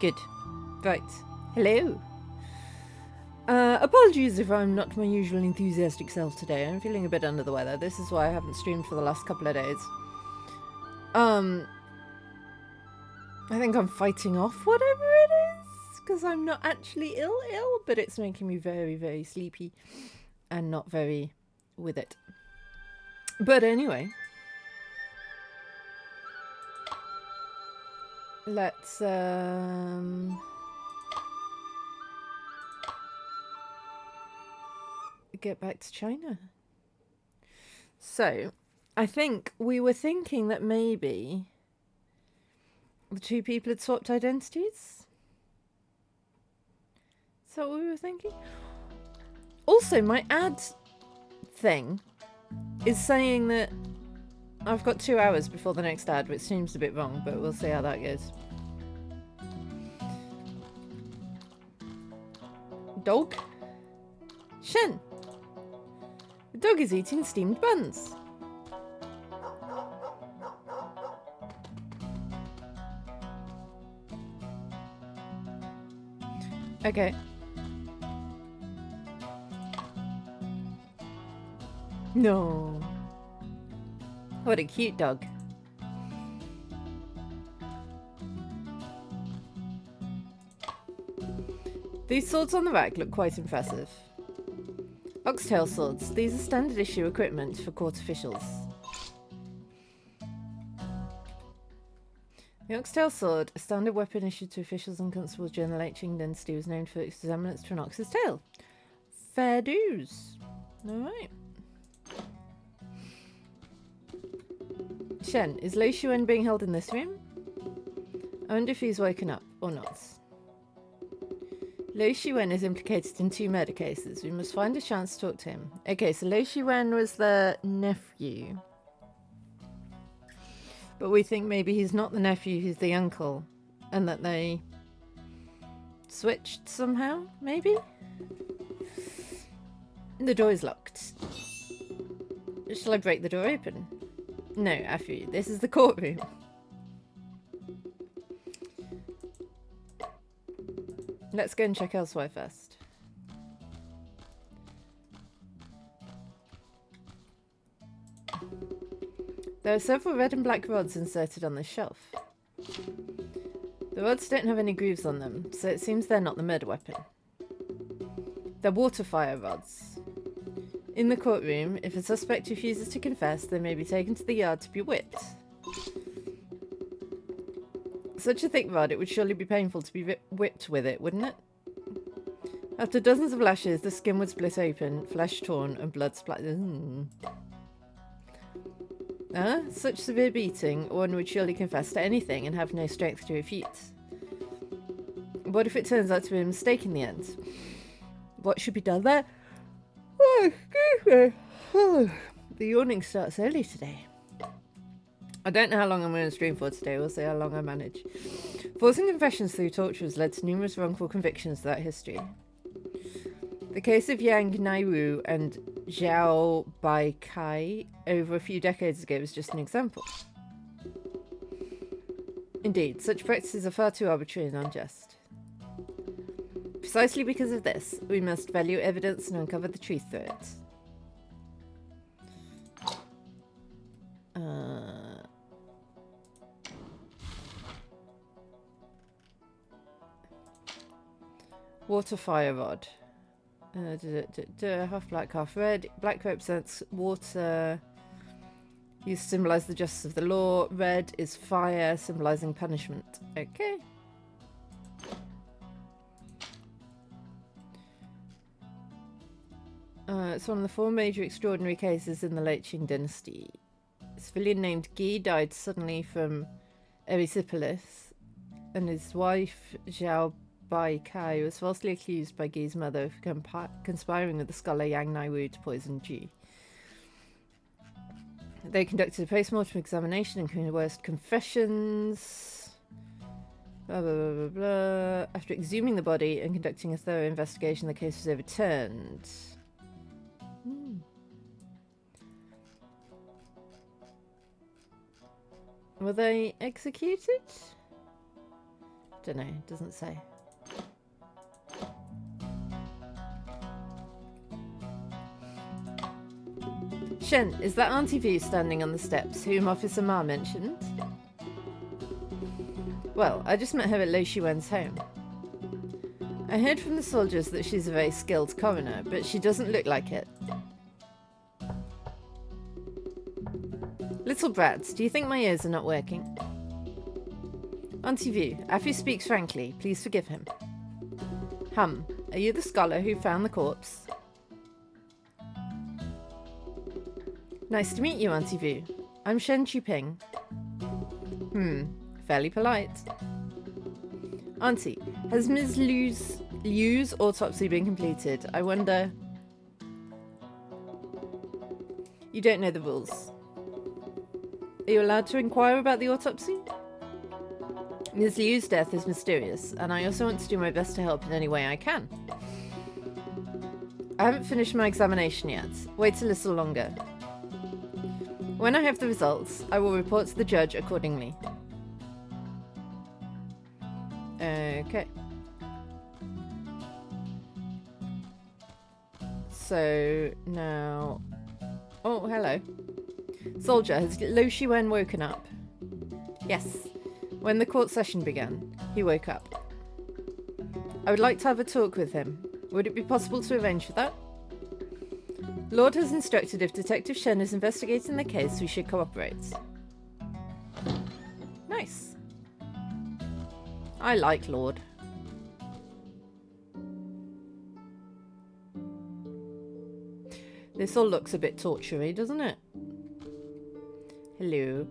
Good. Right. Hello. Apologies if I'm not my usual enthusiastic self today. I'm feeling a bit under the weather. This is why I haven't streamed for the last couple of days. I think I'm fighting off whatever it is, because I'm not actually ill, but it's making me very, very sleepy and not very with it. But anyway, let's get back to China. So, I think we were thinking that maybe the two people had swapped identities. Is that what we were thinking? Also, my ad thing is saying that I've got 2 hours before the next ad, which seems a bit wrong, but we'll see how that goes. Dog? Shen! The dog is eating steamed buns. Okay. No. What a cute dog. These swords on the rack look quite impressive. Oxtail swords. These are standard issue equipment for court officials. The oxtail sword, a standard weapon issued to officials and constables during the late Qing dynasty, was known for its resemblance to an ox's tail. Fair dues. Alright. Shen, is Lei Xuan being held in this room? I wonder if he's woken up or not. Lei Xuan is implicated in 2 murder cases. We must find a chance to talk to him. Okay, so Lei Xuan was the nephew. But we think maybe he's not the nephew, he's the uncle. And that they switched somehow, maybe? The door is locked. Shall I break the door open? No, after you. This is the courtroom. Let's go and check elsewhere first. There are several red and black rods inserted on this shelf. The rods don't have any grooves on them, so it seems they're not the murder weapon. They're water fire rods. In the courtroom, if a suspect refuses to confess, they may be taken to the yard to be whipped. Such a thick rod, it would surely be painful to be whipped with it, wouldn't it? After dozens of lashes, the skin would split open, flesh torn, and blood splattered. Such severe beating, one would surely confess to anything and have no strength to refute. What if it turns out to be a mistake in the end? What should be done there? Oh, excuse me. The yawning starts early today. I don't know how long I'm going to stream for today. We'll see how long I manage. Forcing confessions through torture has led to numerous wrongful convictions throughout history. The case of Yang Naiwu and Zhao Baikai over a few decades ago was just an example. Indeed, such practices are far too arbitrary and unjust. Precisely because of this, we must value evidence and uncover the truth through it. Water fire rod. Half black, half red. Black represents water, used to symbolise the justice of the law. Red is fire, symbolising punishment. Okay. It's one of the 4 major extraordinary cases in the late Qing dynasty. A civilian named Gi died suddenly from erysipelas, and his wife, Zhao Baikai, was falsely accused by Gi's mother of conspiring with the scholar Yang Naiwu to poison Ji. They conducted a post-mortem examination and coerced confessions. Blah, blah, blah, blah, blah. After exhuming the body and conducting a thorough investigation, the case was overturned. Were they executed? Don't know, doesn't say. Shen, is that Auntie Vu standing on the steps, whom Officer Ma mentioned? Well, I just met her at Lo Shiwen's home. I heard from the soldiers that she's a very skilled coroner, but she doesn't look like it. Little brats, do you think my ears are not working? Auntie Vu, Afu speaks frankly. Please forgive him. Are you the scholar who found the corpse? Nice to meet you, Auntie Vu. I'm Shen Chuping. Fairly polite. Auntie, has Ms. Liu's autopsy been completed? I wonder... You don't know the rules. Are you allowed to inquire about the autopsy? Ms. Liu's death is mysterious, and I also want to do my best to help in any way I can. I haven't finished my examination yet. Wait a little longer. When I have the results, I will report to the judge accordingly. Okay. So, now... Oh, hello. Soldier, has Lo Shiwen woken up? Yes. When the court session began, he woke up. I would like to have a talk with him. Would it be possible to arrange for that? Lord has instructed if Detective Shen is investigating the case, we should cooperate. Nice. I like Lord. This all looks a bit tortury, doesn't it? Hello.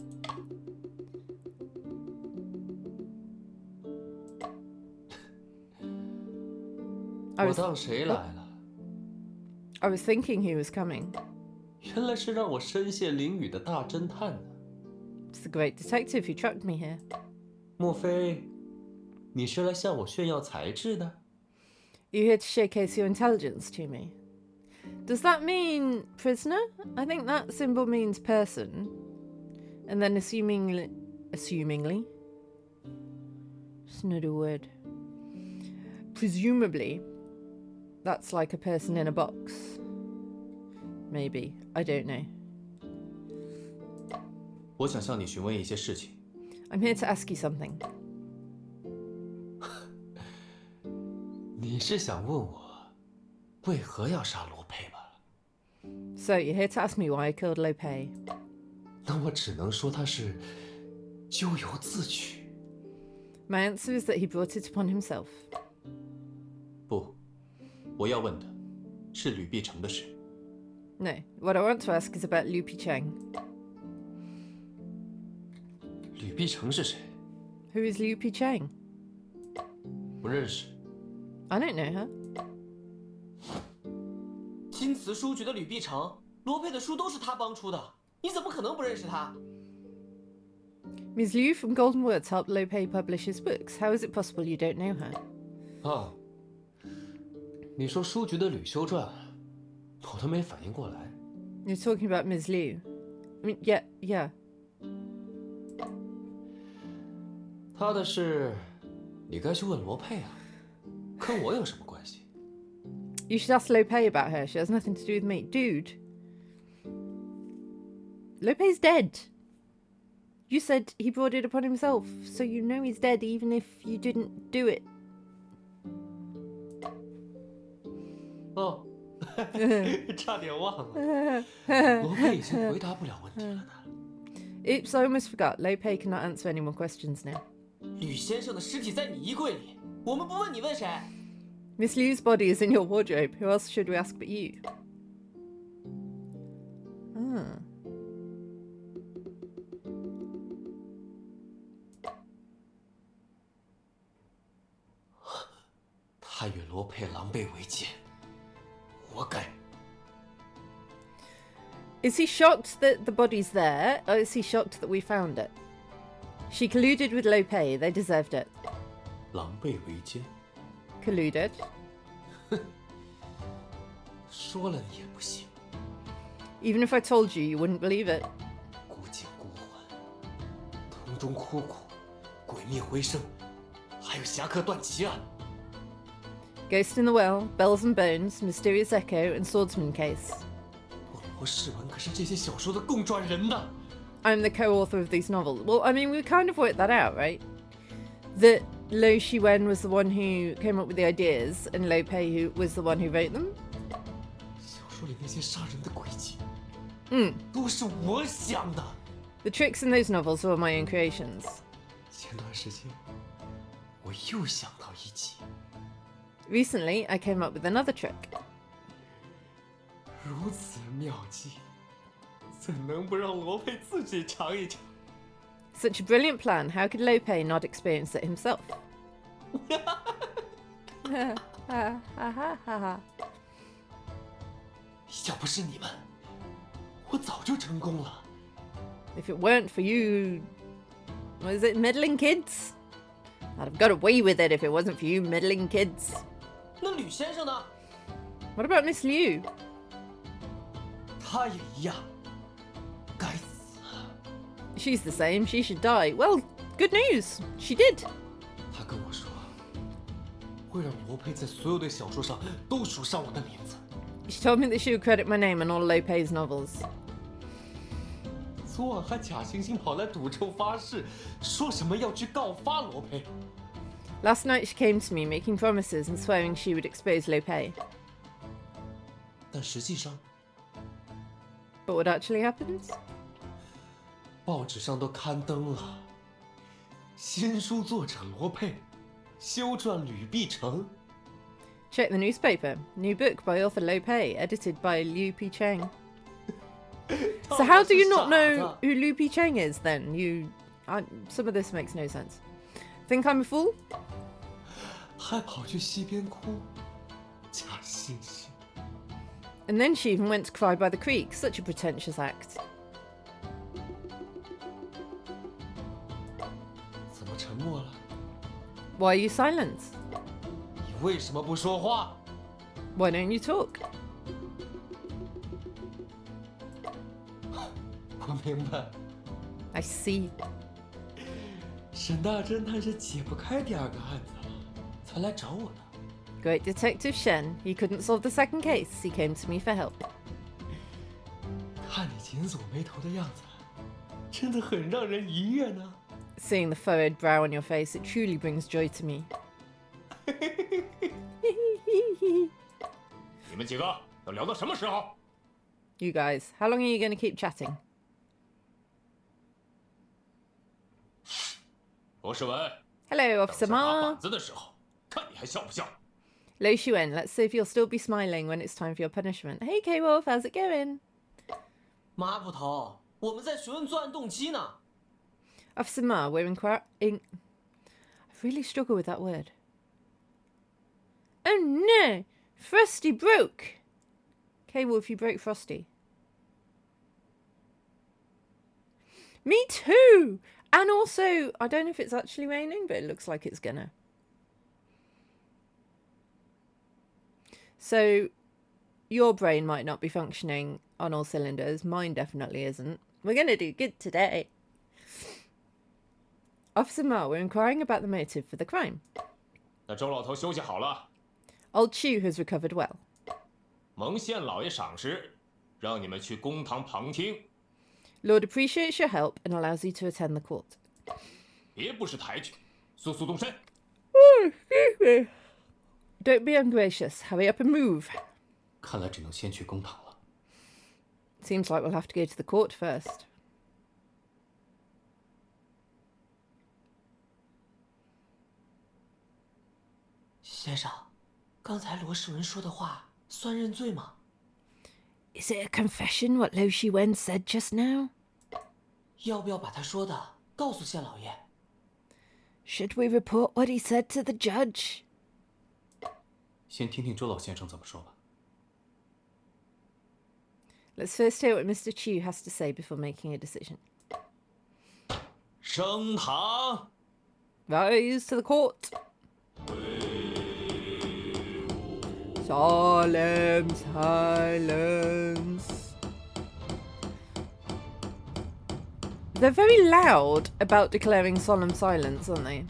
I was thinking he was coming. It's the great detective who tracked me here. You here to showcase your intelligence to me? Does that mean prisoner? I think that symbol means person. And then assumingly... It's not a word. Presumably, that's like a person in a box. Maybe. I don't know. I'm here to ask you something. So, you're here to ask me why I killed Lo Pei. My answer is that he brought it upon himself. No, what I want to ask is about Liu Picheng. Who is Liu Picheng? I don't know her. Ms. Liu from Golden Woods helped Lo Pei publish his books. How is it possible you don't know her? You're talking about Ms. Liu. I mean, yeah. You should ask Lo Pei about her. She has nothing to do with me. Dude. Lo Pei's dead. You said he brought it upon himself, so you know he's dead even if you didn't do it. Oops, I almost forgot. Lo Pei cannot answer any more questions now. Miss Liu's body is in your wardrobe. Who else should we ask but you? Is he shocked that the body's there, or is he shocked that we found it? She colluded with Lo Pei. They deserved it. Colluded. Even if I told you, you wouldn't believe it. 还有侠客段奇啊！ Ghost in the Well, Bells and Bones, Mysterious Echo, and Swordsman Case. 罗世文可是这些小说的共撰人呢。 I'm the co-author of these novels. Well, I mean, we kind of worked that out, right? That Lo Shiwen was the one who came up with the ideas, and Lo Pei who was the one who wrote them. 小说里那些杀人的诡计， 都是我想的。 The tricks in those novels were my own creations. 前段时间，我又想到一集， Recently, I came up with another trick. 如此妙计，怎能不让罗佩自己尝一尝？ Such a brilliant plan, how could Lo Pei not experience it himself? 要不是你们，我早就成功了。 If it weren't for you, was it meddling kids? I'd have got away with it if it wasn't for you meddling kids. 那吕先生呢？ What about Miss Liu? 他也一样，该死！ She's the same, she should die. Well, good news, she did. 他跟我说，会让罗佩在所有的小说上都署上我的名字。 She told me that she would credit my name on all Lo Pei's novels. 昨晚还假惺惺跑来赌咒发誓，说什么要去告发罗佩。 Last night she came to me making promises and swearing she would expose Lo Pei. 但实际上， But what actually happens? 报纸上都刊登了，新书作者罗佩修撰吕碧城。 Check the newspaper. New book by author Lo Pei, edited by Liu Picheng. So how do you not know who Liu Picheng is then? Some of this makes no sense. Think I'm a fool? 还跑去溪边哭，假惺惺。 And then she even went to cry by the creek. Such a pretentious act. 怎么沉默了？ Why are you silent? 你为什么不说话？ Why don't you talk? 我明白， I see. 沈大侦探是解不开第二个案子了，才来找我的。 Great Detective Shen. He couldn't solve the second case. He came to me for help. 看你紧锁眉头的样子，真的很让人愉悦呢。 Seeing the furrowed brow on your face, it truly brings joy to me. 你们几个要聊到什么时候？ You guys, how long are you going to keep chatting? 罗世文， Hello, 等 Officer 下打 Ma. 板子的时候，看你还笑不笑？ Lo Xuan, let's see if you'll still be smiling when it's time for your punishment. Hey, K-Wolf, how's it going? 马捕头，我们在询问作案动机呢。 Officer Ma, we're inquiring... I really struggle with that word. Oh no! Frosty broke! K-Wolf, you broke Frosty. Me too! And also, I don't know if it's actually raining, but it looks like it's gonna. So, your brain might not be functioning on all cylinders. Mine definitely isn't. We're gonna do good today. Officer Ma, we're inquiring about the motive for the crime. 那周老头休息好了， Old Chu has recovered well. 蒙县老爷赏识，让你们去公堂旁听， Lord appreciates your help and allows you to attend the court. 别不识抬举，速速动身。 Don't be ungracious. Hurry up and move. 看来只能先去公堂了。 Seems like we'll have to go to the court first. 先生，刚才罗世文说的话算认罪吗？ Is it a confession what Lo Shiwen said just now? 要不要把他说的告诉县老爷？ Should we report what he said to the judge? 先听听周老先生怎么说吧。 Let's first hear what Mr. Chu has to say before making a decision. 升堂。 Rise to the court. Solemn silence. They're very loud about declaring solemn silence, aren't they?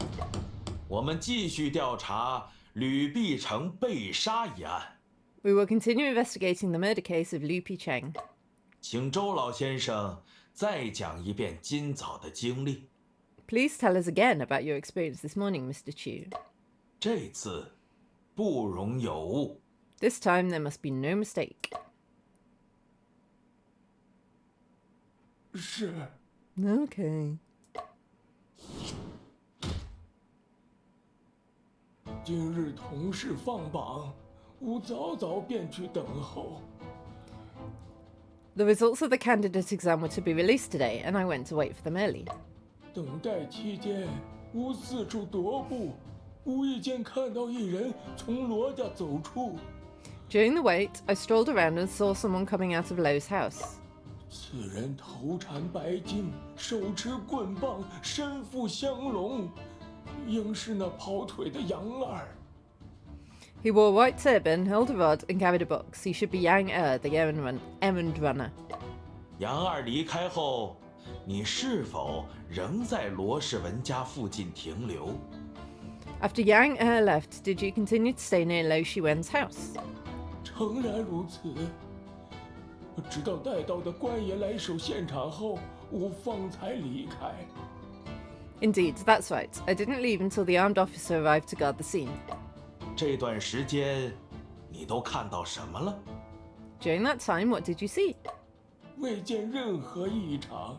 我们继续调查吕碧城被杀一案。We will continue investigating the murder case of Liu Picheng. 请周老先生再讲一遍今早的经历。Please tell us again about your experience this morning, Mr. Chu. 这次不容有误。This time there must be no mistake. 是。Okay. 今日同事放榜，吾早早便去等候。The results of the candidate exam were to be released today, and I went to wait for them early. 等待期间，吾四处踱步，无意间看到一人从罗家走出。During the wait, I strolled around and saw someone coming out of Lowe's house. 此人头缠白巾，手持棍棒，身负香笼，应是那跑腿的杨二。He wore a white turban, held a rod, and carried a box. He should be Yangtze, the errand runner. 杨二离开后，你是否仍在罗世文家附近停留？ After Yangtze left, did you continue to stay near Lo Shiwen's house? 诚然如此。直到带到的官爷来守现场后，吾方才离开。 Indeed, that's right. I didn't leave until the armed officer arrived to guard the scene. 这段时间，你都看到什么了？ During that time, what did you see? 未见任何异常。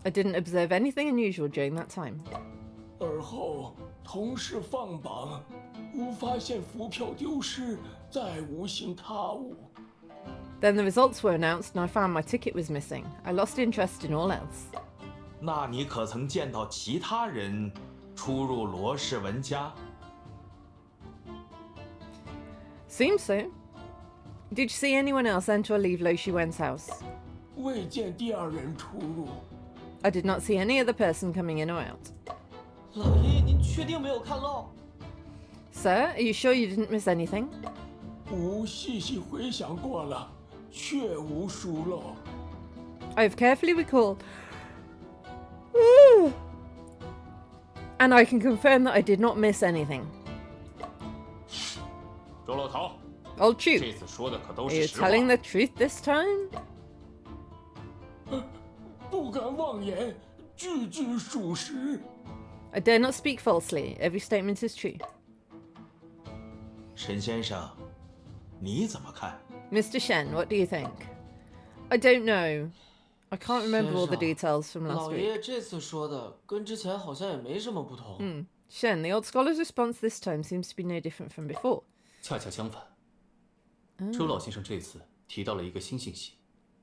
I didn't observe anything unusual during that time. 而后同事放榜，吾发现福票丢失，再无心他物。 Then the results were announced, and I found my ticket was missing. I lost interest in all else. 那你可曾见到其他人出入罗世文家？ Seems so. Did you see anyone else enter or leave Lo Shiwen's house? 未见第二人出入。 I did not see any other person coming in or out. 老爷爷，您确定没有看漏？ Sir, are you sure you didn't miss anything? 吾细细回想过了，确无疏漏。 I have carefully recalled. And I can confirm that I did not miss anything. 周老头， Old Chu, 这次说的可都 are 是 you 实话。 telling the truth this time? 不敢妄言，句句属实。 I dare not speak falsely. Every statement is true. 沈先生，你怎么看？ Mr. Shen, what do you think? I don't know. I can't remember all the 先 details from 生， last 老爷 week. 爷这次说的跟之前好像也没什么不同。 Shen, the old scholar's response this time seems to be no different from before. 恰恰相反，周老先生这次提到了一个新信息。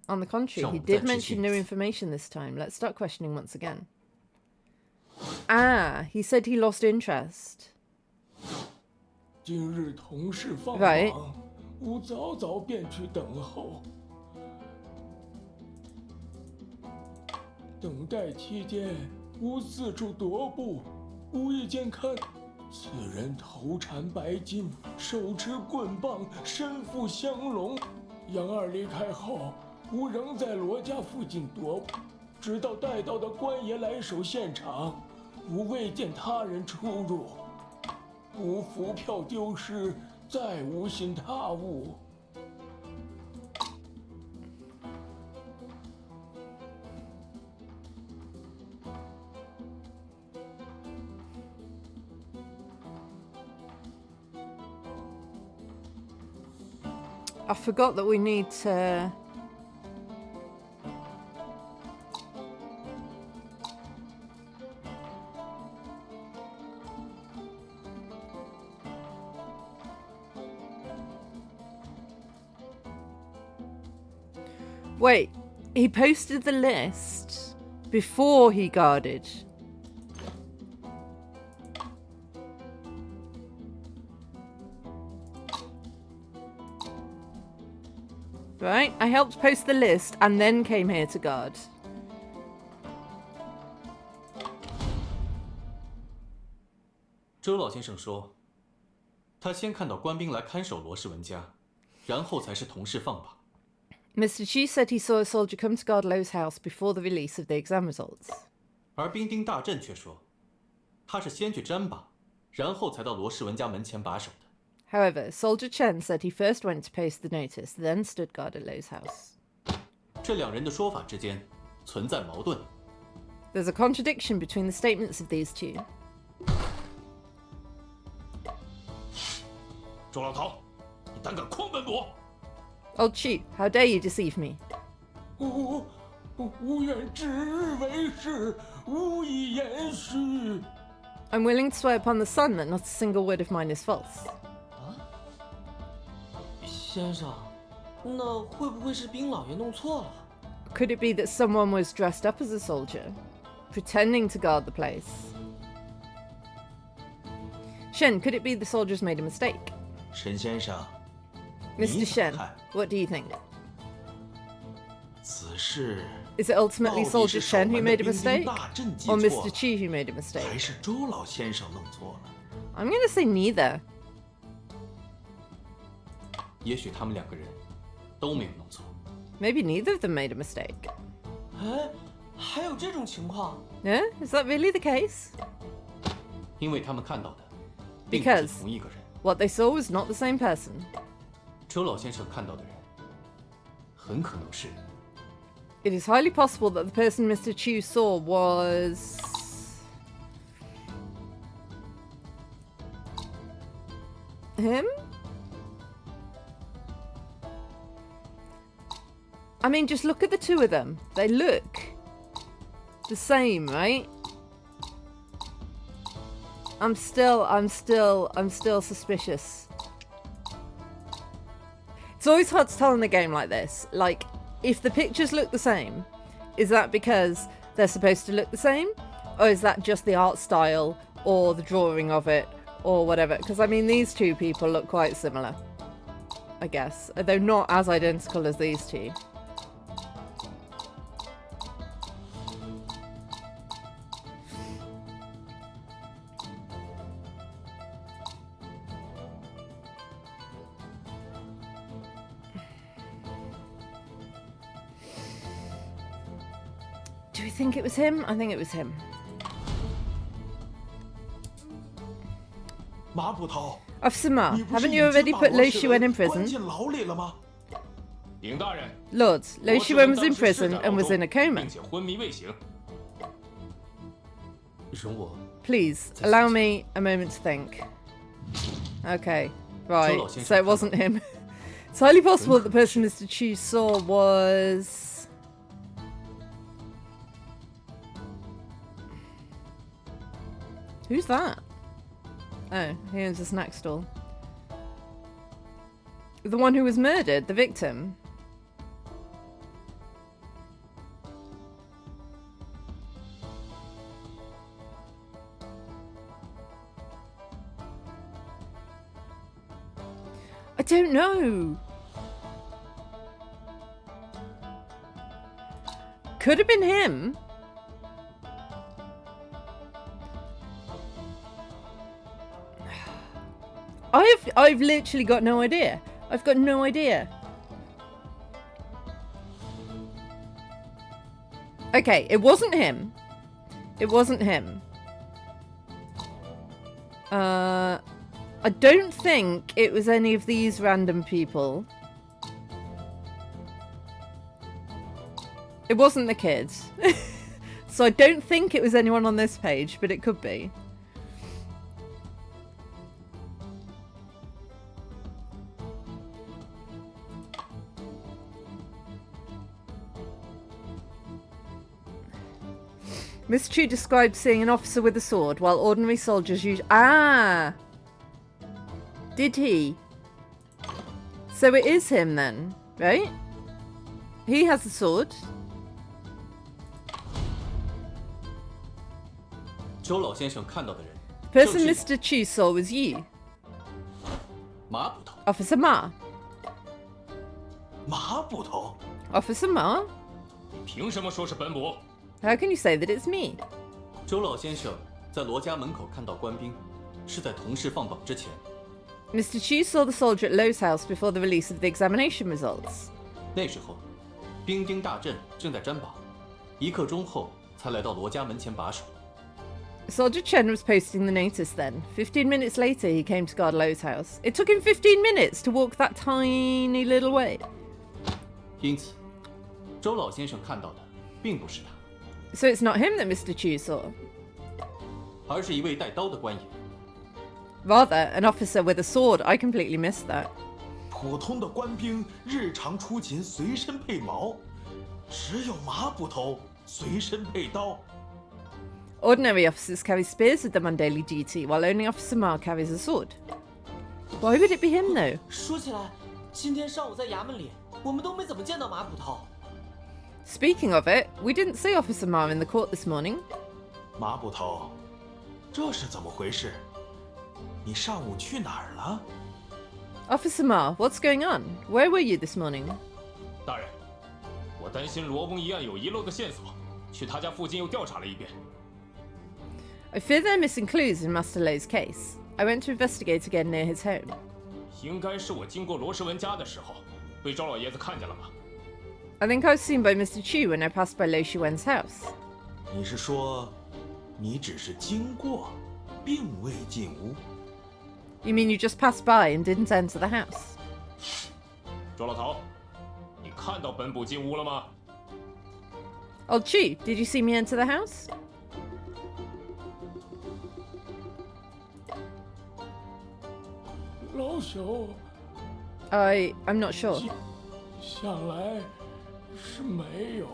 On the contrary, he 让我们 did 再仔 mention 细 new 一次。 information this time. Let's start questioning once again. Ah, he said he lost interest. 今日同事放 Right. 榜，吾早早便去等候。等待期间，吾四处踱步，无意间看此人头缠白巾，手持棍棒，身负香笼。杨二离开后，吾仍在罗家附近踱步，直到带到的官爷来守现场，吾未见他人出入。吾福票丢失，再无心他物。 I forgot that we need to... Wait, he posted the list before he guarded. Right, I helped post the list and then came here to guard. 周老先生说，他先看到官兵来看守罗世文家，然后才是同事放榜。 Mr. Chu said he saw a soldier come to guard Lowe's house before the release of the exam results. 而兵丁大阵却说，他是先去占榜，然后才到罗世文家门前把守的。 However, Soldier Chen said he first went to post the notice, then stood guard at Lo's house. 这两人的说法之间存在矛盾。 There's a contradiction between the statements of these two. 周老头，你胆敢狂奔我！ Old Chu, how dare you deceive me? 吾愿指日为誓，无以言虚。 I'm willing to swear upon the sun that not a single word of mine is false. 先生，那会不会是兵老爷弄错了？ Could it be that someone was dressed up as a soldier, pretending to guard the place? Shen, could it be the soldiers made a mistake? 沈先生， Mr. 你 Shen, 怎么看？ what do you think? 此事 Is it ultimately 到底 Soldier 是守 Shen who 门的 made a 兵丁 mistake? 大阵记 Or 错 Mr. 了， Chi who made a mistake? 还是周老先生弄错了？ I'm gonna say neither. 也许他们两个人都没有弄错。 Maybe neither of them made a mistake. 哎，还有这种情况？ Yeah? Is that really the case? 因为他们看到的并不是 Because 同一个人。 what they saw was not the same person. 周老先生看到的人，很可能是 It is highly possible that the person Mr. Chu saw was... him? I mean, just look at the two of them. They look the same, right? I'm still suspicious. It's always hard to tell in a game like this. Like, if the pictures look the same, is that because they're supposed to look the same? Or is that just the art style or the drawing of it or whatever? Because, I mean, these two people look quite similar, I guess. Though not as identical as these two. Do we think it was him? I think it was him. 马捕头， Officer Ma, 你不是 haven't 已 you 经 already 把 put 罗 Lo 世 Xuan 文 in 关 prison? 进牢里了吗？禀大人， Lord, Lo 罗世 Xuan 文 was 当 in 时是 prison 在 and 牢 was 中 in a coma. 并且昏迷未醒。容我 Please, allow me a moment to think. Okay, right, so it wasn't him. It's highly possible that the person Mr. Chu saw was... Who's that? Oh, he owns a snack stall. The one who was murdered, the victim. I don't know. Could have been him. I've literally got no idea. I've got no idea. Okay, it wasn't him. It wasn't him. I don't think it was any of these random people. It wasn't the kids. So I don't think it was anyone on this page, but it could be. Miss Chu described seeing an officer with a sword, while ordinary soldiers use... Ah! Did he? So it is him then, right? He has a sword. 周老先生看到的人， The person 正是 Mr. Chu saw was you, 马捕头。 Officer Ma. 马捕头， Officer Ma? 你凭什么说是本捕？ How can you say that it's me? 周老先生在罗家门口看到官兵，是在同事放榜之前。 Mr. Chu saw the soldier at Lo's house before the release of the examination results. 那时候，兵丁大阵正在占榜，1刻钟后才来到罗家门前把守。Soldier Chen was posting the notice then. 15 minutes later, he came to guard Lo's house. It took him 15 minutes to walk that tiny little way. 因此，周老先生看到的并不是他， So it's not him that Mr. Chu saw. 而是一位带刀的官员。 Rather, an officer with a sword. I completely missed that. 普通的官兵日常出勤随身配矛，只有马捕头随身配刀。 Ordinary officers carry spears with them on daily duty, while only Officer Ma carries a sword. Why would it be him, though? 说起来，今天上午在衙门里，我们都没怎么见到马捕头。 Speaking of it, we didn't see Officer Ma in the court this morning. 马捕头，这是怎么回事？你上午去哪儿了？ Officer Ma, what's going on? Where were you this morning? 大人，我担心罗翁一案有遗漏的线索，去他家附近又调查了一遍。 I fear they're missing clues in Master Lo's case. I went to investigate again near his home. 应该是我经过罗世文家的时候，被周老爷子看见了吧？ I think I was seen by Mr. Chu when I passed by Lo Xuan's house. 你是说，你只是经过，并未进屋？ You mean you just passed by and didn't enter the house? 周老头，你看到本部进屋了吗？ Old Chu, did you see me enter the house? 老朽 I'm not sure. 想来是没有。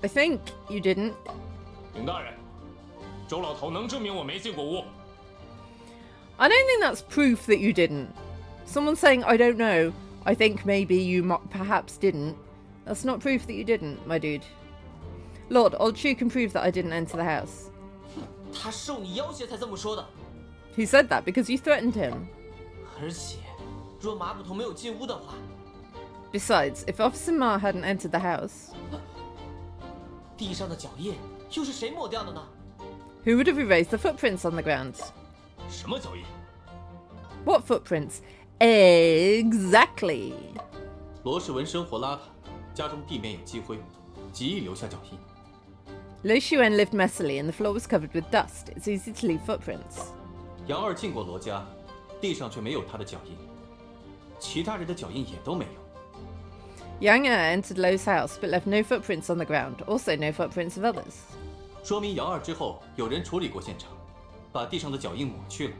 I think you didn't. 林大人，周老头能证明我没进过屋。 I don't think that's proof that you didn't. Someone saying, I don't know, I think maybe you perhaps didn't. That's not proof that you didn't, my dude. Lord, Old Chu can prove that I didn't enter the house. 他受你要挟才这么说的。 He said that because you threatened him. 而且，若马捕头没有进屋的话， Besides, if Officer Ma hadn't entered the house, 地上的脚印又是谁抹掉的呢？ who would have erased the footprints on the ground? 什么脚印？ What footprints? Exactly. 罗世文生活邋遢，家中地面有积灰，极易留下脚印。 Lo Xuan lived messily and the floor was covered with dust. It's easy to leave footprints. 杨二进过罗家，地上却没有他的脚印，其他人的脚印也都没有。 Yang entered Lo's house but left no footprints on the ground, also no footprints of others. 说明杨二之后有人处理过现场，把地上的脚印抹去了。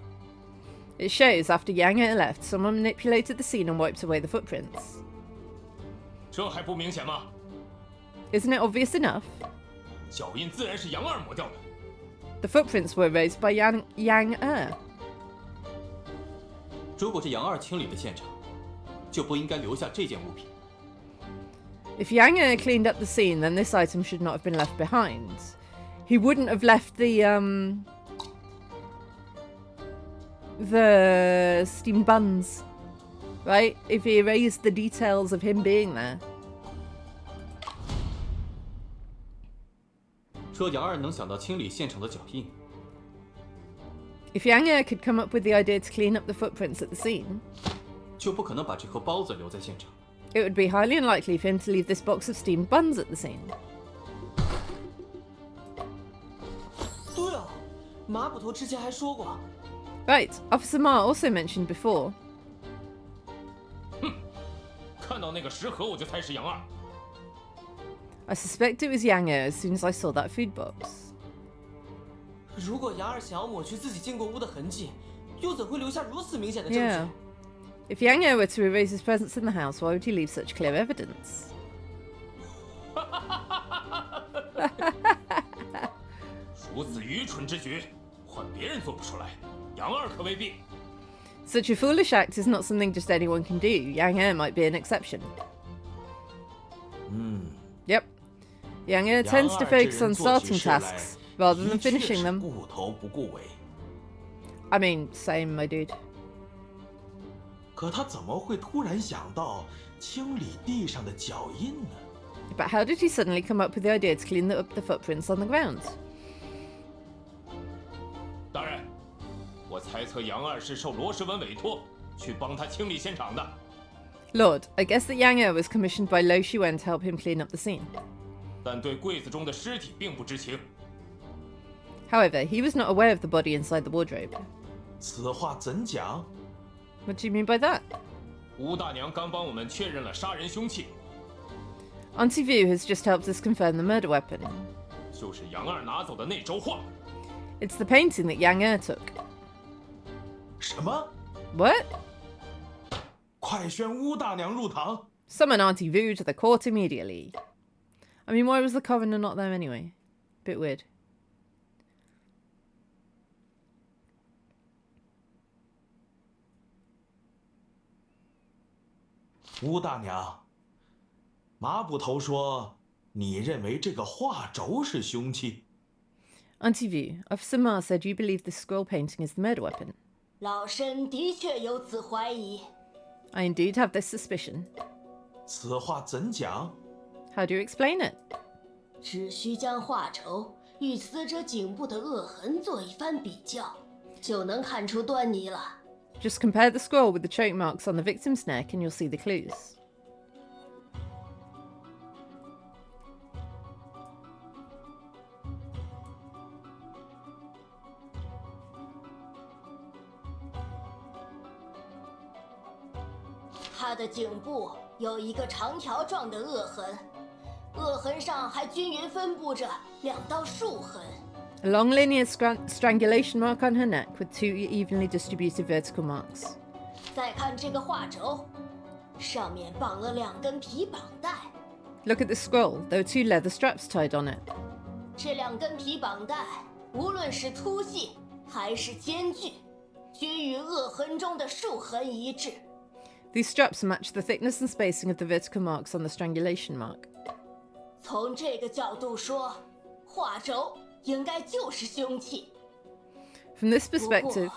It shows after Yang left, someone manipulated the scene and wiped away the footprints. 这还不明显吗？ Isn't it obvious enough? 脚印自然是杨二抹掉的。 The footprints were erased by Yang. 如果是杨二清理的现场，就不应该留下这件物品。 If Yang cleaned up the scene, then this item should not have been left behind. He wouldn't have left the steamed buns, right? If he erased the details of him being there. 说杨二能想到清理现场的脚印， If Yang could come up with the idea to clean up the footprints at the scene, 就不可能把这颗包子留在现场。 it would be highly unlikely for him to leave this box of steamed buns at the scene. 对啊，马捕头之前还说过， Right, Officer Ma also mentioned before. 看到那个食盒我就猜是杨二。 I suspect it was Yang as soon as I saw that food box. 如果杨二想要抹去自己进过屋的痕迹，又怎会留下如此明显的证 Yeah. 据？ If Yang were to erase his presence in the house, why would he leave such clear evidence? 如此愚蠢之举，换别人做不出来，杨二可未必。 Such a foolish act is not something just anyone can do. Yang might be an exception. Yep. Yang tends to focus on starting tasks rather than finishing them. 顾头不顾尾。 I mean, same, my dude. 可他怎么会突然想到清理地上的脚印呢？ But how did he suddenly come up with the idea to clean up the footprints on the ground? 大人，我猜测杨二是受罗世文委托去帮他清理现场的。 Lord, I guess that Yang was commissioned by Lo Xuan to help him clean up the scene. 但对柜子中的尸体并不知情。However, he was not aware of the body inside the wardrobe. 此话怎讲？ What do you mean by that? 吴大娘刚帮我们确认了杀人凶器， Auntie Vu has just helped us confirm the murder weapon. 就是杨二拿走的那轴画。 It's the painting that Yang took. 什么？ What? 快宣乌大娘入堂！ Summon Auntie Vu to the court immediately. I mean, why was the coroner not there anyway? Bit weird. 乌大娘，马捕头说，你认为这个画轴是凶器？ Auntie Vu, Officer Ma said you believe this scroll painting is the murder weapon. 老身的确有此怀疑。 I indeed have this suspicion. 此话怎讲？ How do you explain it? 只需将画轴与死者颈部的扼痕做一番比较，就能看出端倪了。 Just compare the scroll with the choke marks on the victim's neck and you'll see the clues. 他的颈部有一个长条状的扼痕，扼痕上还均匀分布着2道竖痕。 A long linear strangulation mark on her neck with 2 evenly distributed vertical marks. 再看这个画轴，上面绑了2根皮绑带， Look at the scroll. There are 2 leather straps tied on it. 这2根皮绑带无论是粗细还是间距，均与扼痕中的竖痕一致。 These straps match the thickness and spacing of the vertical marks on the strangulation mark. 从这个角度说，画轴应该就是凶器。 From this 不 perspective, 过，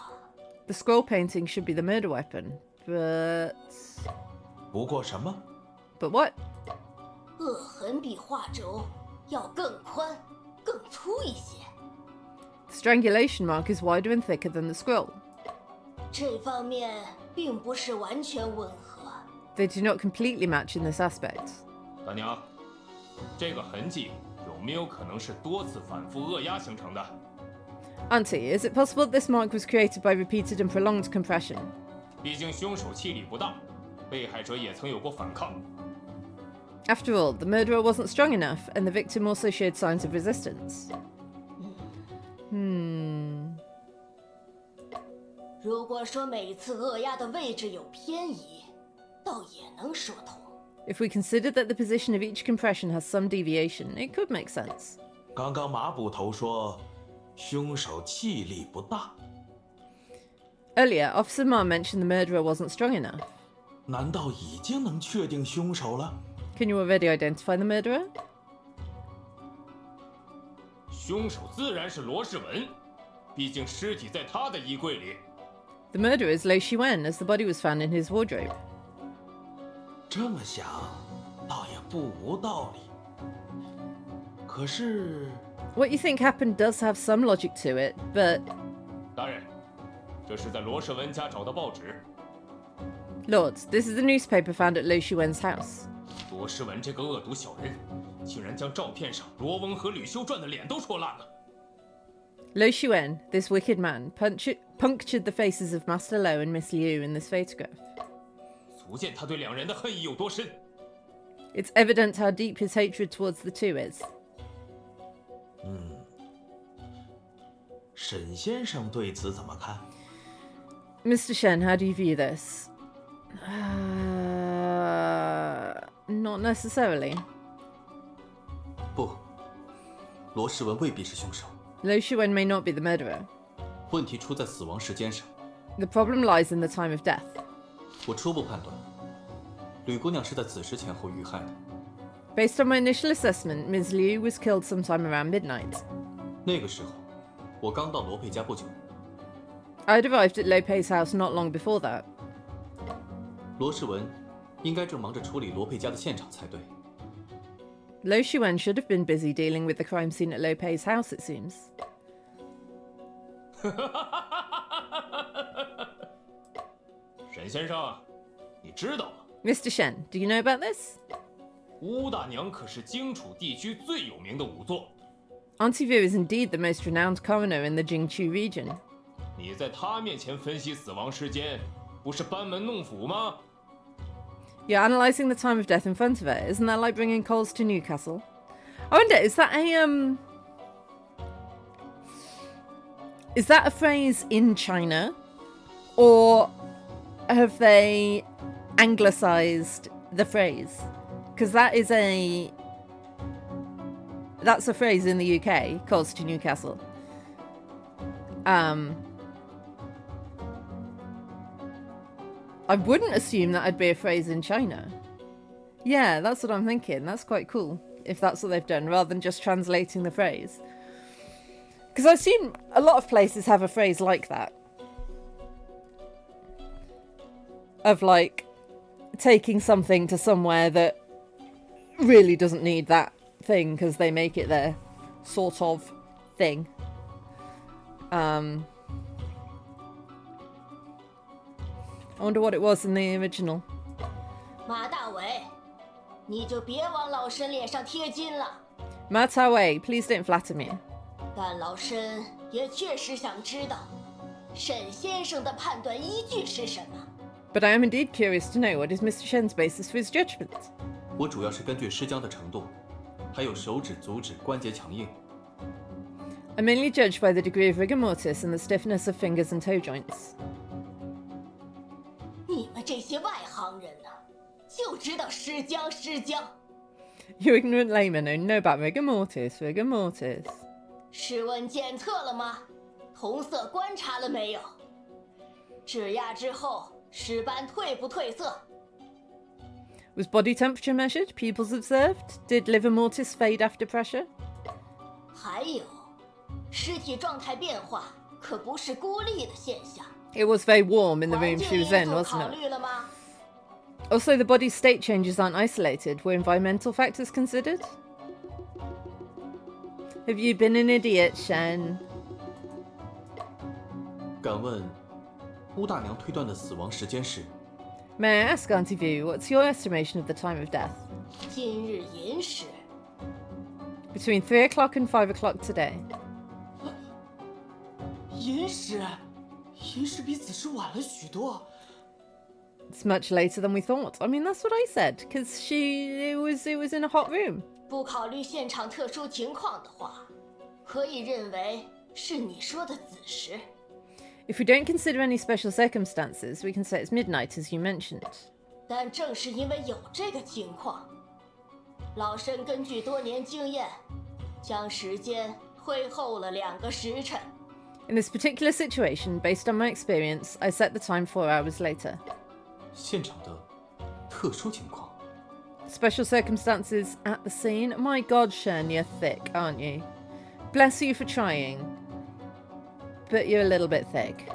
the scroll painting should be the murder weapon. But... 不过什么？ But what? 扼痕比画轴要更宽、更粗一些。 The strangulation mark is wider and thicker than the scroll. 这方面并不是完全吻合。 They do not completely match in this aspect. 大娘，这个痕迹有没有可能是多次反复扼压形成的？ Auntie, is it possible that this mark was created by repeated and prolonged compression? 毕竟凶手气力不大，被害者也曾有过反抗。 After all, the murderer wasn't strong enough, and the victim also showed signs of resistance. 如果说每次扼压的位置有偏移，倒也能说通。 If we consider that the position of each compression has some deviation, it could make sense. 刚刚马捕头说，凶手气力不大， Earlier, Officer Ma mentioned the murderer wasn't strong enough. 难道已经能确定凶手了？ Can you already identify the murderer? 凶手自然是罗世文，毕竟尸体在他的衣柜里。 The murderer is Lo Shiwen, as the body was found in his wardrobe. 这么想，倒也不无道理。可是， What you think happened does have some logic to it, but... 大人，这是在罗世文家找的报纸。 Lords, this is the newspaper found at Lo Shiwen's house. 罗世文这个恶毒小人，竟然将照片上罗翁和吕修传的脸都戳烂了。 Lo Shiwen, this wicked man, punctured the faces of Master Lo and Miss Liu in this photograph. 足见他对两人的恨意有多深。 It's evident how deep his hatred towards the two is. 沈先生对此怎么看？ Mr. Shen, how do you view this? Not necessarily. 不，罗世文未必是凶手， Lo Shiwen may not be the murderer. 问题出在死亡时间上。 The problem lies in the time of death. 我初步判断，吕姑娘是在子时前后遇害的。 Based on my initial assessment, Ms. Liu was killed sometime around midnight. 那个时候，我刚到罗佩家不久。 I'd arrived at Lopez's house not long before that. 罗世文应该正忙着处理罗佩家的现场才对。 Lo Shiwen should have been busy dealing with the crime scene at Lopez's house, it seems. 沈先生，你知道吗？ Mr. Shen, do you know about this? 乌大娘可是荆楚地区最有名的仵作。Auntie Vu is indeed the most renowned coroner in the Jingqiu region. 你在他面前分析死亡时间，不是班门弄斧吗？ You're analysing the time of death in front of her. Isn't that like bringing coals to Newcastle? I wonder, is that a phrase in China? Or have they anglicised the phrase? Because that's a phrase in the UK, coals to Newcastle. I wouldn't assume that would be a phrase in China. Yeah, that's what I'm thinking. That's quite cool, if that's what they've done, rather than just translating the phrase. Because I assume a lot of places have a phrase like that. Of, like, taking something to somewhere that really doesn't need that thing, because they make it their sort of thing. I wonder what it was in the original. 马大伟，你就别往老身脸上贴金了。 Ma Tawei, please don't flatter me. 但老身也确实想知道，沈先生的判断依据是什么。 But I am indeed curious to know what is Mr. Shen's basis for his judgment. 我主要是根据尸僵的程度，还有手指、足趾关节强硬。 I mainly judge by the degree of rigor mortis and the stiffness of fingers and toe joints. 你们这些外行人呢，就知道尸僵尸僵。 You ignorant laymen only know about rigor mortis, rigor mortis. 尸温检测了吗？同色观察了没有？指压之后，尸斑褪不褪色？ Was body temperature measured? Pupils observed? Did liver mortis fade after pressure? 还有，尸体状态变化可不是孤立的现象。 It was very warm in the 环 room 境 she 因 was in, 素 wasn't 考 it? 虑了吗？ Also, the body's state changes aren't isolated. Were environmental factors considered? Have you been an idiot, Shen? 敢问，乌大娘推断的死亡时间是？ May I ask, Auntie Vu, what's your estimation of the time of death? 今日寅时， Between 3 o'clock and 5 o'clock today. 寅时，寅时比子时晚了许多。 It's much later than we thought. I mean, that's what I said, because it was in a hot room. 不考虑现场特殊情况的话，可以认为是你说的子时。 If we don't consider any special circumstances, we can say it's midnight, as you mentioned. 但正是因为有这个情况，老身根据多年经验，将时间推后了2个时辰。 In this particular situation, based on my experience, I set the time 4 hours later. 现场的特殊情况。 Special circumstances at the scene? My god, Shen, you're thick, aren't you? Bless you for trying. But you're a little bit thick.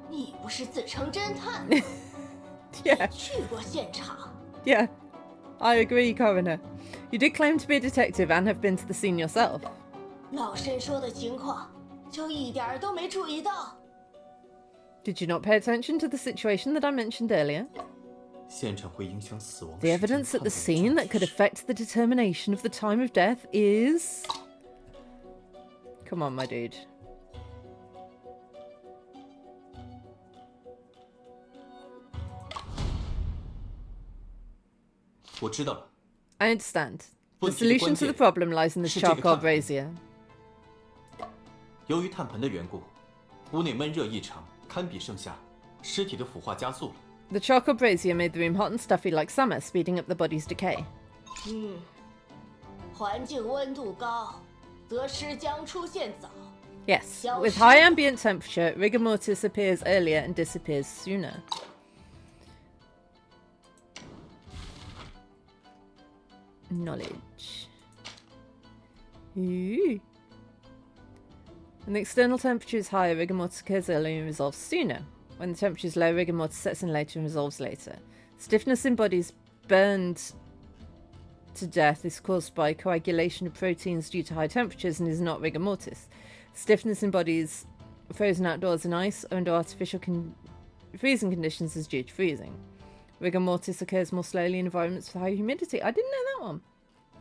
你不是自称侦探， Yeah, 去过现场， yeah. I agree, Coroner. You did claim to be a detective and have been to the scene yourself. 老身说的情况就一点儿都没注意到。 Did you not pay attention to the situation that I mentioned earlier? 现场会影响死亡 The 时间 evidence at the 判断的 scene that 证 could 据是 affect the determination of the time of death is... Come on, my dude. 我知道了， I understand. The 问题的 solution 关 to the 键 problem lies in this 是这个 charcoal 炭盆。 brazier. 由于炭盆的缘故，屋内闷热异常，堪比盛夏，尸体的腐化加速了。 The charcoal brazier made the room hot and stuffy like summer, speeding up the body's decay. 环境温度高，则尸僵出现早。 Yes, with high ambient temperature, rigor mortis appears earlier and disappears sooner. Knowledge. Ooh. When the external temperature is higher, rigor mortis occurs earlier and resolves sooner. When the temperature is low, rigor mortis sets in later and resolves later. Stiffness in bodies burned to death is caused by coagulation of proteins due to high temperatures and is not rigor mortis. Stiffness in bodies frozen outdoors in ice or under artificial freezing conditions is due to freezing. Rigor mortis occurs more slowly in environments with high humidity. I didn't know that one.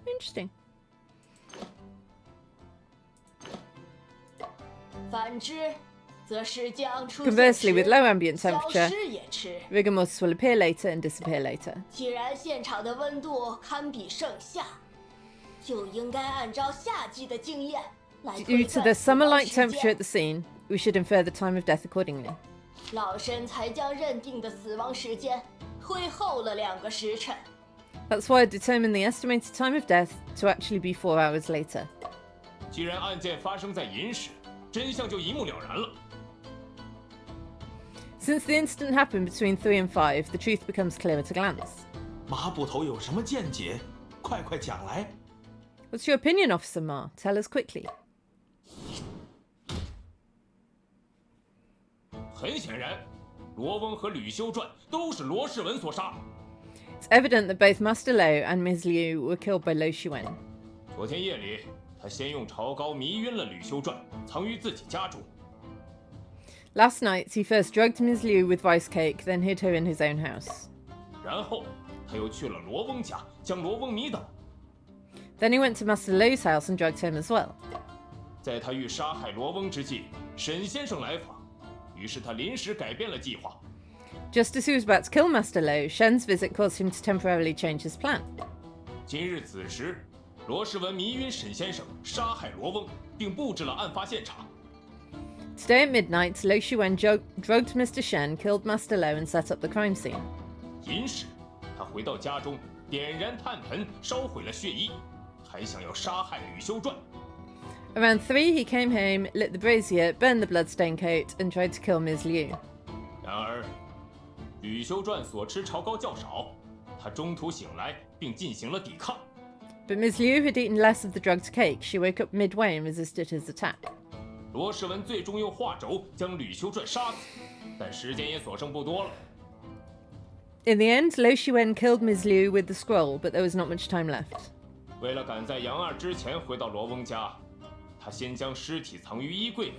Interesting. 反之，则是将出现 Conversely, 时 with low ambient 消 temperature, 失也迟。 rigor mortis will appear later and disappear later. 既然现场的温度堪比盛夏，就应该按照夏季的经验来 Due 推 to 算 the 死亡 summer-like 时 temperature 间 at the scene, we should infer the time of death accordingly. 老身才将认定的死亡时间推后了2个时辰。 That's why I determined the estimated time of death to actually be 4 hours later. 既然案件发生在寅时，真相就一目了然了。 Since the incident happened between 3 and 5, the truth becomes clear at a glance. 马捕头有什么见解？快快讲来。 What's your opinion, Officer Ma? Tell us quickly. 很显然，罗翁和吕修传都是罗世文所杀。 It's evident that both Master Lo and Ms. Liu were killed by Lo Shiwen. 昨天夜里，他先用潮膏迷晕了吕修传，藏于自己家中。 Last night, he first drugged Ms. Liu with rice cake, then hid her in his own house. 然后他又去了罗翁家，将罗翁迷倒。 Then he went to Master Lo's house and drugged him as well. 在他欲杀害罗翁之际，沈先生来访，于是他临时改变了计划。 Just as he was about to kill Master Lo, Shen's visit caused him to temporarily change his plan. 今日子时，罗世文迷晕沈先生，杀害罗翁，并布置了案发现场。 Today at midnight, Lo Shiwen drugged Mr. Shen, killed Master Lo, and set up the crime scene. 寅时，他回到家中，点燃炭盆，烧毁了血衣，还想要杀害吕修传。 Around 3, he came home, lit the brazier, burned the bloodstained coat, and tried to kill Ms. Liu. 然而，吕修传所吃潮膏较少，他中途醒来并进行了抵抗。 But Ms. Liu had eaten less of the drugged cake. She woke up midway and resisted his attack. 罗世文最终用画轴将吕修传杀死，但时间也所剩不多了。 In the end, Lo Shiwen killed Ms. Liu with the scroll, but there was not much time left. 为了赶在杨二之前回到罗翁家，他先将尸体藏于衣柜里。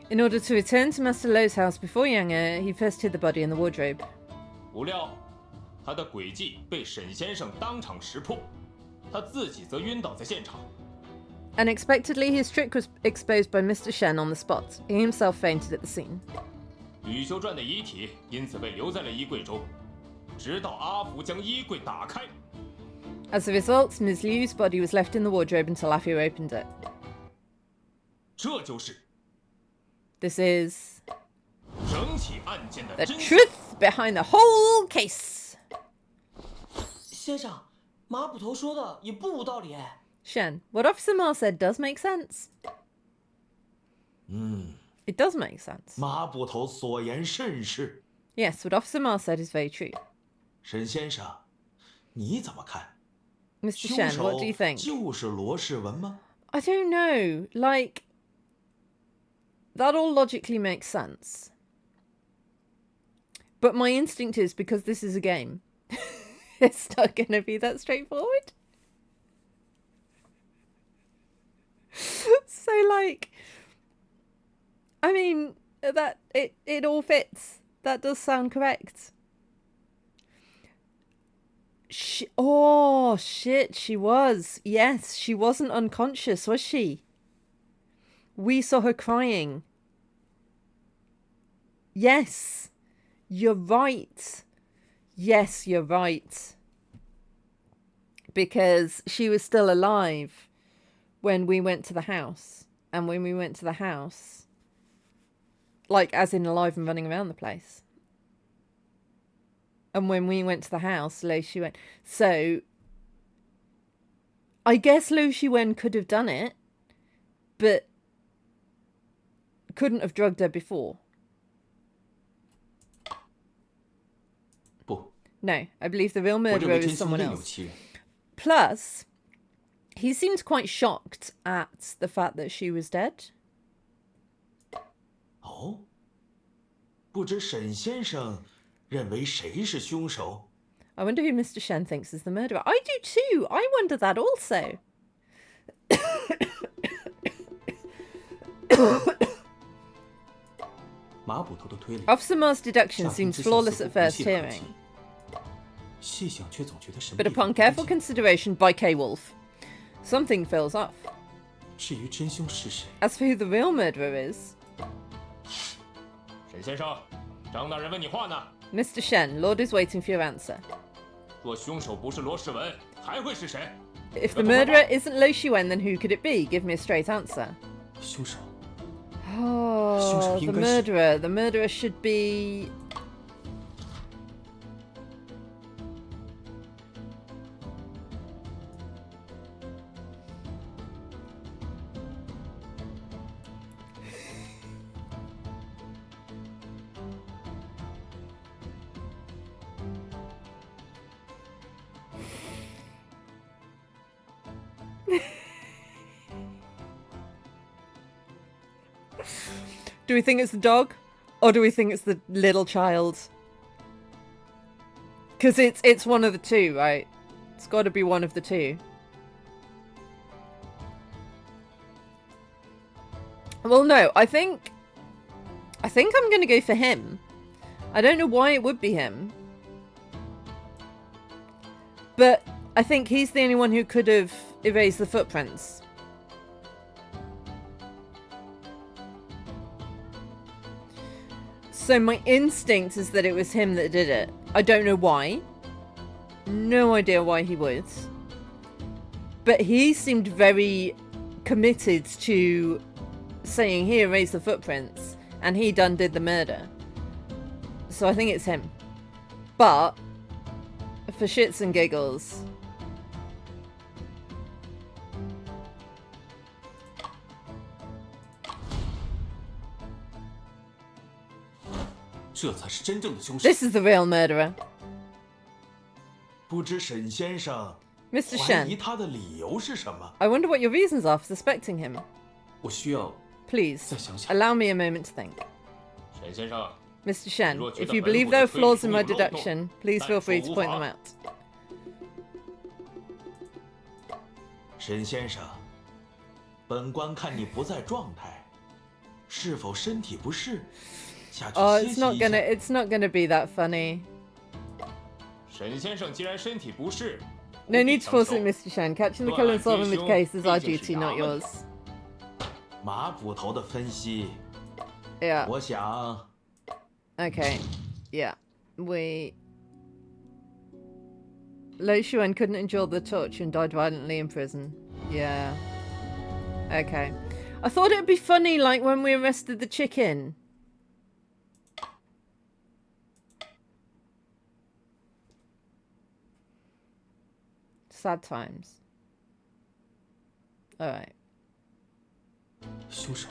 In order to return to Master Lo's house before Yangtze, he first hid the body in the wardrobe. 不料，他的诡计被沈先生当场识破，他自己则晕倒在现场。 Unexpectedly, his trick was exposed by Mr. Shen on the spot. He himself fainted at the scene. 吕修传的遗体因此被留在了衣柜中，直到阿福将衣柜打开。 As a result, Ms. Liu's body was left in the wardrobe until Afu opened it. 这就是 This is 整起案件的 the 真相。 truth behind the whole case. 先生，马捕头说的也不无道理。 Shen, what Officer Ma said does make sense. It does make sense. 马捕头所言甚是。 Yes, what Officer Ma said is very true. 沈先生，你怎么看？ Mr. 凶 Shen, what 手 do you think? 就是罗世文吗？ I don't know. Like, that all logically makes sense. But my instinct is because this is a game, it's not going to be that straightforward. So, like, I mean, that it all fits. That does sound correct. Oh, shit, she was. Yes, she wasn't unconscious, was she? We saw her crying. Yes, you're right. Yes, you're right. Because she was still alive when we went to the house. And when we went to the house, like, as in alive and running around the place. And when we went to the house, Lo Shiwen. So, I guess Lo Shiwen could have done it, but couldn't have drugged her before. 不， No, I believe the real 我认 murderer 为 is 真相 someone 另有 else. 其人。 Plus, he seemed quite shocked at the fact that she was dead. 哦，不知沈先生认为谁是凶手？ I wonder who Mr. Shen thinks is the murderer. I do too. I wonder that also. 马捕头的推理， Officer Ma's deduction 乍听 seems 之下 flawless 似乎 at 不 first 切合 hearing. 情，细想却总觉得神 But 秘 upon 不 careful 对劲。 consideration by K. Wolf, something feels off. 至于真凶是谁， As for who the real murderer is, 沈先生，张大人问你话呢。 Mr. Shen, Lord is waiting for your answer. 若凶手不是罗世文，还会是谁？ If the murderer isn't Lo Shiwen, then who could it be? Give me a straight answer. 凶手 Oh, the murderer. The murderer should be. Do we think it's the dog, or do we think it's the little child? Because it's one of the two, right? It's got to be one of the two. Well, no, I think I'm gonna go for him. I don't know why it would be him, but I think he's the only one who could have erased the footprints. So my instinct is that it was him that did it. I don't know why. No idea why he would. But he seemed very committed to saying he erased the footprints and he done did the murder. So I think it's him. But for shits and giggles, 这才是真正的凶手。 this is the real murderer. 不知沈先生 Mr. 怀疑 Shen, 他的理由是什么？ I wonder what your reasons are for suspecting him. 我需要 Please, 再想想。 allow me a moment to think. 沈先生， Mr. Shen, 若觉 if 得 you 本 believe 部 there are 的推理 flaws in 中 my 有漏洞， deduction, please 但 feel 所 free to 无 point 法 them out. 沈先生，本官看你不在状态，是否身体不适？下去 Oh, 歇 it's 息 not 一下。 it's not gonna be that funny. 沈先生既然身体不适， No 不必 need to force 强 it, 求 Mr. Shen. Catching the 断 killer 案 and solving 追 the 凶 case is our 毕竟是 duty, not 衙门 yours. 马捕头的分析， Yeah. 我想 Okay. Yeah. Lo Xuan couldn't endure the torture and died violently in prison. Yeah. Okay. I thought it'd be funny, like when we arrested the chicken. Sad times. Alright. 凶手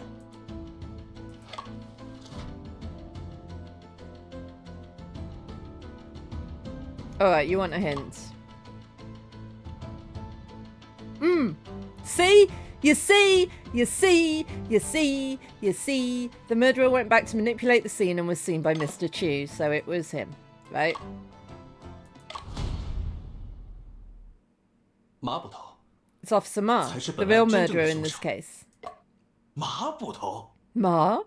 Alright, you want a hint. See? You see? You see? You see? You see? The murderer went back to manipulate the scene and was seen by Mr. Chu, so it was him, right? 马捕头， It's Officer Ma, 才是 the 本案 real 真正的 murderer 凶 in this 手。 case. 马捕头。 Ma?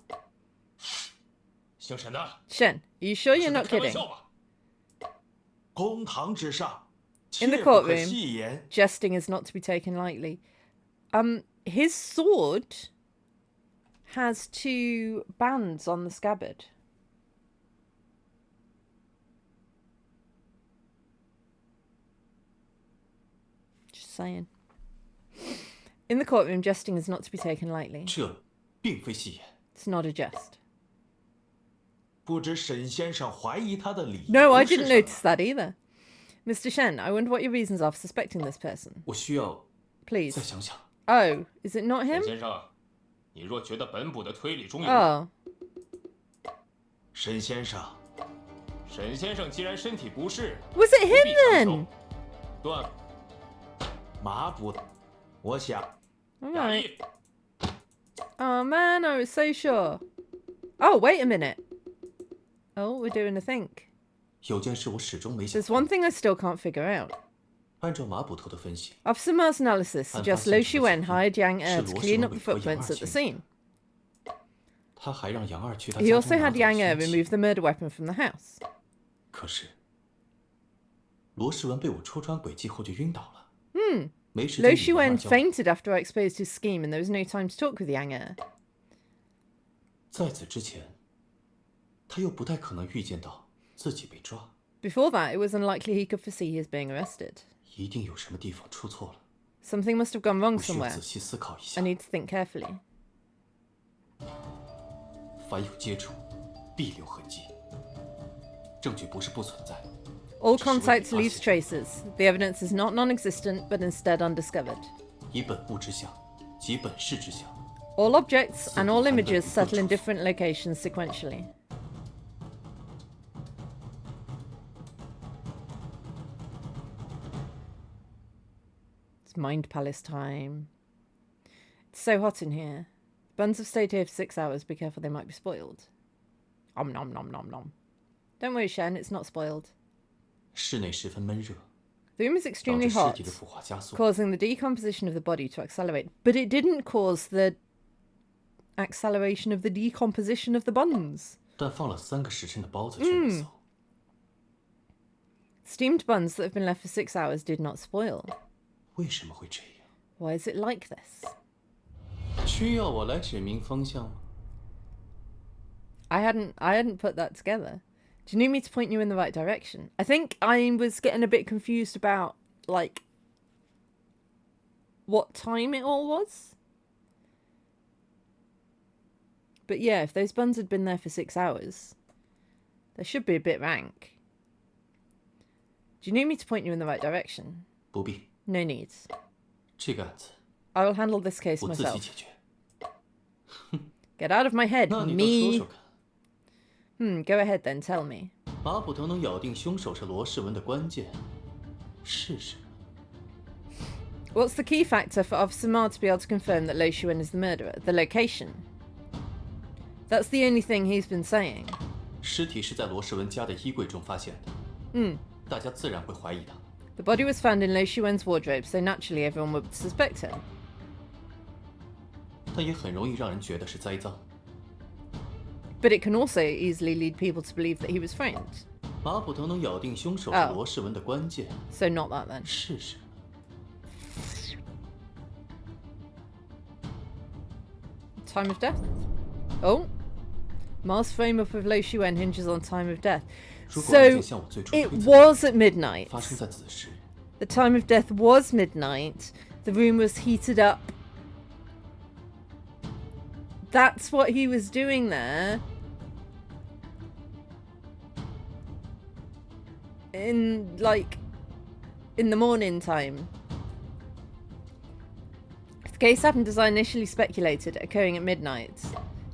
姓沈的， Shen, are you sure 是 you're 在 not 开玩 kidding? 笑吧？公堂之上， In the 切不可 courtroom, 戏言。 jesting is not to be taken lightly. His sword has 2 bands on the scabbard. Just saying. In the courtroom, jesting is not to be taken lightly. 这并非戏言。 It's not a jest. 不知沈先生怀疑他的理由 No, I 是 didn't 什么 notice that either. Mr. Shen, I wonder what your reasons are for suspecting this person. 我需要 Please. 再想想。 Oh, is it not 沈 him? 先生，你若觉得本部的推理中有 Oh. 沈先生，沈先生既然身体不适， Was it 不必 him 强 then? 求断马捕，我想 All 衙 right. 役。 Oh man, I was so sure. Oh, wait a minute. Oh, we're doing a think. 有件事我始终没想 There's one thing I still can't figure out. 按照马捕头的分析， Officer Ma's analysis suggests Lo Xuan hired Yang to 是罗 clean 世 up 文 the 委托杨 footprints 二 at the 前 scene. 他还让杨二去他 He 家 also 中拿 had 走 Yang 凶器 remove the murder weapon from the house. 可是，罗世文被我戳穿诡计后就晕倒了。没时 Lo 间与杨二 Xuan 交 fainted after I exposed his scheme, and there was no time to talk with Yangtze. 在此之前，他又不太可能预见到自己被抓， Before that, it was unlikely he could foresee his being arrested. 一定有什么地方出错了。 Something must have gone wrong 我需要 somewhere. 仔细思考一 I 下。 need to think carefully. 凡有接触，必留痕迹。证据不是不存在， All 只是未被 contact 发 leaves 现。 traces. The evidence is not non-existent, but instead undiscovered. 以本物之象，即本事之象。 All objects and all images settle in different locations sequentially. It's Mind Palace time. It's so hot in here. Buns have stayed here for 6 hours. Be careful, they might be spoiled. Om nom nom nom nom. Don't worry, Shen, it's not spoiled. 室内十分闷热， The room is 导 extremely 致尸 hot, 体的腐化加速。 causing the decomposition of the body to accelerate. But it didn't cause the acceleration of the decomposition of the buns. 但放了3个时辰的包子却没馊。 Steamed buns that have been left for 6 hours did not spoil. 为什么会这样？ Why is it like this? 需要我来指明方向吗？ I hadn't put that together. Do you need me to point you in the right direction? I think I was getting a bit confused about, like, what time it all was. But yeah, if those buns had been there for 6 hours, they should be a bit rank. Do you need me to point you in the right direction? 不必， No need. 这个案子 I will handle this case 我自己 myself. 解决。 Get out of my head, 那你倒说 me. 说看， Go ahead then, tell me. 马捕头能咬定凶手是罗世文的关键是什么？ What's the key factor for Officer Ma to be able to confirm that Lo Xuan is the murderer? The location. That's the only thing he's been saying. 尸体是在罗世文家的衣柜中发现的。大家自然会怀疑他。 The body was found in Lo Xuan's wardrobe, so naturally everyone would suspect him. 但也很容易让人觉得是栽赃。 But it can also easily lead people to believe that he was framed. 马捕头能咬定凶手是哦罗世文的关键 So not that then. 是什么？ Time of death. Oh. Ma's frame up of Lo Xuan hinges on time of death. 如果案 So 件像我最初 it 推测 was at midnight. 发生在子时， The time of death was midnight. The room was heated up. That's what he was doing there. In the morning time. If the case happened as I initially speculated, occurring at midnight.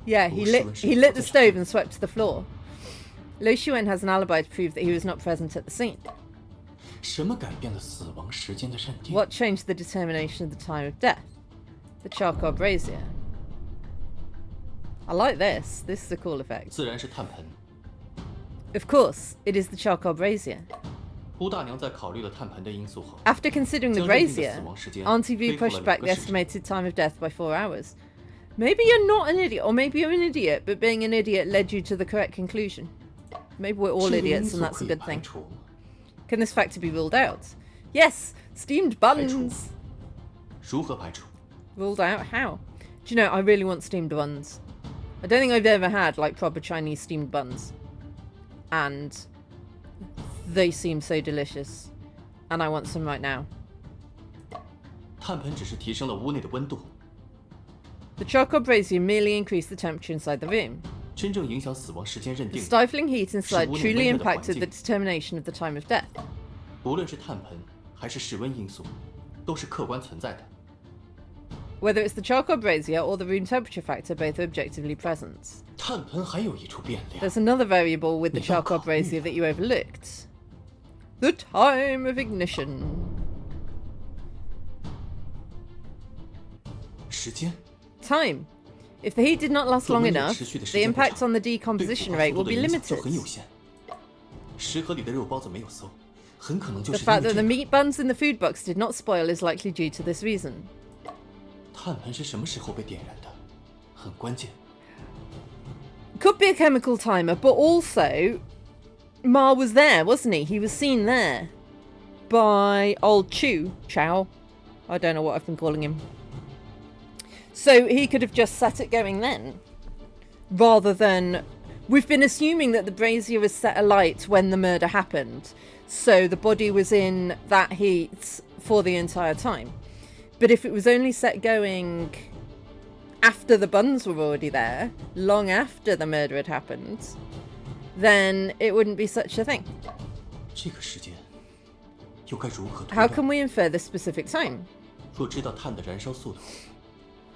Yeah, he lit the stove and swept the floor. Lo Xuan has an alibi to prove that he was not present at the scene. 什么改变了死亡时间的认定？ What changed the determination of the time of death? The charcoal brazier. I like this. This is a cool effect. 自然是炭盆。 Of course, it is the charcoal brazier. 胡大娘在考虑了炭盆的因素后， After considering the 将认定的 brazier, 死亡时间 Auntie V 恢复了 pushed 2 back 个 the 时辰。 estimated time of death by 4 hours. Maybe you're not an idiot, or maybe you're an idiot, but being an idiot led you to the correct conclusion. Maybe we're all 这个因 idiots, 素 and that's 可 a 以 good 排 thing. 除。 Can this factor be ruled out? Yes, steamed buns. 如何排除？ Ruled out? How? Do you know, I really want steamed buns. I don't think I've ever had, like, proper Chinese steamed buns. And they seem so delicious. And I want some right now. 炭盆只是提升了屋内的温度， The charcoal brazier merely increased the temperature inside the room. 真正影响死亡时间认 The 定的， stifling heat inside 是屋内 truly 闷热的环 impacted 境。 the determination of the time of death. 无论是炭盆还是室温因素，都是客观存在的。 Whether it's the charcoal brazier or the room temperature factor, both are objectively present. 炭盆还有一处变量， There's another variable with the 你要 charcoal 考虑 brazier that you overlooked. The time of ignition. 时间。 Time. If the heat did not last 做 long 闷热 enough, 持续的时 the 间不 impact 长 on the 对 decomposition 腐化 rate 速 will 度 be 的影响就 limited. 很有限。食盒里的肉包子没有馊，很可能就 The 是因 fact 为 that 这 the 个。 meat buns in the food box did not spoil is likely due to this reason. 炭盆是什么时候被点燃的？很关键。 Could be a chemical timer, but also Ma was there, wasn't he? He was seen there by old Chow. I don't know what I've been calling him. So he could have just set it going then, rather than... We've been assuming that the brazier was set alight when the murder happened, so the body was in that heat for the entire time. But if it was only set going after the buns were already there, long after the murder had happened, then it wouldn't be such a thing. 这个时间又该如何推 How 断？ can we infer the specific time? 若知道碳的燃烧速度，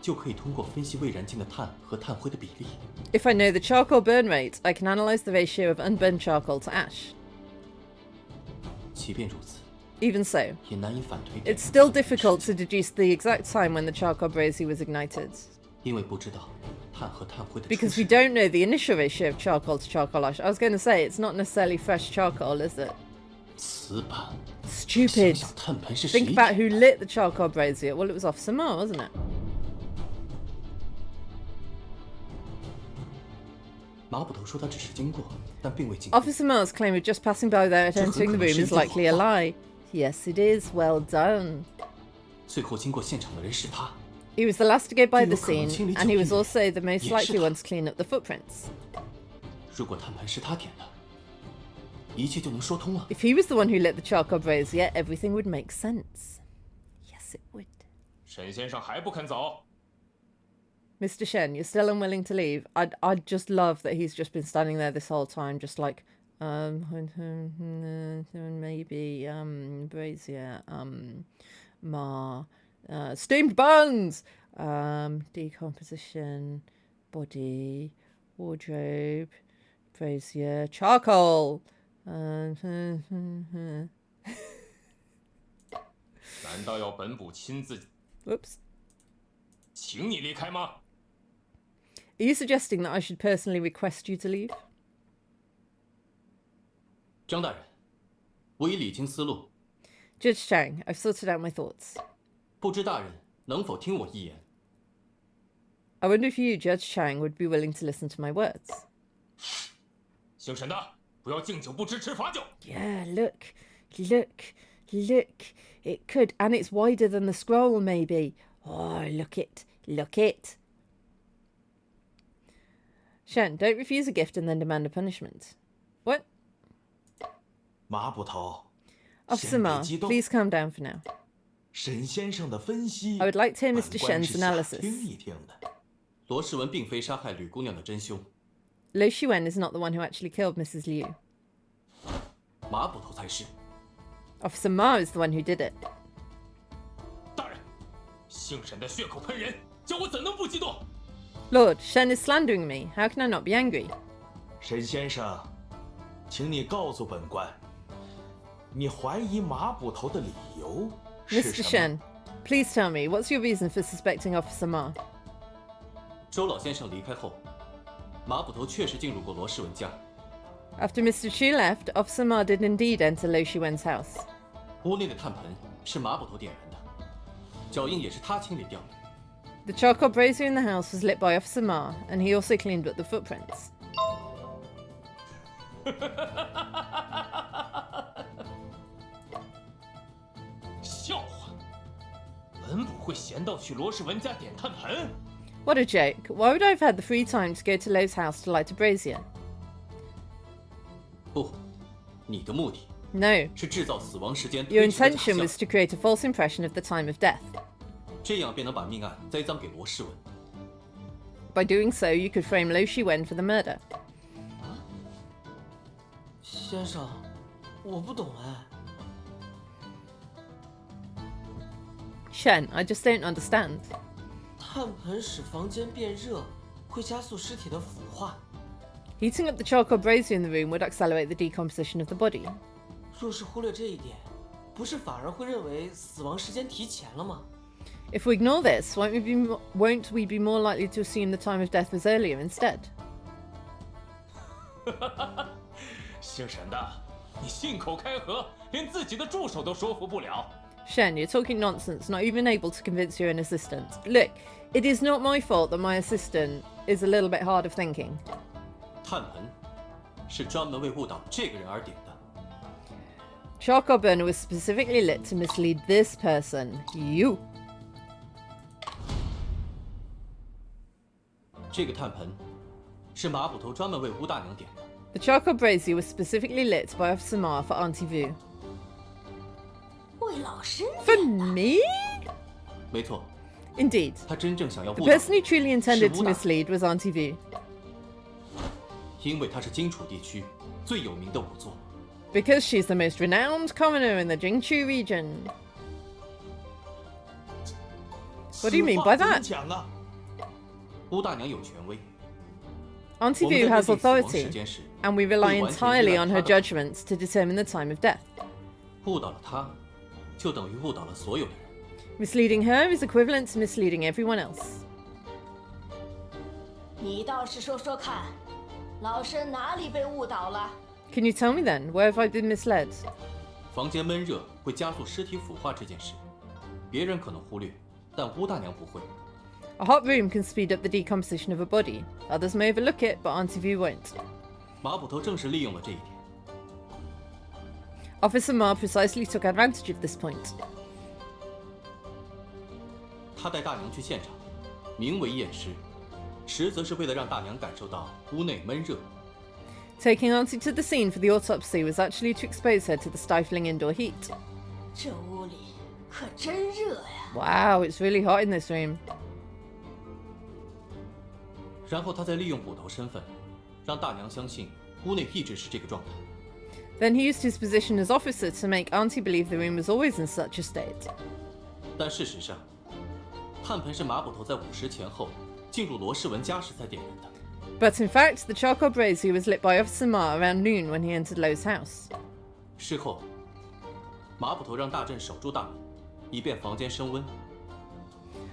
就可以通过分析未燃尽的碳和炭灰的比例。 If I know the charcoal burn rate, I can analyze the ratio of unburned charcoal to ash. 即便如此， Even so, 也难以反推。 it's still difficult to deduce the exact time when the charcoal brazier was ignited, 因为不知道碳和炭灰的出 because we 始。 don't know the initial ratio of charcoal to charcoal ash. I was going to say, it's not necessarily fresh charcoal, is it? 瓷板。 Stupid. 想想炭盆是谁 Think about who lit the charcoal brazier. Well, it was Officer Ma, wasn't it? 马捕头说他只是经过，但并未进。 Officer Ma's claim of just passing by without entering the room is likely a lie. Yes, it is. Well done. 最后经过现场的人是他。 He was the last to go by the 最有可能 scene, 清理 and he was 脚印的 also the most 也是 likely 他。 one to clean up the footprints. 如果炭盆是他点的，一切就能说通了。 If he was the one who lit the charcoal brazier, everything would make sense. Yes, it would. 沈先生还不肯走？ Mr. Shen, you're still unwilling to leave. I'd just love that he's just been standing there this whole time, just like, maybe, brazier, Ma, steamed buns, decomposition, body, wardrobe, brazier, charcoal. 难道要本捕亲自 Whoops. 请你离开吗？ Are you suggesting that I should personally request you to leave? 张大人，我已理清思路， Judge Chang, I've sorted out my thoughts. 不知大人能否听我一言？ I wonder if you, Judge Chang, would be willing to listen to my words. 姓沈的，不要敬酒不吃吃罚酒。 Yeah, look. It could, and it's wider than the scroll, maybe. Oh, look it. Shen, don't refuse a gift and then demand a punishment. What? 马捕头， Officer 先 Ma, 别激动。 please calm down for now. 沈先生的分析， I would like to hear 本 Mr. 官 Shen's 是想 analysis. 听一听的。罗世文并非杀害吕姑娘的真凶， Lo Xuan is not the one who actually killed Mrs. Liu. 马捕头才是。 Officer Ma is the one who did it. 大人，姓沈的血口喷人，叫我怎能不激动？ Lord, Shen is slandering me. How can I not be angry? 沈先生，请你告诉本官，你怀疑马捕头的理由是 Mr. 什么？ Shen, please tell me, what's your reason for suspecting Officer Ma? 周老先生离开后，马捕头确实进入过罗世文家， After Mr. Chu left, Officer Ma did indeed enter Lo Xuan's house. 屋内的炭盆是马捕头点燃的，脚印也是他清理掉的。 The charcoal brazier in the house was lit by Officer Ma, and he also cleaned up the footprints. 笑话，本捕会闲到去罗世文家点炭盆？ What a joke. Why would I have had the free time to go to Lo's house to light a brazier? 不，你的目的 No. 是制造死亡时间 Your 推迟的假 intention 象， was to create a false impression of the time of death. 这样便能把命案栽赃给罗世文。 By doing so, you could frame Lo Xuan for the murder. 先生，我不懂哎。 Shen, I just don't understand. 炭盆使房间变热，会加速尸体的腐化。 Heating up the charcoal brazier in the room would accelerate the decomposition of the body. 若是忽略这一点，不是反而会认为死亡时间提前了吗？ If we ignore this, won't we be more likely to assume the time of death was earlier instead? 姓沈的，你信口开河，连自己的助手都说服不了。 Shen, you're talking nonsense, not even able to convince your own assistant. Look, it is not my fault that my assistant is a little bit hard of thinking. 炭盆是专门为误导这个人而点的。charcoal burner was specifically lit to mislead this person. You. 这个炭盆是马捕头专门为乌大娘点的。 The charcoal brazier was specifically lit by Officer Ma for Auntie Vu. 为老身 For 点的。 me? 没错， Indeed. 他真正想要 The 误导 person who truly intended to 是乌大， mislead was Auntie Vu. 因为他是荆楚地区最有名的仵作。 Because she's the most renowned commoner in the Yangtze region. What do you mean by 此话怎么 that? 讲啊？乌大娘有权威， Auntie 我们 Vu 在 has 认定死亡 authority, 时间时， and we rely 会完全依 entirely 赖 on 她 her 的 judgments to determine the time of death. 误导了她，就等于误导了所有的人。 Misleading her is equivalent to misleading everyone else. 你倒是说说看，老身哪里被误导了？ Can you tell me then, where have I been misled? 房间闷热会加速尸体腐化这件事，别人可能忽略，但乌大娘不会。 A hot room can speed up the decomposition of a body. Others may overlook it, but Auntie Vu won't. 马捕头正是利用了这一点。 Officer Ma precisely took advantage of this point. 他带大娘去现场，名为验尸，实则是为了让大娘感受到屋内闷热。 Taking Auntie to the scene for the autopsy was actually to expose her to the stifling indoor heat. 这屋里可真热呀！ Wow, it's really hot in this room. 然后他再利用捕头身份，让大娘相信屋内一直是这个状态。 Then he used his position as officer to make Auntie believe the room was always in such a state. 但事实上，炭盆是马捕头在午时前后进入罗世文家时才点燃的。 But in fact, the charcoal brazier was lit by Officer Ma around noon when he entered Lowe's house. 事后，马捕头让大阵守住大门，以便房间升温。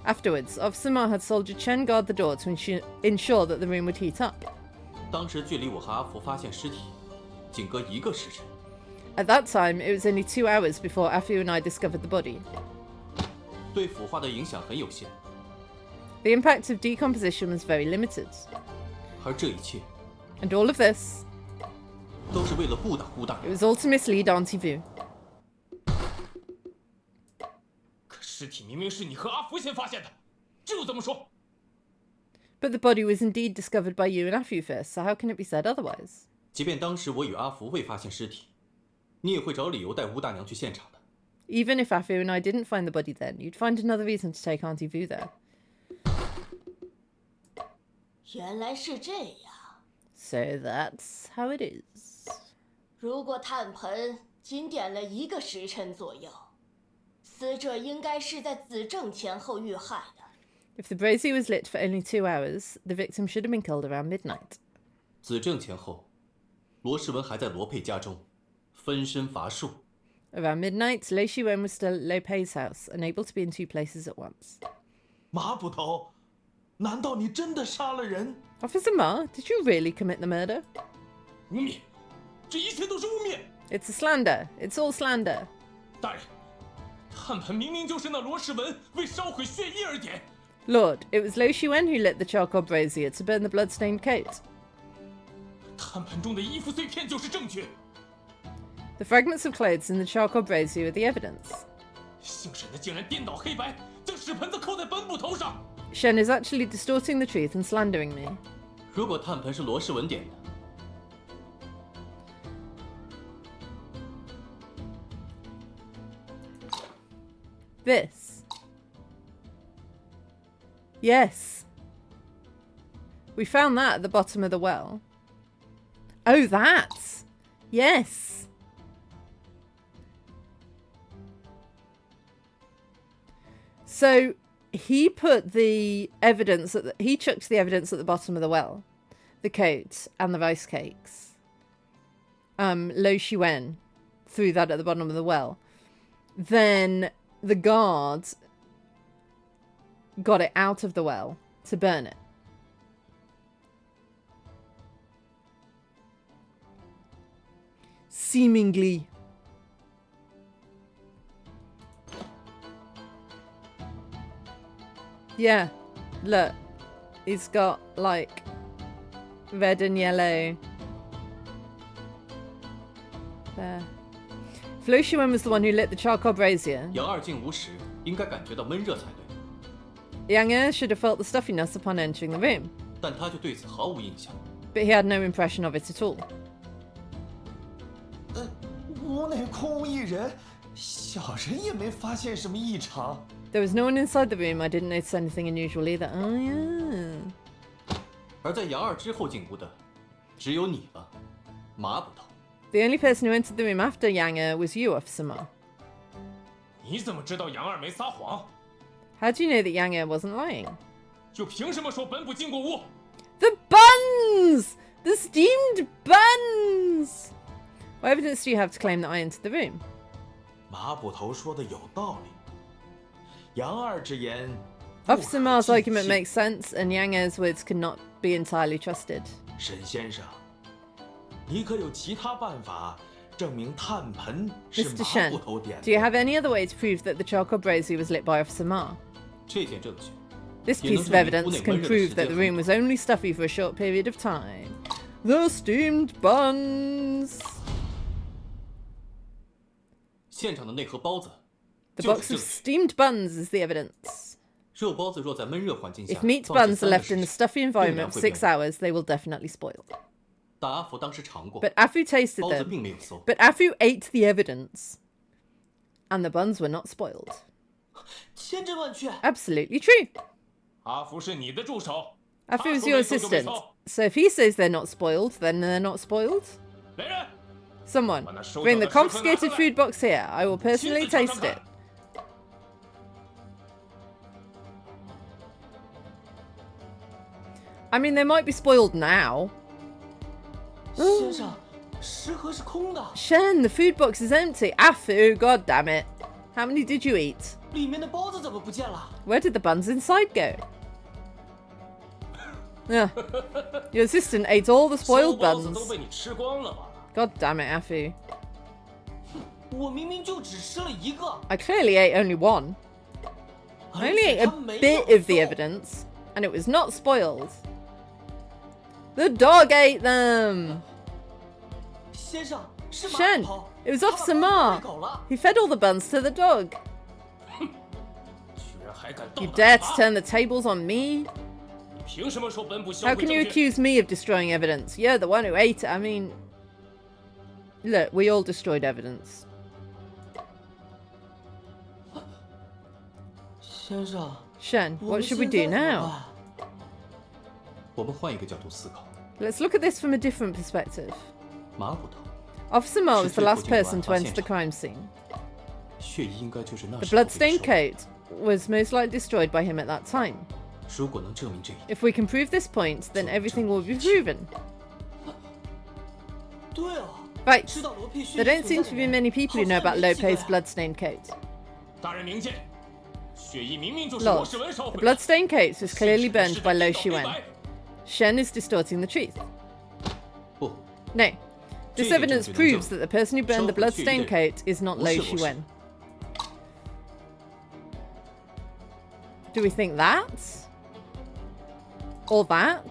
Afterwards, Officer Ma had Soldier Chen guard the door to ensure that the room would heat up. 当时距离我和阿福发现尸体，仅隔1个时辰。 At that time, it was only 2 hours before Afu and I discovered the body. 对腐化的影响很有限， The impact of decomposition was very limited. 而这一切 And all of this, 都是为了误导乌大 it 娘。 was all to mislead Auntie Vu. 可尸体明明是你和阿福先发现的，这怎么说？ But the body was indeed discovered by you and Afu first, so how can it be said otherwise? 即便当时我与阿福未发现尸体，你也会找理由带乌大娘去现场的。 Even if Afu and I didn't find the body then, you'd find another reason to take Auntie Vu there. 原来是这样。 So that's how it is. 如果炭盆仅点了1个时辰左右，死者应该是在子正前后遇害的。 If the brazier was lit for only 2 hours, the victim should have been killed around midnight. 子正前后，罗世文还在罗佩家中分身乏术。 Around midnight, Lei Shiwen was still at Lo Pei's house, unable to be in 2 places at once. 马捕头，难道你真的杀了人？ Officer Ma, did you really commit the murder? 污蔑，这一切都是污蔑！ It's a slander. It's all slander. 大人，炭盆明明就是那罗世文为烧毁血衣而点。 Lord, it was Lo Shiwen who lit the charcoal brazier to burn the blood-stained coat. 炭盆中的衣服碎片就是证据。 The fragments of clothes in the charcoal brazier are the evidence. 姓沈的竟然颠倒黑白，将屎盆子扣在本捕头上。 Shen is actually distorting the truth and slandering me. 如果炭盆是罗世文点的， This. Yes. We found that at the bottom of the well. Oh, that. Yes. So he put the evidence he chucked the evidence at the bottom of the well, the coat and the rice cakes. Lo Shiwen threw that at the bottom of the well. Then the guard got it out of the well to burn it. Seemingly. Yeah, look. It's got like red and yellow there. If Lo Shiwen was the one who lit the charcoal brazier, 杨二进屋时应该感觉到闷热才对， Yang should have felt the stuffiness upon entering the room, 但他却对此毫无印象。 but he had no impression of it at all. 屋内空无一人，小人也没发现什么异常。 There was no one inside the room. I didn't notice anything unusual either. Oh yeah. 而在杨二之后进屋的，只有你了，马捕头。 The only person who entered the room after Yang was you, Officer Ma. 你怎么知道杨二没撒谎？ How do you know that Yang wasn't lying? 就凭什么说本部进过屋？ The buns! The steamed buns! What evidence do you have to claim that I entered the room? 马捕头说的有道理。杨二之言， Officer Ma's 不可 argument 尽信 makes sense, and Yang's words cannot be entirely trusted. 沈先生，你可有其他办法证明炭盆是 Mr. 马 Shen, 捕头点 do you 的？ have any other way to prove that the charcoal brazier was lit by Officer Ma? 这件证据 This 也能 piece of 证明屋 evidence 内 can 闷热的 prove 时 that 间 the 很 room was only stuffy for a short period of time. The steamed buns! 现场的那盒包子 The 就 box 是 of 证据。 steamed buns is the evidence. 肉包子若在闷热环境下 If meat 放置 buns are 3个 left in 时 a 辰 stuffy 必 environment 然 for 会 6 变 hours, they will definitely spoil. 大阿福当时尝过， But Afu tasted 包子 them. 并没有馊。 But Afu ate the evidence. And the buns were not spoiled. 千真万确。 Absolutely true. 阿福是你的助手， Afu is 他说 your 没错就没 assistant. 错。 So if he says they're not spoiled, then they're not spoiled. 来人， Someone, 把那收 bring 掉 the 的食盒拿 confiscated 出来。 food box here. I will 亲 personally 自尝 taste 尝 it. 看。 I mean, they might be spoiled now. 先生，食盒是空的， Shen, the food box is empty. Afu, god damn it. How many did you eat? 里面的包子怎么不见了？ Where did the buns inside go? Yeah. Your assistant ate all the 馊 spoiled 包子 buns. 都被你吃光了吧？ God damn it, Afu. 我明明就只吃了一个， I clearly ate only one. I 而 only 且 ate 它 a 没 bit 有 of the 馊 evidence, and it was not spoiled. The dog ate them. 先生，是马 Shen, 捕头 it was 他把 Officer 包子 Ma. 喂狗了。 He fed all the buns to the dog. 居然还敢 You 动 dare 打 to turn the tables on me? 你凭什么说本部销 How 毁 can you 证据？ accuse me of destroying evidence? You're the one who ate it. I mean, look, we all destroyed evidence. 先生， Shen, 我 what 们 should we 现 do 在怎么 now? 办？我们换一个角度思考， Let's look at this from a different perspective. 马捕头 Officer Ma was the last 是最后 person 进 to 入案 enter 发 the 现 crime scene. 血衣应该就是那 The 时候被 bloodstained 收 coat was most likely destroyed by him at that time. 如果能证明这一点， If we can prove this point, then everything will be proven. 对哦， Right. 知道罗佩血 There 液 don't 存 seem 在 to 的 be 人 many people who know 好像 about 没几个 Lope's 呀 bloodstained coat. 大人明鉴，血衣明明就是罗 Lord, 世文烧 the 毁的。 bloodstained coat was clearly 现实 burned 是 by 颠 Lo 倒黑 Shiwen. 白 Shen is distorting the truth. 不， No. This 这点 evidence 证据能 proves 证 that the person who burned the 烧毁血衣的 bloodstained 人 coat is not 不 Lo 是罗世 Shiwen. Do we think that? Or that?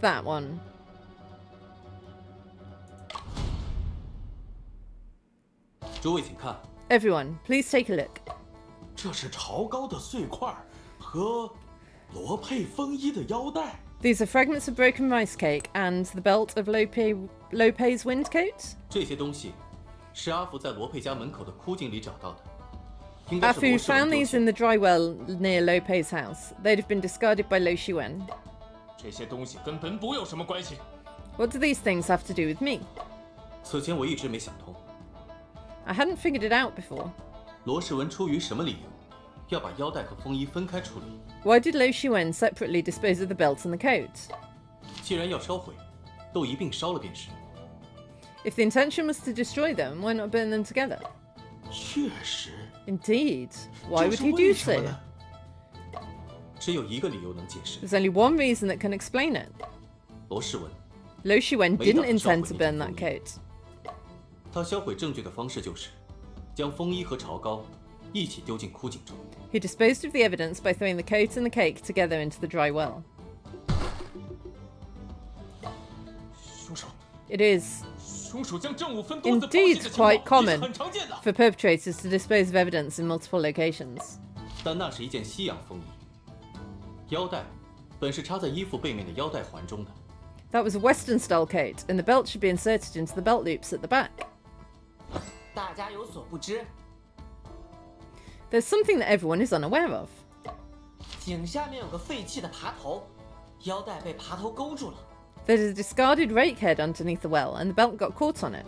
That one. 诸位请看， Everyone, please take a look. 这是朝高的碎块和罗佩风衣的腰带。 These are fragments of broken rice cake and the belt of Lope's wind coat. 这些东西是阿福在罗佩家门口的枯井里找到的，应该是 Afu 罗世 found 文丢 these 弃 in the dry well near Lope's house. They'd have been discarded by Lo Shiwen. 这些东西跟本部有什么关系？ What do these things have to do with me? 此前我一直没想通， I hadn't figured it out before. 罗世文出于什么理由要把腰带和风衣分开处理？ Why did Lo Shiwen separately dispose of the belt and the coat? 既然要烧毁，都一并烧了便是。 If the intention was to destroy them, why not burn them together? 确实， Indeed. Why 这 would 是 he 为 do 什么 so? 呢？只有一个理由能解释： There's only one reason that can explain it. 罗世文 Lo Shiwen Made didn't up intend to yourself burn when that you coat. 他销毁证据的方式就是将风衣和潮膏一起丢进枯井中。 He disposed of the evidence by throwing the coat and the cake together into the dry well. It is 凶手将证物分多次抛弃 indeed 的情况 quite 也是 common 很常见的。 for perpetrators to dispose of evidence in multiple locations. 但那是一件西洋风衣，腰带本是插在衣服背面的腰带环中的。 That was a Western-style coat, and the belt should be inserted into the belt loops at the back. 大家有所不知， There's something that everyone is unaware of. 井下面有个废弃的爬头，腰带被爬头勾住了。 There's a discarded rake head underneath the well, and the belt got caught on it.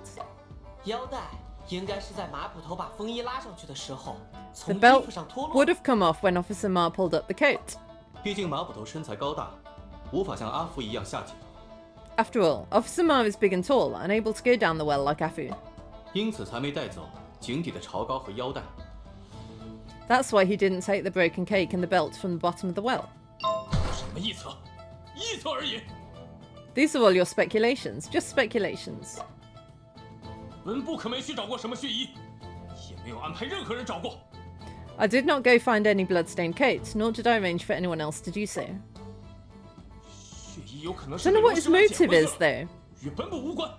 腰带应该是在马捕头把风衣拉上去的时候， The 从衣 belt 服上脱落 would。have come off when Officer Ma pulled up the coat. 毕竟马捕头身材高大，无法像阿福一样下井， After all, Officer Ma is big and tall, unable to go down the well like Afu. 因此才没带走井底的潮膏和腰带。 That's why he didn't take the broken cake and the belt from the bottom of the well. 什么臆测？臆测而已。 These are all your speculations, just speculations. 本部可没去找过什么血衣，也没有安排任何人找过。 I did not go find any bloodstained coats, nor did I arrange for anyone else to do so. 血衣有可能是 Don't 被 know 罗 what 世 his 文捡 motive 回去 is, 了， though. 与本部无关。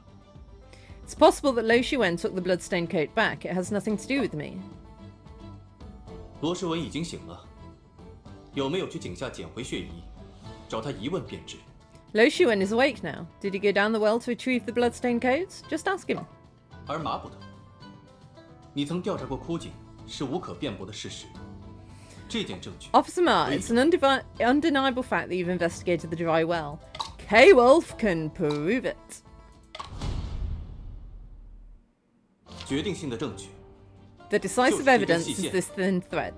It's possible that Lo Shiwen took the bloodstained coat back. It has nothing to do with me. 罗世文已经醒了，有没有去井下捡回血衣？找他一问便知。 Lo Shiwen is awake now. Did he go down the well to retrieve the bloodstained coats? Just ask him. 而马捕头，你曾调查过枯井，是无可辩驳的事实。这件证据， Officer Ma, it's an undeniable fact that you've investigated the dry well. K-Wolf can prove it. 决定性的证据， The decisive evidence is this thin thread.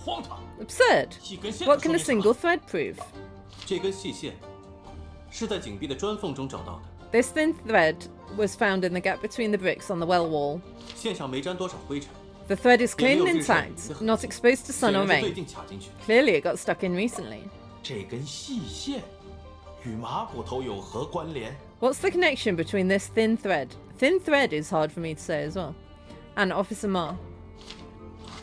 荒唐！ Absurd. 一根线 What 都 can a 说明 single 什么 thread prove? 这根细线是在井壁的砖缝中找到的， This thin thread was found in the gap between the bricks on the well wall. 线上没沾多少灰尘， The thread is 也没 clean 有 and 日晒雨 intact, 的痕 not 迹 exposed to 显 sun or 然是最 rain. 近卡进去。 Clearly, it got stuck in recently. 这根细线与马捕头有何关联？ What's the connection between this thin thread? Thin thread is hard for me to say as well. And Officer Ma.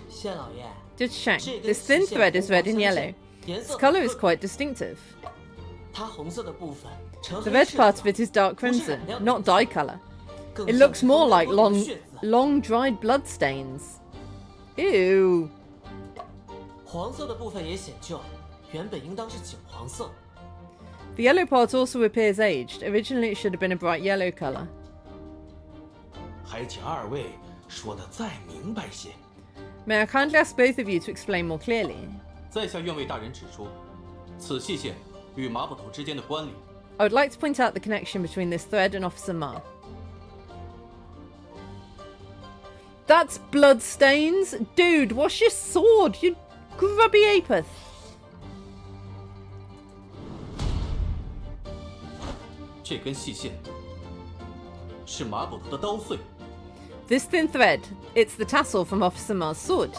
县老爷， Judge Shang, 这根 this 细 thin 线 thread is 红 red 黄 and 相 yellow. 间，颜色 Its colour is 很 quite distinctive. 它红色的部分呈 The 黑 red 赤 part 色 of it is dark 不是 crimson, 染料的 not 颜色 dye colour. 更 It 像 looks 是 more 风干 like 过的血渍 long dried blood stains. Ew. 黄色的部分也显旧，原本应当是酒黄色。 The yellow part also appears aged. Originally, it should have been a bright yellow colour. 还请二位说得再明白些。 May I kindly ask both of you to explain more clearly? 在下愿为大人指出，此细线与马捕头之间的关联。 I would like to point out the connection between this thread and Officer Ma. That's blood stains? Dude, wash your sword, you grubby apeth. 这根细线是马捕头的刀穗， This thin thread, it's the tassel from Officer Ma's sword.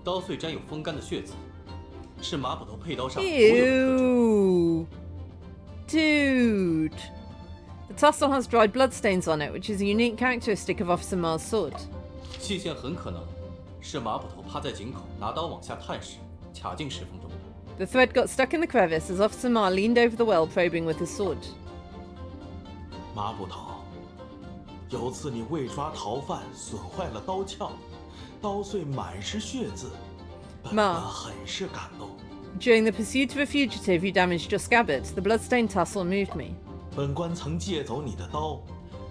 刀穗沾有风干的血渍，是马捕头佩刀上独有的特征。 Ew. Dude. The tassel has dried blood stains on it, which is a unique characteristic of Officer Ma's sword. 细线很可能是马捕头趴在井口拿刀往下探时卡进石缝中的。 The thread got stuck in the crevice as Officer Ma leaned over the well, probing with his sword. 马捕头，有次你为抓逃犯损坏了刀鞘，刀穗满是血渍，本妈官很是感动。 During the pursuit of a fugitive, you damaged your scabbard. The bloodstained tassel moved me. 本官曾借走你的刀，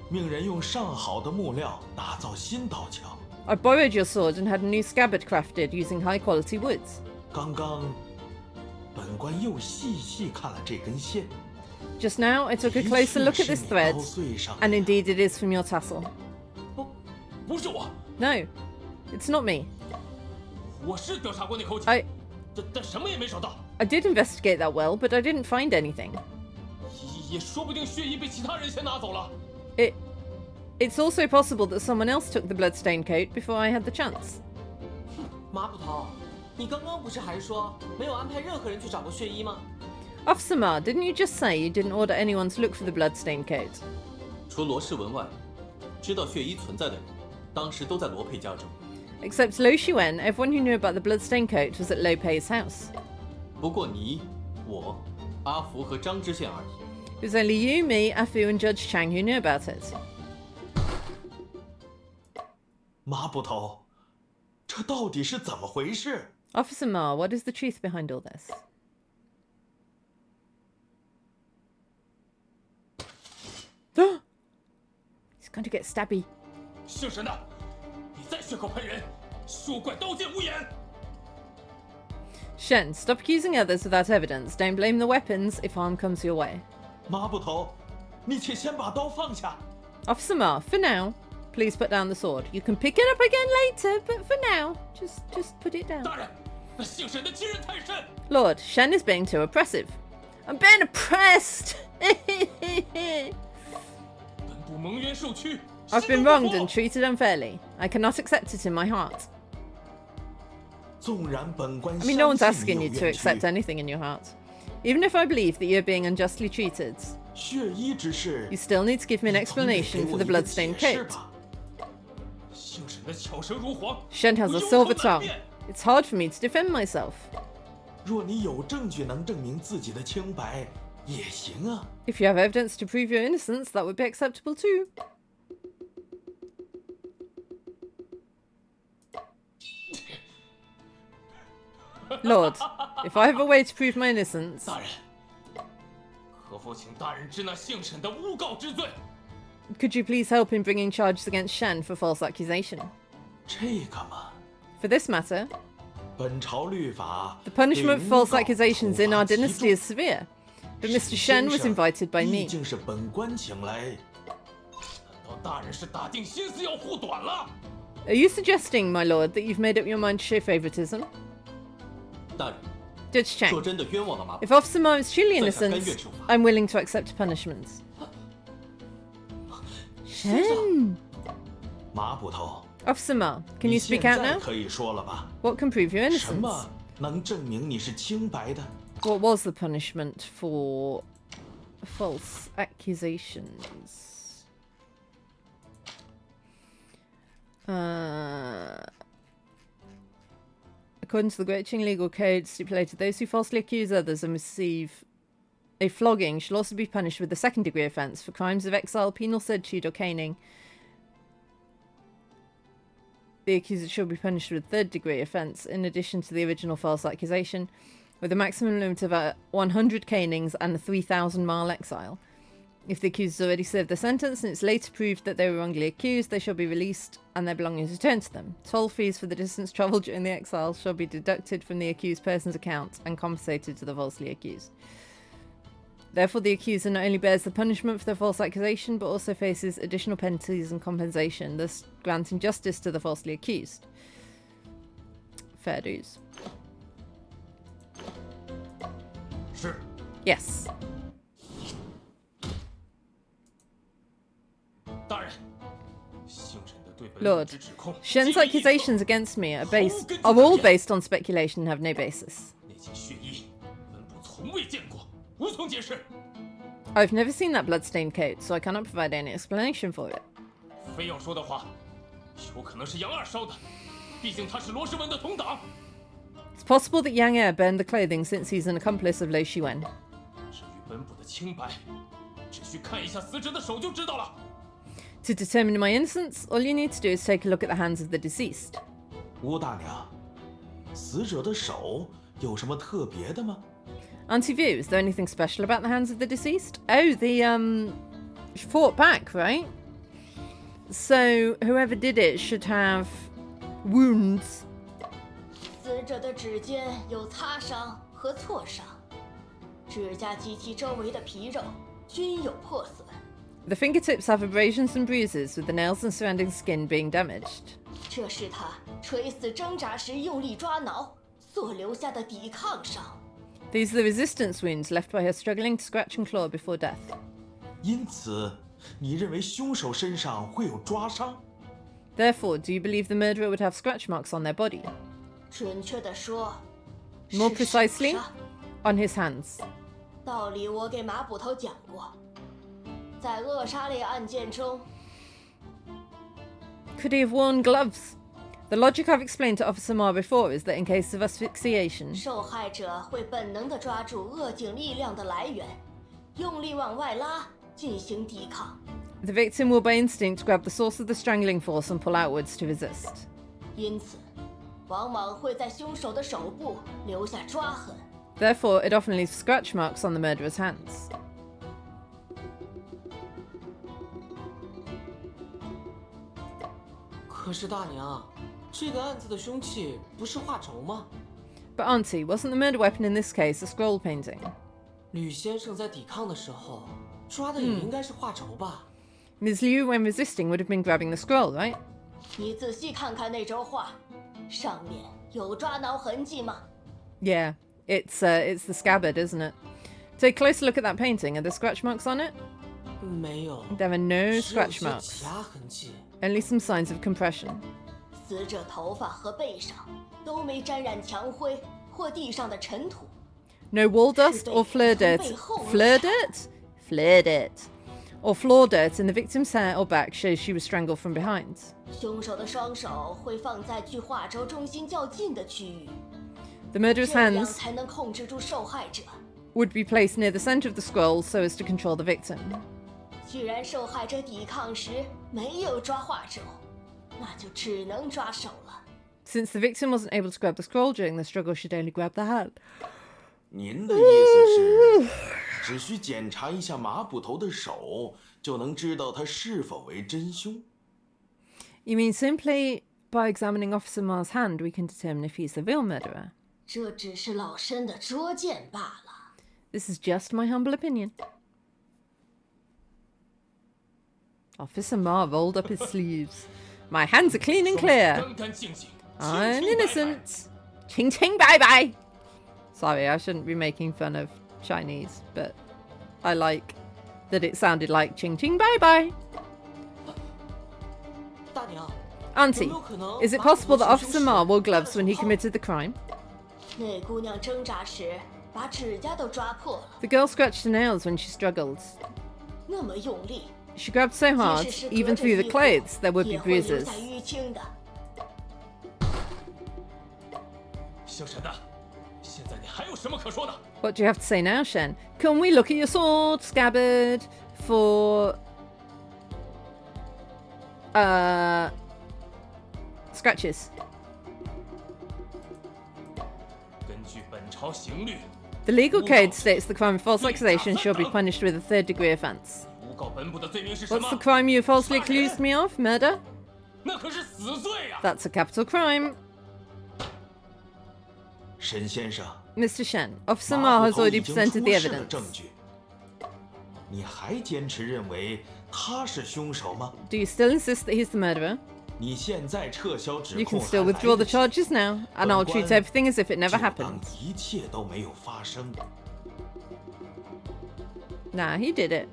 命人用上好的木料打造新刀鞘。 I borrowed your sword and had a new scabbard crafted using high-quality woods. 刚刚，本官又细细看了这根线， Just now, I took a 的 closer 确 look at 是 this 你 thread, 刀穗上 and 的。 indeed it is from your tassel. 不是我， No, it's not me. 我是调查过那口井， I 但什么也没找到， did investigate that well, but I didn't find anything. 也说不定血衣被其他人先拿走了。 It's also possible that someone else took the bloodstained coat before I had the chance. 马捕头，你刚刚不是还说没有安排任何人去找过血衣吗？ Officer Ma, didn't you just say you didn't order anyone to look for the bloodstained coat? 除罗世文外，知道血衣存在的人，当时都在罗佩家中。 Except Lo Shiwen, everyone who knew about the bloodstained coat was at Lo Pei's house. 不过你我、阿福和张知县而已。 It was only you, me, Afu, and Judge Chang who knew about it. 麻捕头，这到底是怎么回事？ Officer Ma, what is the truth behind all this? He's going to get stabby. 姓沈的，你再血口喷人，休怪刀剑无眼！ Shen, stop accusing others without evidence. Don't blame the weapons if harm comes your way. 麻捕头，你且先把刀放下。 Officer Ma, for now, please put down the sword. You can pick it up again later, but for now, just put it down. 大人，那姓沈的欺人太甚！ Lord, Shen is being too oppressive. I'm being oppressed! 本部蒙冤受屈， I've been wronged and treated unfairly. I cannot accept it in my heart. 纵然本官 I mean, no one's 相信 asking 你 you 有 to 冤 accept 屈， anything in your heart. Even if I believe that you're being unjustly treated, 血衣之事 you still need to give me an 你总得给 explanation 我 for the 一个 bloodstained 解释 coat. 吧。姓沈的巧舌如簧， Shen has 我 a 有口 silver 难 tongue. 辩。 It's hard for me to defend myself. 若你有证据能证明自己的清白，也行啊。 If you have evidence to prove your innocence, that would be acceptable too. Lord, if I have a way to prove my innocence, 大人，可否请大人治那姓沈的诬告之罪？ could you please help in bringing charges against Shen for false accusation? 这个嘛， For this matter, 本朝律法 the punishment 对 for 诬 false 告 accusations 处 in 罚 our 极 dynasty 重 is severe. But Mr. 沈 Shen 先 was 生 invited by 毕 me. 竟是本官请来，难道大人是打定心思要护短了？ Are you suggesting, my lord, that you've made up your mind to show favoritism? 大人， Judge 若 Chang, 真的冤枉了马捕 if Officer Ma is truly 在下甘 innocent, 愿受罚。 I'm willing to accept punishment. Shen! 马捕头， Officer Ma, can 你 you 现 speak out 在 now? 可以说了吧？ What can prove your 什 innocence? 么能证明你是清白的？ What was the punishment for false accusations? According to the Great Qing Legal Code, stipulated those who falsely accuse others and receive a flogging shall also be punished with a second-degree offence for crimes of exile, penal servitude, or caning. The accuser shall be punished with third-degree offence in addition to the original false accusation, with a maximum limit of 100 canings and a 3,000-mile exile. If the accused has already served their sentence and it's later proved that they were wrongly accused, they shall be released and their belongings returned to them. Toll fees for the distance travelled during the exile shall be deducted from the accused person's account and compensated to the falsely accused. Therefore, the accuser not only bears the punishment for the false accusation, but also faces additional penalties and compensation, thus granting justice to the falsely accused. Fair dues. 是， Yes. 大人，姓沈的对本 Lord, 之指控， Shen's 皆为臆测 accusations against me are all based on speculation and have no basis. 那件血衣，本部从未见过，无从解释。 I've never seen that bloodstained coat, so I cannot provide any explanation for it. 非要说的话，有可能是杨二烧的，毕竟他是罗时文的同党。 It's possible that Yang Er burned the clothing since he's an accomplice of Lo Shiwen. 至于本部的清白，只需看一下死者的手就知道了。 To determine my innocence, all you need to do is take a look at the hands of the deceased. 吴大娘，死者的手有什么特别的吗？ Auntie View, is there anything special about the hands of the deceased? Oh, she fought back, right? So whoever did it should have wounds. 死者的指尖有擦伤和挫伤，指甲及其周围的皮肉均有破损。 The fingertips have abrasions and bruises, with the nails and surrounding skin being damaged. 这是他垂死挣扎时用力抓挠所留下的抵抗伤。 These are the resistance wounds left by her struggling to scratch and claw before death. 因此，你认为凶手身上会有抓伤？ Therefore, do you believe the murderer would have scratch marks on their body? 准确的说， More 是手 precisely, 杀 on his hands. 道理我给马捕头讲过，在扼杀类案件中， Could he have worn gloves? The logic I've explained to Officer Ma before is that in case of asphyxiation, 受害者会本能地抓住恶境力量的来源，用力往外拉，进行抵抗。 the victim will by instinct grab the source of the strangling force and pull outwards to resist. 因此，往往会在凶手的手部留下抓痕。 Therefore, it often leaves scratch marks on the murderer's hands. 可是大娘，这个案子的凶器不是画轴吗？ But Auntie, wasn't the murder weapon in this case a scroll painting? 吕先生在抵抗的时候抓的也应该是画轴吧？ Ms. Liu, when resisting, would have been grabbing the scroll, right? 你仔细看看那轴画，上面有抓挠痕迹吗？ Yeah, it's the scabbard, isn't it? Take a closer look at that painting. Are there scratch marks on it? 没有， There are no 只有 scratch 些 marks. 挤压痕迹。 Only some signs of compression. 死者头发和背上都没沾染墙灰或地上的尘土。 No wall dust or floor dirt. Floor dirt? Floor dirt. Or floor dirt in the victim's hair or back shows she was strangled from behind. 凶手的双手会放在距画轴中心较近的区域， The murderer's 这样 hands 才能控制住受害者。 would be placed near the center of the scroll so as to control the victim. 既然受害者抵抗时没有抓画轴，那就只能抓手了。 Since the victim wasn't able to grab the scroll during the struggle, she'd only grab the hand. 您的意思是，只需检查一下马捕头的手，就能知道他是否为真凶？ You mean simply by examining Officer Ma's hand, we can determine if he's the real murderer? 这只是老身的拙见罢了。 This is just my humble opinion. Officer Ma rolled up his sleeves. My hands are clean and clear. 干干净净， I'm 清清白白 innocent. Ching ching bye bye. Sorry, I shouldn't be making fun of Chinese, but I like that it sounded like ching ching bye bye. 大娘， Auntie, is it possible that Officer Ma wore gloves when he committed the crime? 那姑娘挣扎时把指甲都抓破了， The girl scratched her nails when she struggled. 那么用力， She grabbed so 即 hard, 使是隔 even 着 through 衣 the 服 clothes, there would be 也会留 bruises. 下淤青的。姓沈的，现在你还有什么可说的？ What do you have to say now, Shen? Can we look at your sword, scabbard, for scratches? 根据本朝刑律， The legal code states the crime of false accusation shall be punished with a third degree offence. 诬告本部的罪名是什 What's 么 the？crime you falsely accused me of? Murder? 那可是死罪呀！ That's a capital crime. 沈先生， Mr. Shen, Officer 马 Ma 捕 has 头已 already 经 presented 出 the 示了 evidence. 证据，你还坚持认为他是凶手吗？ Do you still insist that he's the murderer? 你现在撤销指 You 控 can 还 still 来 withdraw 得 the 及， charges now, and I'll treat everything as if it never 就当 happened. 一切都没有发生。 Nah, he did it.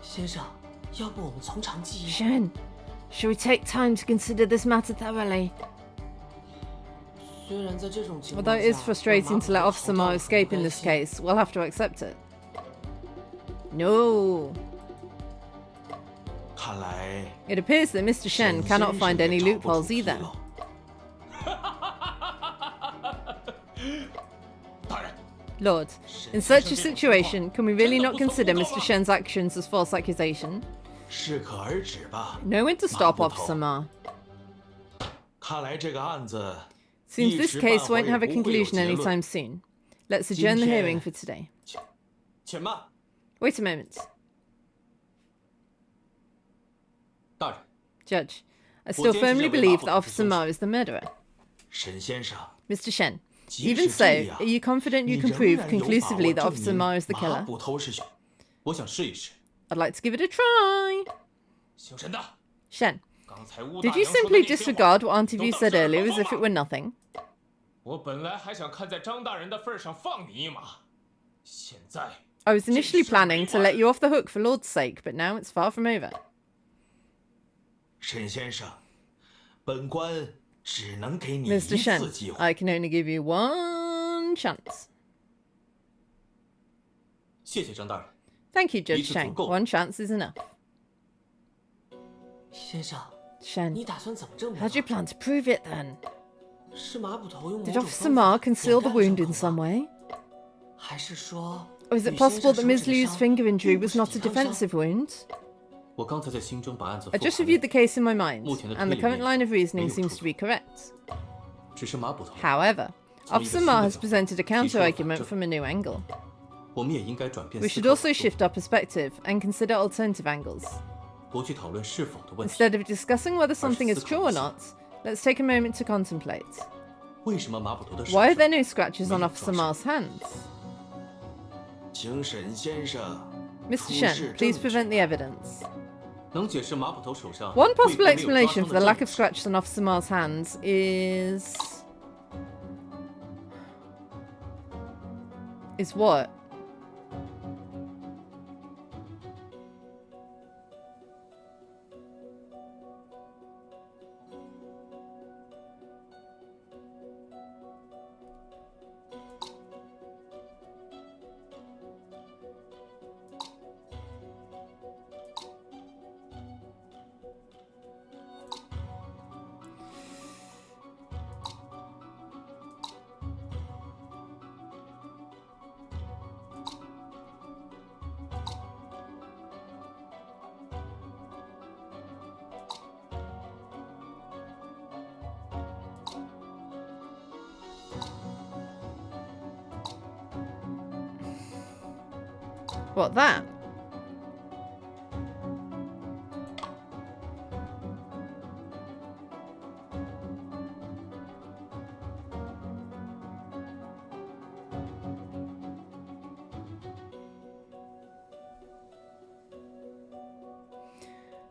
先生，要不我们从长计议？ Shen, shall we take time to consider this matter thoroughly? 虽然在这种情况 Although it is 下 frustrating to let 让马捕头 Officer 逃 Ma 掉 escape in 很 this 担心 case, we'll have to accept it. No. 看来 It appears that Mr. 沈 Shen cannot 先生 find 也 any 找不出 loopholes 纰 either. 漏。大人， Lord, in such a situation, can we really not consider Mr. Shen's actions as false accusation? 适可而止吧。 Know when to stop, 马捕头 Officer Ma. 看来这个案子 Seems 一 this 时半 case 会 won't have a 不会有 conclusion 结论 anytime soon. Let's adjourn the 今天 hearing for today. 且慢， Wait a moment. 大人， Judge, I 我 still 坚持 firmly 认为 believe 马捕 that 头是 Officer 凶手。 Ma is the murderer. 沈先生， Mr. Shen, 即 even 使 so, 这样 are you confident 你 you can 仍 prove 然有把握 conclusively that 证 Officer 明 Ma is the 马 killer? 捕头是凶。我想试一试。 I'd like to give it a try. 姓沈的， Shen, 刚才吴大 did you 娘说的 simply 那些话 disregard what Auntie 都 V 当 said 是耳 earlier 旁 as if 风 it 吧 were nothing? 我本来还想看在张大人的份上放你一马，现在 I was initially planning to let you off the hook for Lord's sake, but now it's far from over. 沈先生，本官只能给你一 Mr. 次 Shen, 机会。 I can only give you one chance. 谢谢张大人。 Thank you, Judge 一次足 Chang. 够。 One chance is enough. 先生， Shen, 你打算怎么证明 how do you plan to prove it then? 是马捕头用某 Did 种 Officer 方法 Ma conceal the 掩盖 wound 了 in 伤 some 口吗 way? 还是说 Or is it 吕先 possible 生 that 手 Ms. 指的 Liu's 伤 finger injury 并不 was 是 not a 抵抗伤 defensive wound? 我刚才在心中把案子 I 复 just 盘 reviewed the case in my mind, 目前的 and the 推理 current 里 line of 没 reasoning 有 seems 出 to be 处。 correct. 只是马捕头， However, 从一个 Officer 新 Ma 的 has 角度 presented a 提出了 counter 反 argument 证 from a new angle. 我们也应该转变 We 思 should 考 also 角度， shift our perspective and consider alternative angles. 不去讨论是否的问题。 Instead of discussing whether something is true or not, let's take a moment to contemplate. 为什么马捕头的手 Why are 上 there no scratches on 没有 Officer 撞 Ma's hands? 请沈先生 Mr. 出 Shen, 示 please 证据 present the evidence. 能解释马捕头手上 One 为何 possible 没有抓 explanation 伤 for 的 the lack 证 of 据 scratches on Officer Ma's hands is what? What, that?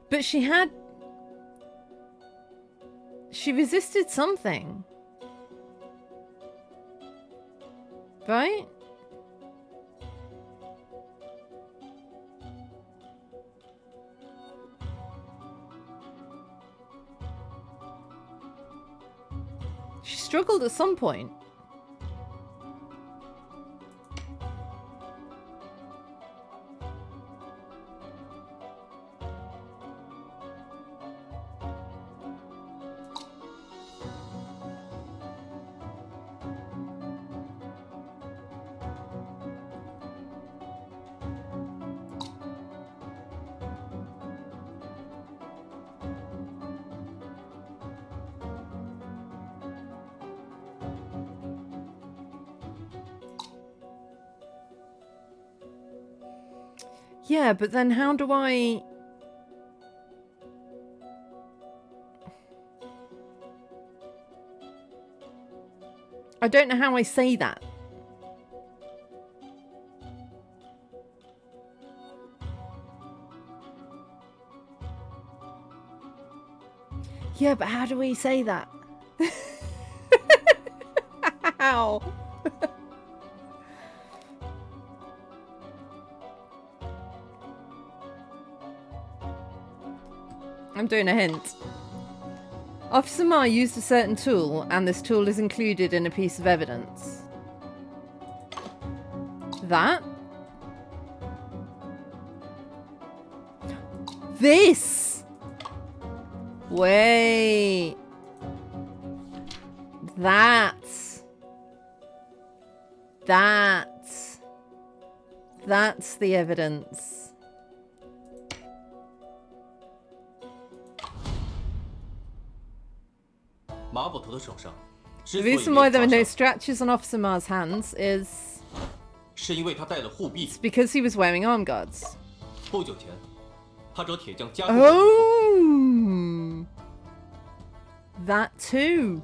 But she had... She resisted something. Right? She struggled at some point. Yeah, but then how do I... I don't know how I say that. Yeah, but how do we say that? How? I'm doing a hint. Officer Ma used a certain tool, and this tool is included in a piece of evidence. That? This! Wait. That's the evidence. The reason why there are no scratches on Officer Ma's hands is... 是因为他戴了护臂。 It's because he was wearing arm guards. 不久前，他找铁匠加固了衣服。 Oh! That too.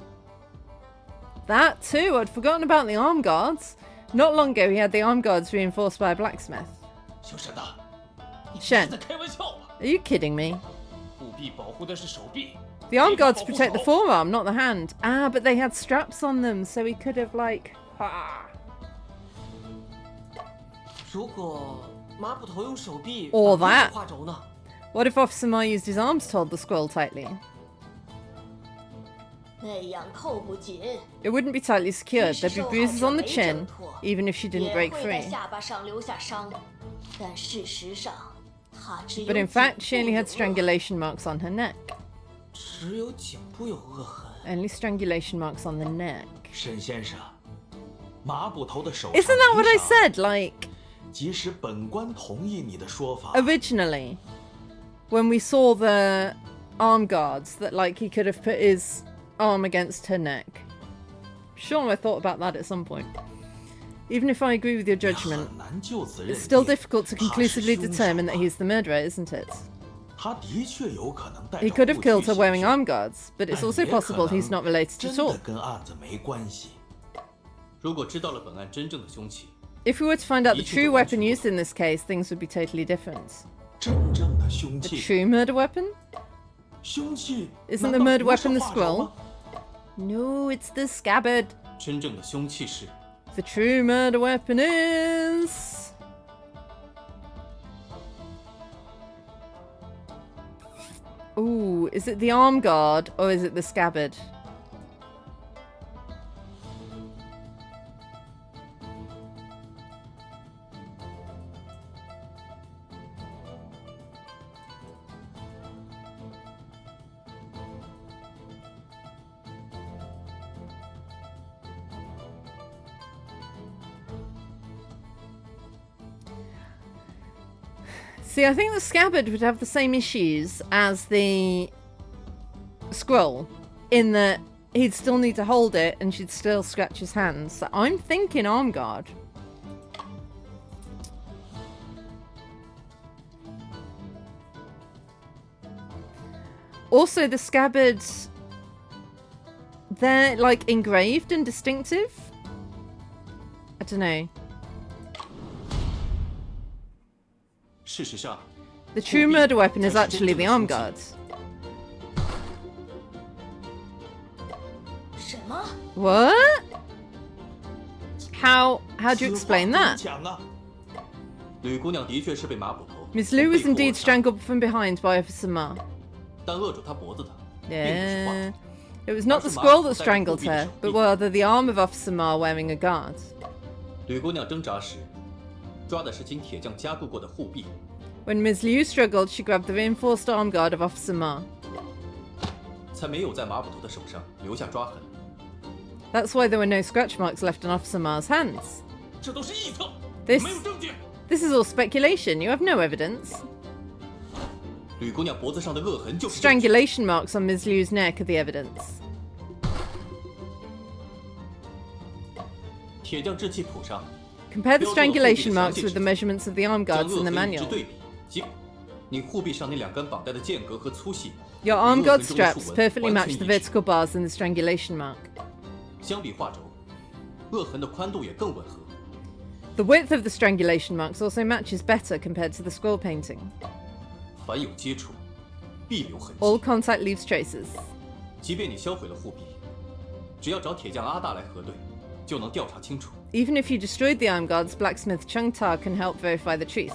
That too. I'd forgotten about the arm guards. Not long ago, he had the arm guards reinforced by a blacksmith. 小沈呐，你不 Shen 是在开玩笑吧？ Are you kidding me? 护臂保护的是手臂， The arm 没法 guards 保护 protect the 头。 forearm, not the hand. Ah, but they had straps on them, so he could have, like... Ah. 如果马捕头用手臂 Or 反 that. 复画轴呢？ What if Officer Ma used his arms to hold the scroll tightly? 那样扣不紧， It wouldn't be tightly 即 secured. 使 There'd be 受害 bruises 者 on the 没 chin, 挣脱， even if she didn't 也 break 会在 free. 下巴上留下伤。但事实上，他只有 But in 颈 fact, she 部 only had 有 strangulation marks on her neck. 只有颈部有恶痕。 Only strangulation marks on the neck. 沈先生，马捕头的手 Isn't 上 that what I 衣裳 said? Like 即使本官同意你的说法， originally, when we saw the arm guards, that like he could have put his arm against her neck. Sure, I thought about that at some point. Even if I agree with your 也 judgment, 很难就此认 it's still 定 difficult to 他是 conclusively 凶手 determine that 啊 he's the murderer, isn't it? 他的确有可能带 He 着 could have 护 killed 具 her 行 wearing 凶 arm guards, but it's 但 also 也可 possible he's 能 not related 真 at 的 all. 跟案子没关系。如果知道了本案真正的凶器， If we were to find out the Each of true the weapon ones- used in this case, things would be totally different. 真正的凶 The 器， true murder weapon? 凶器 Isn't 难 the 道 murder 不是 weapon the 画轴 scroll? 吗？ No, it's the scabbard. 真正的凶器是 The true murder weapon is... Ooh, is it the arm guard or is it the scabbard? See, I think the scabbard would have the same issues as the scroll, in that he'd still need to hold it and she'd still scratch his hands. So I'm thinking arm guard. Also, the scabbards, they're like engraved and distinctive. I don't know. 事实上， The true murder weapon is actually the arm guards. 什么？ What? How do you 此话 explain 怎么 that? 讲啊？吕姑娘的确是被马捕头 Miss 从 Liu 背 was 后握 indeed 杀， strangled from behind by Officer Ma. 但扼住她脖子的并不是 Yeah. 画 It was not the Officer Ma scroll that 带着 strangled 护臂的 her, 手 but 臂。 rather the arm of Officer Ma wearing a guard. 吕姑娘挣扎时，抓的是经铁匠加固过的护臂， When Miss Liu struggled, she grabbed the reinforced arm guard of Officer Ma. 才没有在马捕头的手上留下抓痕。 That's why there were no scratch marks left on Officer Ma's hands. 这都是臆测， This 没有证据。 this is all speculation. You have no evidence. 吕姑娘脖子上的恶痕就是证据 Strangulation marks on Miss Liu's neck are the evidence. 铁匠制器谱上 Compare the 标注了护臂的 strangulation 详 marks 细 with the 指 measurements of the arm 将 guards 恶 in the 痕一致 manual. 对比，即你护臂上那两根绑带的间隔和粗细， Your 与 arm 恶 guard 痕中的 straps 竖纹 perfectly 完 match 全 the 一致。 vertical bars in the strangulation mark. 相比画轴，恶痕的宽度也更吻合。 The width of the strangulation marks also matches better compared to the scroll painting. 凡有接触，必留痕 All 迹。 contact leaves traces. 即便你销毁了护臂，只要找铁匠阿大来核对，就能调查清楚。 Even if you destroyed the arm guards, blacksmith Chung Ta can help verify the truth.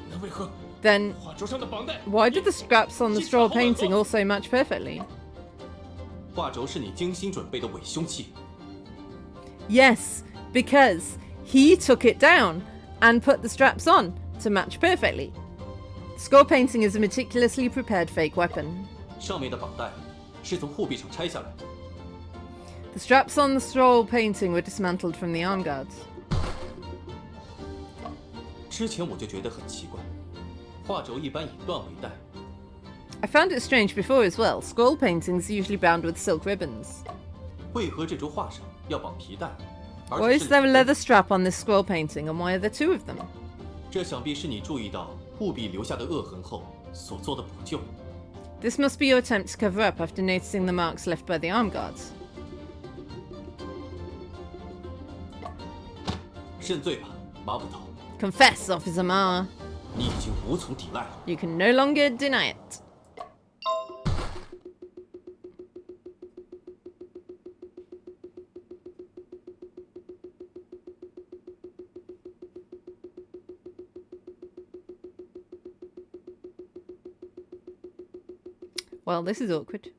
那为何 Then 画轴上的绑带 why did the scraps on the scroll painting also match perfectly? 画轴是你精心准备的伪凶器， Yes, because he took it down and put the straps on to match perfectly. Scroll painting is a meticulously prepared fake weapon. 上面的绑带是从护臂上拆下来的。 The straps on the scroll painting were dismantled from the arm guards. 之前我就觉得很奇怪，画轴一般以缎为带， I found it strange before as well. Scroll paintings are usually bound with silk ribbons. 为何这轴画上要绑皮带？而 Why 且 is 是 there a 两根 leather strap on this scroll painting and why are there two of them? 这想必是你注意到护臂留下的恶痕后所做的补救。 This must be your attempt to cover up after noticing the marks left by the arm guards. 认罪吧，马捕头， Confess, Officer Ma. 你已经无从抵赖了。 You can no longer deny it. Well, this is awkward.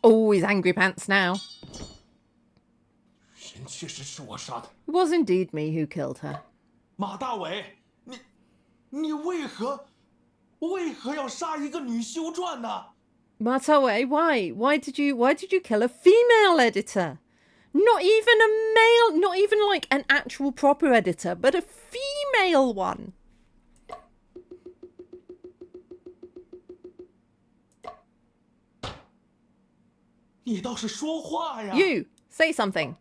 Oh, he's angry pants now. 沈田确实是我杀的。 It was indeed me who killed her. 马大伟，你为何要杀一个女修撰呢？ Martawe, why? Why did you kill a female editor? Not even a male, not even like an actual proper editor, but a female one. 你倒是说话呀！ You, say something.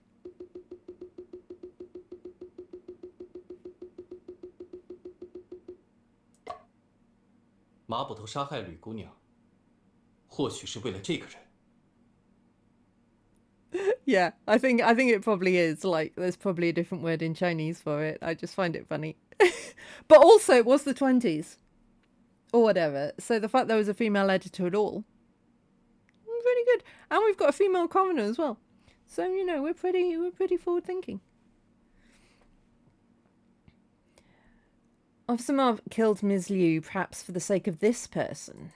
马捕头杀害吕姑娘，或许是为了这个人。 Yeah, I think it probably is. Like, there's probably a different word in Chinese for it. I just find it funny. But also, it was the 20s. Or whatever. So the fact there was a female editor at all, pretty good. And we've got a female coroner as well. So, you know, we're pretty forward thinking. Officer Marv killed Ms. Liu perhaps for the sake of this person.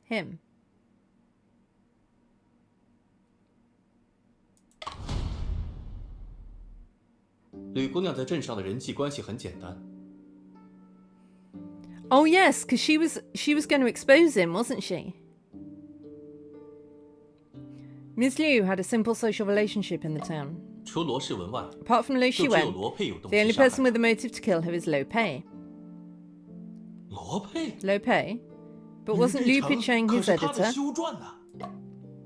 Him. 吕姑娘在镇上的人际关系很简单。 Oh yes, because she was going to expose him, wasn't she? Ms. Liu had a simple social relationship in the town. 除罗世文外， Apart from Liu 就只有 Shiwen, 罗佩有动 the 机 only 杀害 person with a motive to kill her is Lo Pei. 罗佩， Lo Pei? But 吕 wasn't 碧 Liu 城 Picheng 可 his 是他的 editor? 修撰呢。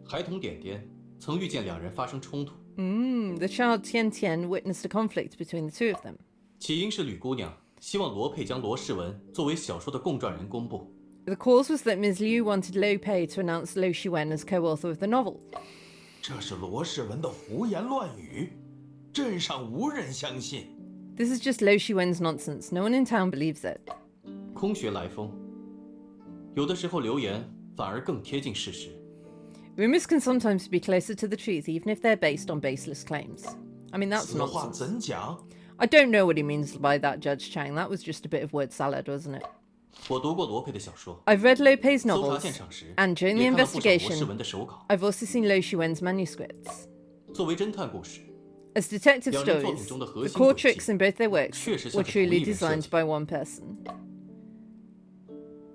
孩童点点曾遇见两人发生冲突， The child Tian Tian witnessed a conflict between the two of them. 起因是吕姑娘希望罗佩将罗世文作为小说的共撰人公布。 The cause was that Ms. Liu wanted Lo Pei to announce Lo Shiwen as co-author of the novel. 这是罗世文的胡言乱语，镇上无人相信。 This is just Lo Shiwen's nonsense. No one in town believes it. 空穴来风，有的时候流言反而更贴近事实。 Rumours can sometimes be closer to the truth, even if they're based on baseless claims. I mean, that's 此话 nonsense. 怎讲？ I don't know what he means by that, Judge Chang. That was just a bit of word salad, wasn't it? 我读过罗佩的小说， I've read Lo Pei's 搜查 novels, 现场时 and during the 也看了不少罗世 investigation, 文的手稿。 I've also seen Lo Shiwen's manuscripts. 作为侦探故事， As detective 两人作 stories, 品中的核 the 心 core 轨迹 tricks in both their works 确实 were 像是同 truly 一人设 designed 计。 by one person.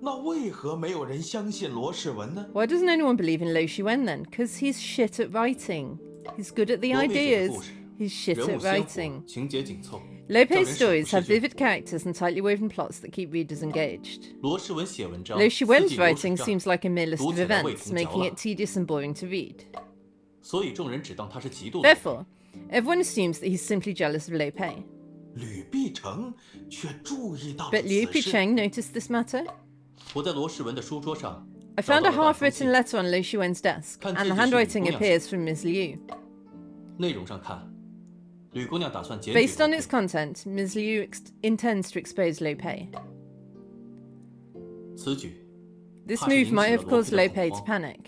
那为何没有人相信罗世文呢？ Why doesn't anyone believe in Lo Shiwen then? Because he's shit at writing. He's good at the 罗佩写的 ideas. 故事 He's shit 人 at 物鲜 writing. 活，情节紧凑。 Lo 叫人 Pei's 赏 stories 不 have 释卷 vivid characters and tightly woven plots that keep readers engaged. 罗世文写文章， Lo 四 Shiwen's 季流水 writing 账 seems like a mere list 读 of 起来味 events, 同嚼 making 蜡 it tedious and boring to read. 所以众人只当他是嫉妒罗 Therefore, everyone assumes that he's simply jealous of Lo Pei. 吕碧城却注意到了 But Liu 此事。 Picheng noticed this matter. 我在罗世文的书桌上 I 找 found 到 a 了半封 half-written 信， letter on Lo Shiwen's desk, 看 and 字 the 迹是吕 handwriting 姑娘 appears from Ms. Liu. 内容上看，吕姑娘打算检举 Based on 罗 its 佩。 content, Ms. Liu intends to expose Lo Pei. 此举 This 怕是 move 引起 might 了 have 罗 caused 佩 Lo 的 Pei 恐 to 慌， panic.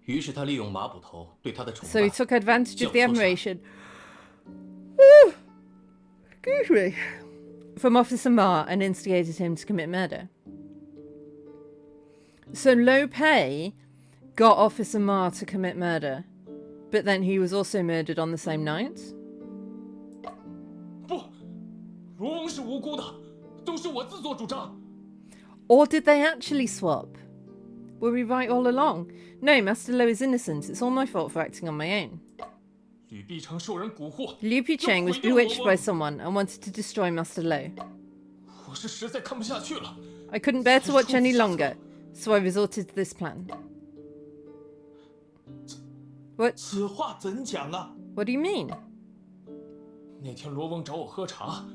于是他利用马捕头对他的崇 So he 拜， took advantage of the 教唆杀。 admiration excuse me, from Officer Ma and instigated him to commit murder. So Lo Pei got Officer Ma to commit murder, but then he was also murdered on the same night? 不，罗翁是无辜的，都是我自作主张。 Or did they actually swap? Were we right all along? No, Master Lo is innocent. It's all my fault for acting on my own. 吕碧城受人蛊惑， Liu Picheng was 要毁掉 bewitched 罗 by 翁。 someone and wanted to destroy Master Lo. 我是实在看不下去了。 I couldn't bear to watch any longer, so I resorted to this plan. What? 此话怎讲啊？ What do you mean? 那天罗翁找我喝茶，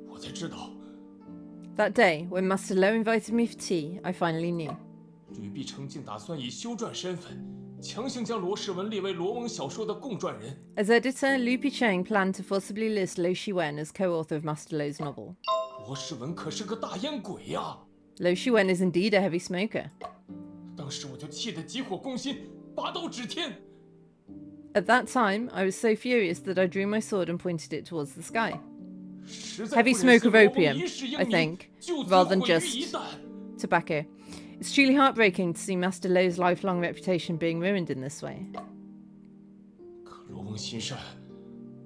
我才知道 That day, when Master Lo invited me for tea, I finally knew. 吕碧城竟打算以修撰身份，强行将罗世文列为罗翁小说的共撰人。 As editor, Liu Picheng planned to forcibly list Lo Shiwen as co-author of Master Lo's novel. 罗世文可是个大烟鬼呀！ Lo Shiwen is indeed a heavy smoker. 当时我就气得急火攻心，拔刀指天。 At that time, I was so furious that I drew my sword and pointed it towards the sky. 实在 Heavy 不忍 smoke of 心罗蒙 opium, 一世 I 英名， think, 就此 rather than 毁于 just 一旦。 tobacco. It's truly heartbreaking to see Master Lo's lifelong reputation being ruined in this way. 可罗翁心善，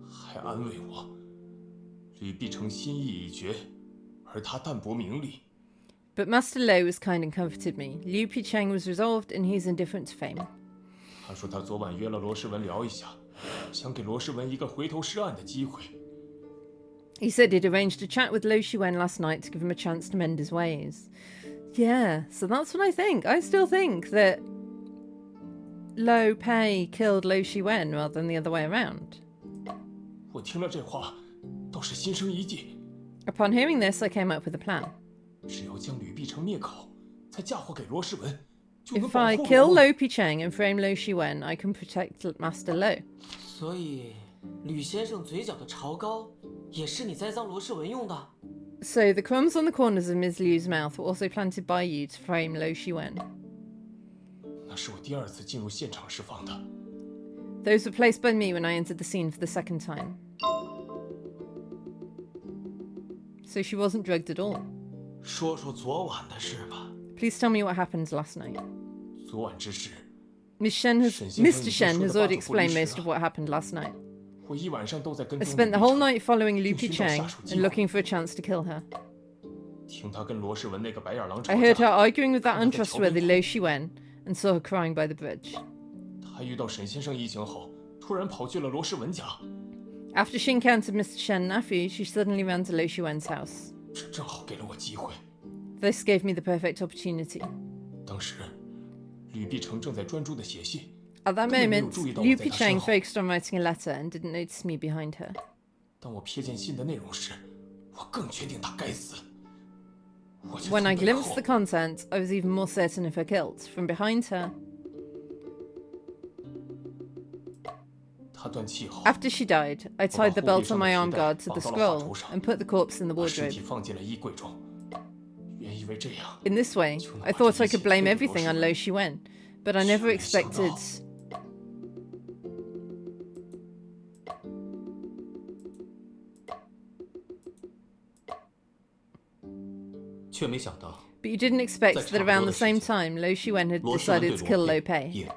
还安慰我，吕碧城心意已决，而他淡泊名利。 But Master Lo was kind and comforted me. Liu Picheng was resolved and he's indifferent to fame. 他说他昨晚约了罗世文聊一下，想给罗世文一个回头是岸的机会。 He said he'd arranged a chat with Lo Shiwen last night to give him a chance to mend his ways. Yeah, so that's what I think. I still think that Lo Pei killed Lo Shiwen rather than the other way around. 我听了这话，倒是心生一计， Upon hearing this, I came up with a plan. 只要将吕碧城灭口，再嫁祸给罗世文，就能 If 保 I 护 kill 罗翁。 Lo Picheng and frame Lo Shiwen, I can protect Master Lo. 所以，吕先生嘴角的潮膏也是你栽赃罗世文用的？ So the crumbs on the corners of Ms. Liu's mouth were also planted by you to frame Lo Shiwen. 那是我第二次进入现场时放的。 Those were placed by me when I entered the scene for the second time. So she wasn't drugged at all. 说说昨晚的事吧。 Please tell me what happened last night. 昨晚之事， Mr. Shen has already explained most of what happened last night. 我一晚上都在跟 I 踪 spent 吕 the 碧 whole 城， night following Liu 并寻找 Picheng 下手机 and 会。 looking for a chance to kill her. 听他跟罗世文那个白眼狼吵 I heard her 架， arguing with that 看她在桥边 untrustworthy 哭 Lo Shiwen and saw her crying by the bridge. 他遇到沈先生一行后，突然跑去了罗世文家， After she encountered Mr. Shen Nafu, she suddenly ran to Lo Shiwen's house. 这正好给了我机会。 This gave me the perfect opportunity. 当时，吕碧城正在专注地写信， At that 根本没有 moment, 注意到 Liu 我在他身 Picheng 后。 focused on writing a letter and didn't notice me behind her. 当我瞥见信的内容时，我更确定他该死。我就 When 从 I 背 glimpsed 后 the content, I was even more certain of her guilt. From behind her, 他断气后， after she died, I tied the belt on my arm guard to the scroll and put the corpse in the 把尸 wardrobe. 体放进了衣柜中。原以为这样， In this way, I thought I could blame everything on Lo Shiwen, but I never expected. 却没想到 But you didn't expect that around the same time, Lo Shiwen had 罗世文对 decided to kill 罗 Lo 佩 Pei. 也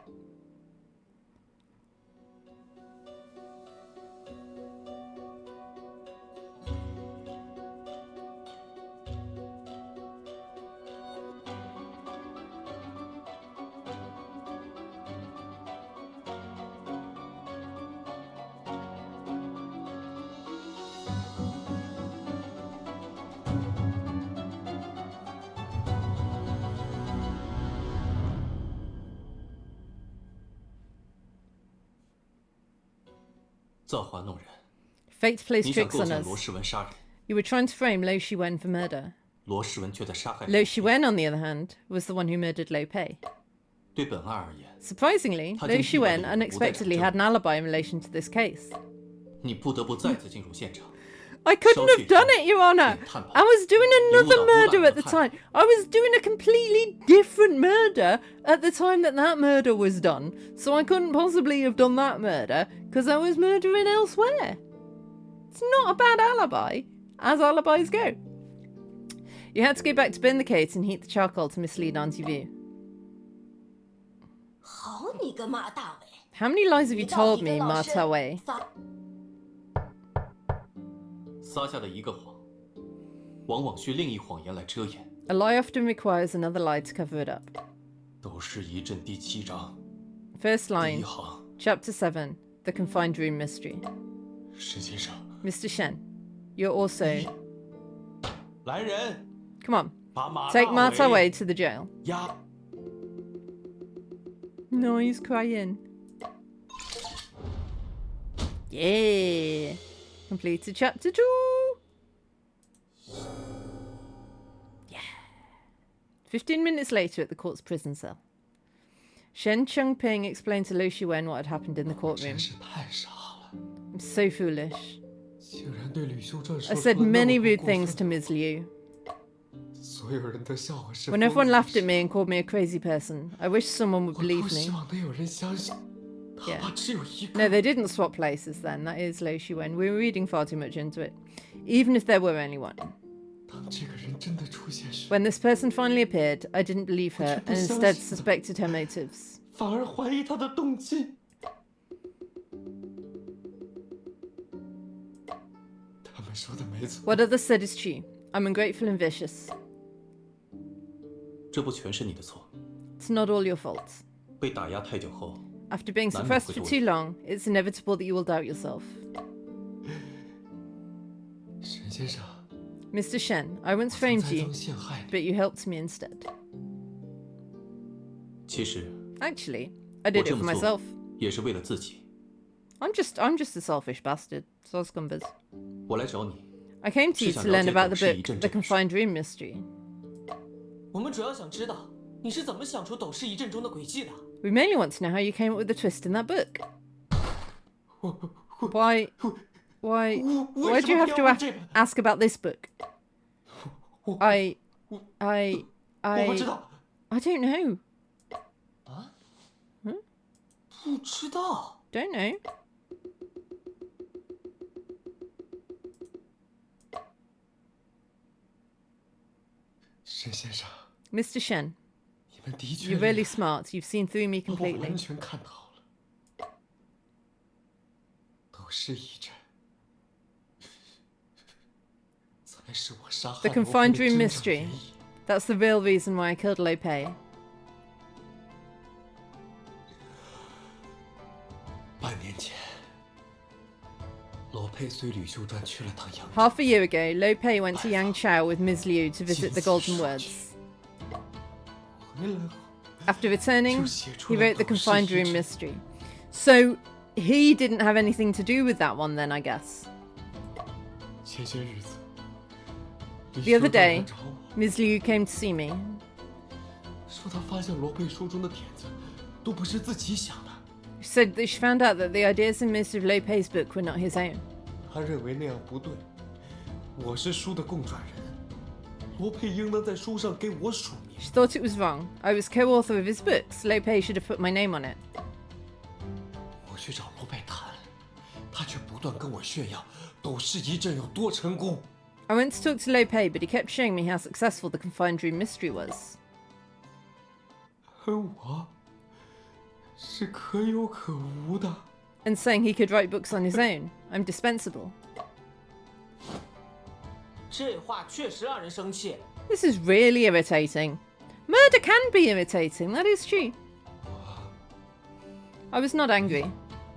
造化弄人。 Fate plays 你想 tricks 构 on 陷 us. 罗世文杀人， You were trying to frame Lo Shiwen for murder. 罗世文却在杀害 Lo Shiwen, on the other hand, was the one who murdered Lo Pei. 对本案而言， Surprisingly, How Lo did you Shiwen know? unexpectedly had an alibi in relation to this case. 你不得不再次进入现场。 I couldn't have done it, Your Honor. I was doing another murder at the time. I was doing a completely different murder at the time that that murder was done. So I couldn't possibly have done that murder because I was murdering elsewhere. It's not a bad alibi, as alibis go. You had to go back to burn the cake and heat the charcoal to mislead Auntie View. 好你个马大伟！ How many lies have you 你到 told 底 me, 跟老 Ma 师 Tawei? 撒撒下的一个谎，往往需另一谎言来遮掩。 A lie often requires another lie to cover it up. 都是一阵第7章 First 第 line, 1行， Chapter 7, The Confined Room Mystery. 沈先生， Mr. Shen, you're also... 来人， Come on, 把马 take 大 Marta 伟 Wei to the jail. 押。 No, he's crying. Yeah! Completed chapter 2! Yeah. 15 minutes later at the court's prison cell. Shen Chengping explained to Lo Shiwen what had happened in the courtroom. 真是太傻了， I'm so foolish. 竟然对吕修传 I 说出 said 了那 many 么 rude 过 things 分 to Ms. Liu. 所有人都笑我是 When 疯 everyone 子 laughed at 时， me and called me a crazy person, I wish someone would 我 believe 多希 me. 望能有人相信，哪 Yeah. 怕只有一 No, 个。 they didn't swap places then. That is Lo Wen. We were reading far too much into it. Even if there were only one. 当这个人真的出现时， When this person finally appeared, I didn't believe her and instead suspected her motives. 反而怀疑他的动机。他们说的没错， What others said is true. I'm ungrateful and vicious. 这不全是你的错。 It's not all your fault. 被打压太久后， After being suppressed for too long, it's inevitable that you will doubt yourself. 沈先生， Mr. Shen, I once 我 framed 曾 you, 曾陷害你， but you helped me instead. 其实 Actually, I 我 did 这 it for 么 myself. 做也是为了自己。 I'm just a selfish bastard. Soscumbers. 我来找你， I came to you 是想 to 了 learn 解 about 董 the 事一 book, 阵 The 这个事。 Confined Room Mystery. 我们主要想知道你是怎么想出斗士一阵中的诡计的。 We mainly want to know how you came up with the twist in that book. Why do you have to ask about this book? I 我不知道。 don't know. 不知道。 Don't know. 沈先生， Mr. Shen, 你们的确 you're 厉 really 害， smart. You've seen through me 我 completely. 完全看到了。都是一阵，才是我杀害 The 罗 Confined 非的 Room 真正 Mystery. 原因。 That's the real reason why I killed Lo Pei. 半年前，罗佩随吕秀传去了趟扬州， Half a year ago, Lo Pei went to Yangtze with Ms. Liu to visit the Golden Words. 回来后 After returning, 就写出 he 了 wrote The 董事 Confined 遗 Room 嘱。 Mystery. So, he didn't have anything to do with that one then, I guess. 前些日子，吕 The 秀 other 传来 day, 找我， Ms. Liu came to see me. 说他发现罗佩书中的点子都不是自己想的， She said that she found out that the ideas in most of Lo Pei's book were not his own. 他认为那样不对。我是书的共转人，罗佩应当在书上给我署名。 She thought it was wrong. I was co-author of his books. Lo Pei should have put my name on it. 我去找罗佩谈，他却不断跟我炫耀斗士一阵有多成功。 I went to talk to Lo Pei, but he kept showing me how successful the Confined Room Mystery was. 而我是可有可无的。 And saying he could write books on his own. I'm dispensable. 这话确实让人生气。 This is really irritating. Murder can be irritating, that is true. I was not angry.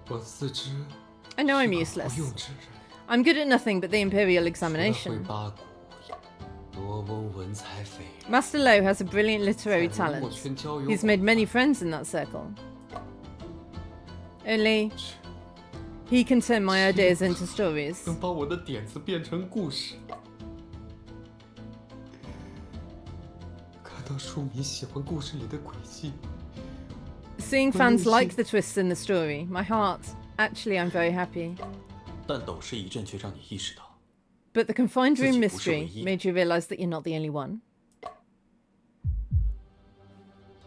我自知 I know I'm 是个 useless. 无用之人， I'm good at nothing but the Imperial 学会 examination. 八股，罗翁文采斐然， Master Lo has a brilliant literary 在文墨 talent. 圈交友 He's made many friends in that circle. Only, he can turn my ideas into stories. 能把我的点子变成故事。看到书迷喜欢故事里的轨迹， Seeing fans like the twists in the story, my heart, actually I'm very happy. 但斗士一阵却让你意识到， But the Confined Room 自己不是唯 Mystery 一。 made you realize that you're not the only one.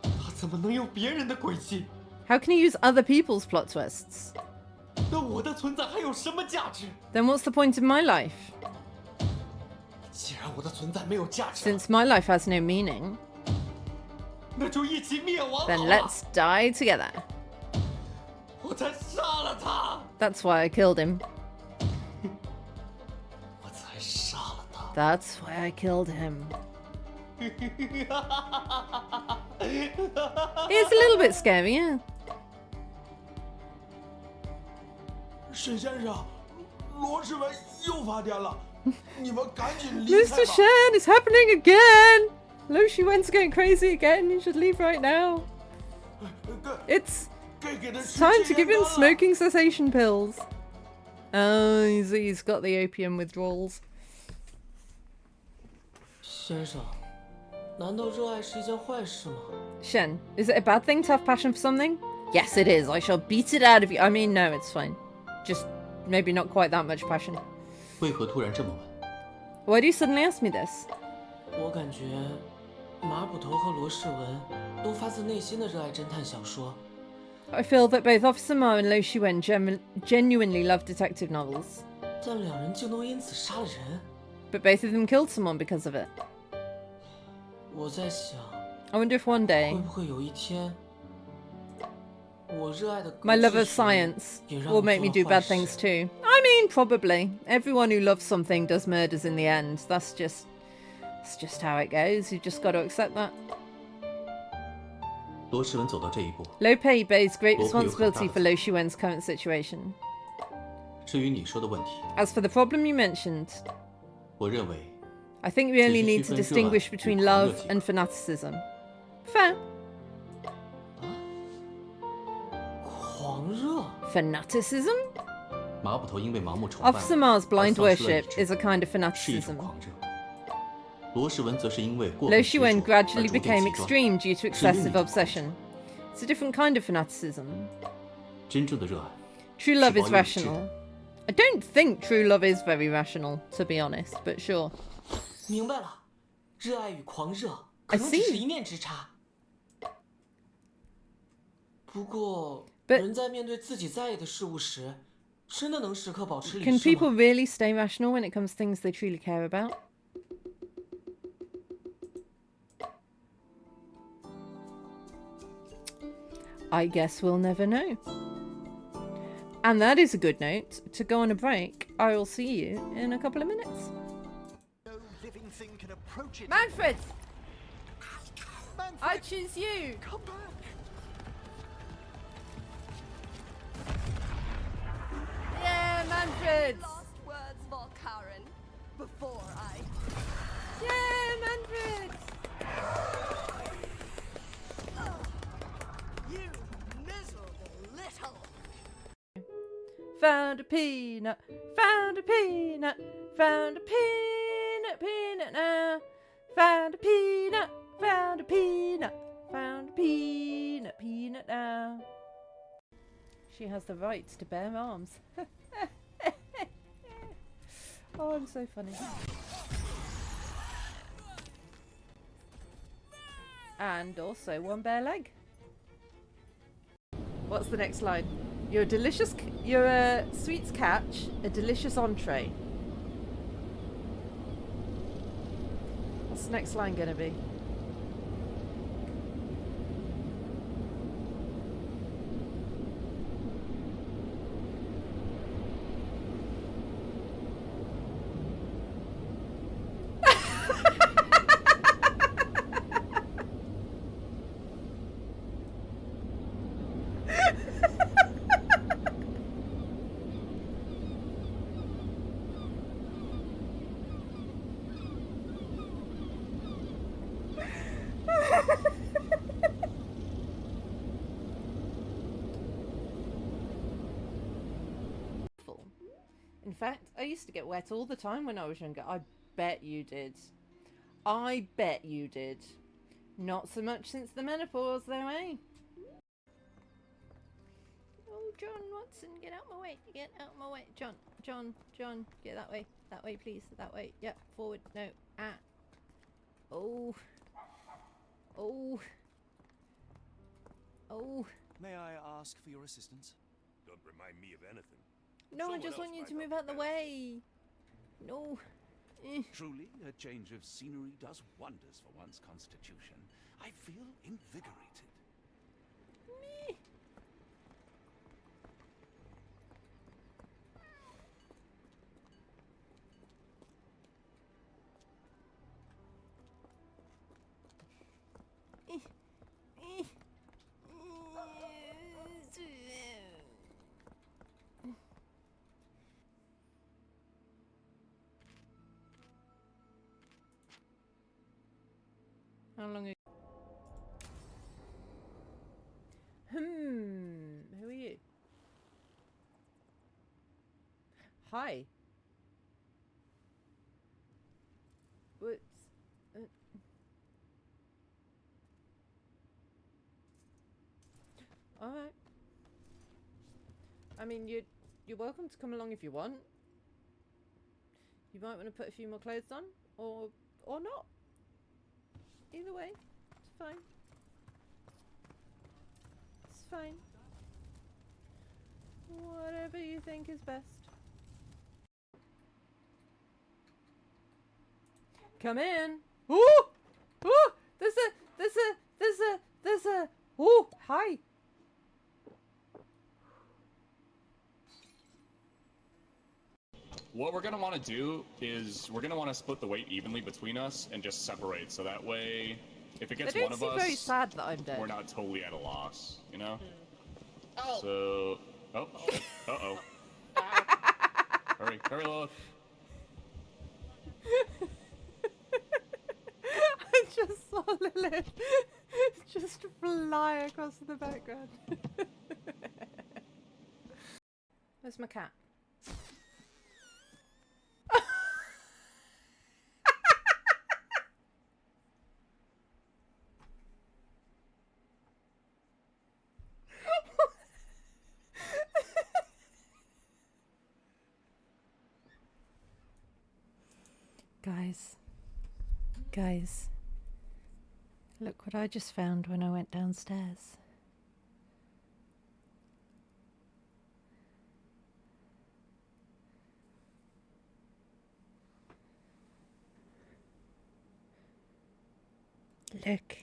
他怎么能有别人的轨迹？ How can you use other people's plot twists? 那我的存在还有什么价值？ Then what's the point of my life? 既然我的存在没有价值， Since my life has no meaning, 那就一起灭亡 then 好了。 let's die together. 我才杀了他， That's why I killed him. 我才杀了他。 That's why I killed him. It's a little bit scary, yeah. 沈先生，罗世文又发癫了，你们赶紧离开 Mr. 吧。 Shen, it's happening again! Lo Shiwen's going crazy again. You should leave right now. It's 给他吃 time to 戒 give 烟 him 了 smoking cessation pills. Oh, he's got the opium withdrawals. 先生，难道热爱是一件坏事吗？ Shen, is it a bad thing to have passion for something? Yes, it is. I shall beat it out of you. I mean, no, it's fine. Just maybe not quite that much passion. 为何突然这么问？ Why do you suddenly ask me this? 我感觉马捕头和罗世文都发自内心的热爱侦探小说。 I feel that both Officer Ma and Lo Shiwen genuinely love detective novels. 但两人竟都因此杀了人。 But both of them killed someone because of it. 我在想， I wonder if one 会 day 不会有一天，我热爱的 my 革 love 技 of 术 science 也让 will 我 make 做 me 了 do 坏 bad 事 things too. I mean, probably. Everyone who loves something does murders in the end. It's just how it goes. You've just got to accept that. 罗世文走到这一步， Lo Pei bears great 罗佩有很大的 responsibility for Lo Shiwen's current situation. 至于你说的问题， As for the problem you mentioned, 我认为 I think we only 只是 need 区 to 分热爱 distinguish 与 between 狂热 love 即 and 可。 fanaticism. Fair. 狂热。 Fanaticism? 马捕头因为盲目崇拜 Officer Ma's 而 blind 丧失了理 worship 智 is a kind of 是一种 fanaticism. 狂热。罗世文则是因为过 Lo 分执着 Shiwen 而 gradually 逐渐 became 极端。 extreme due to 是另一 excessive 种 obsession. It's a different kind of fanaticism. 真正的热爱 True love 是 is 保有理智的 rational. I don't think true love is very rational, to be honest, but sure. 明白了，热爱与狂热可 I 能只是 see. 一念之差。不过， But- 人在面对自己在意的事物时，真的能时刻保持理 Can 智 people 吗？ really stay rational when it comes to things they truly care about? I guess we'll never know. And that is a good note to go on a break. I will see you in a couple of minutes. No living thing can approach it. Manfred! Manfred, I choose you! come back. Yeah, Manfred! Last words for Karen before I. Yeah, Manfred! You miserable little. Found a peanut, found a peanut, found a peanut, peanut now. Found a peanut, found a peanut, found a peanut, peanut now. She has the right to bear arms. Oh, I'm so funny. And also one bare leg. What's the next line? You're a sweets catch, a delicious entree. What's the next line gonna be? In fact, I used to get wet all the time when I was younger. I bet you did. I bet you did. Not so much since the menopause, though, eh? Oh, John Watson, get out my way. Get out my way. John, get that way. That way, please. That way. Yep, forward. No. Ah. Oh. Oh. Oh. May I ask for your assistance? Don't remind me of anything. No, I Someone just else want you might to move help out the you best. way. No. Eh. Truly, a change of scenery does wonders for one's constitution. I feel invigorated. Me. How long? Who are you? Hi. Whoops. All right. I mean, you're welcome to come along if you want. You might want to put a few more clothes on, or not. Either way, it's fine. It's fine. Whatever you think is best. Come in. Ooh! Ooh! There's a. Ooh! Hi. What we're going to want to do is we're going to want to split the weight evenly between us and just separate, so that way, if it gets one of us, very sad that I'm dead. we're not totally at a loss, you know? Oh. So, uh-oh. Hurry, Lilith. I just saw Lilith just fly across the background. Where's my cat? Guys, look what I just found when I went downstairs. Look.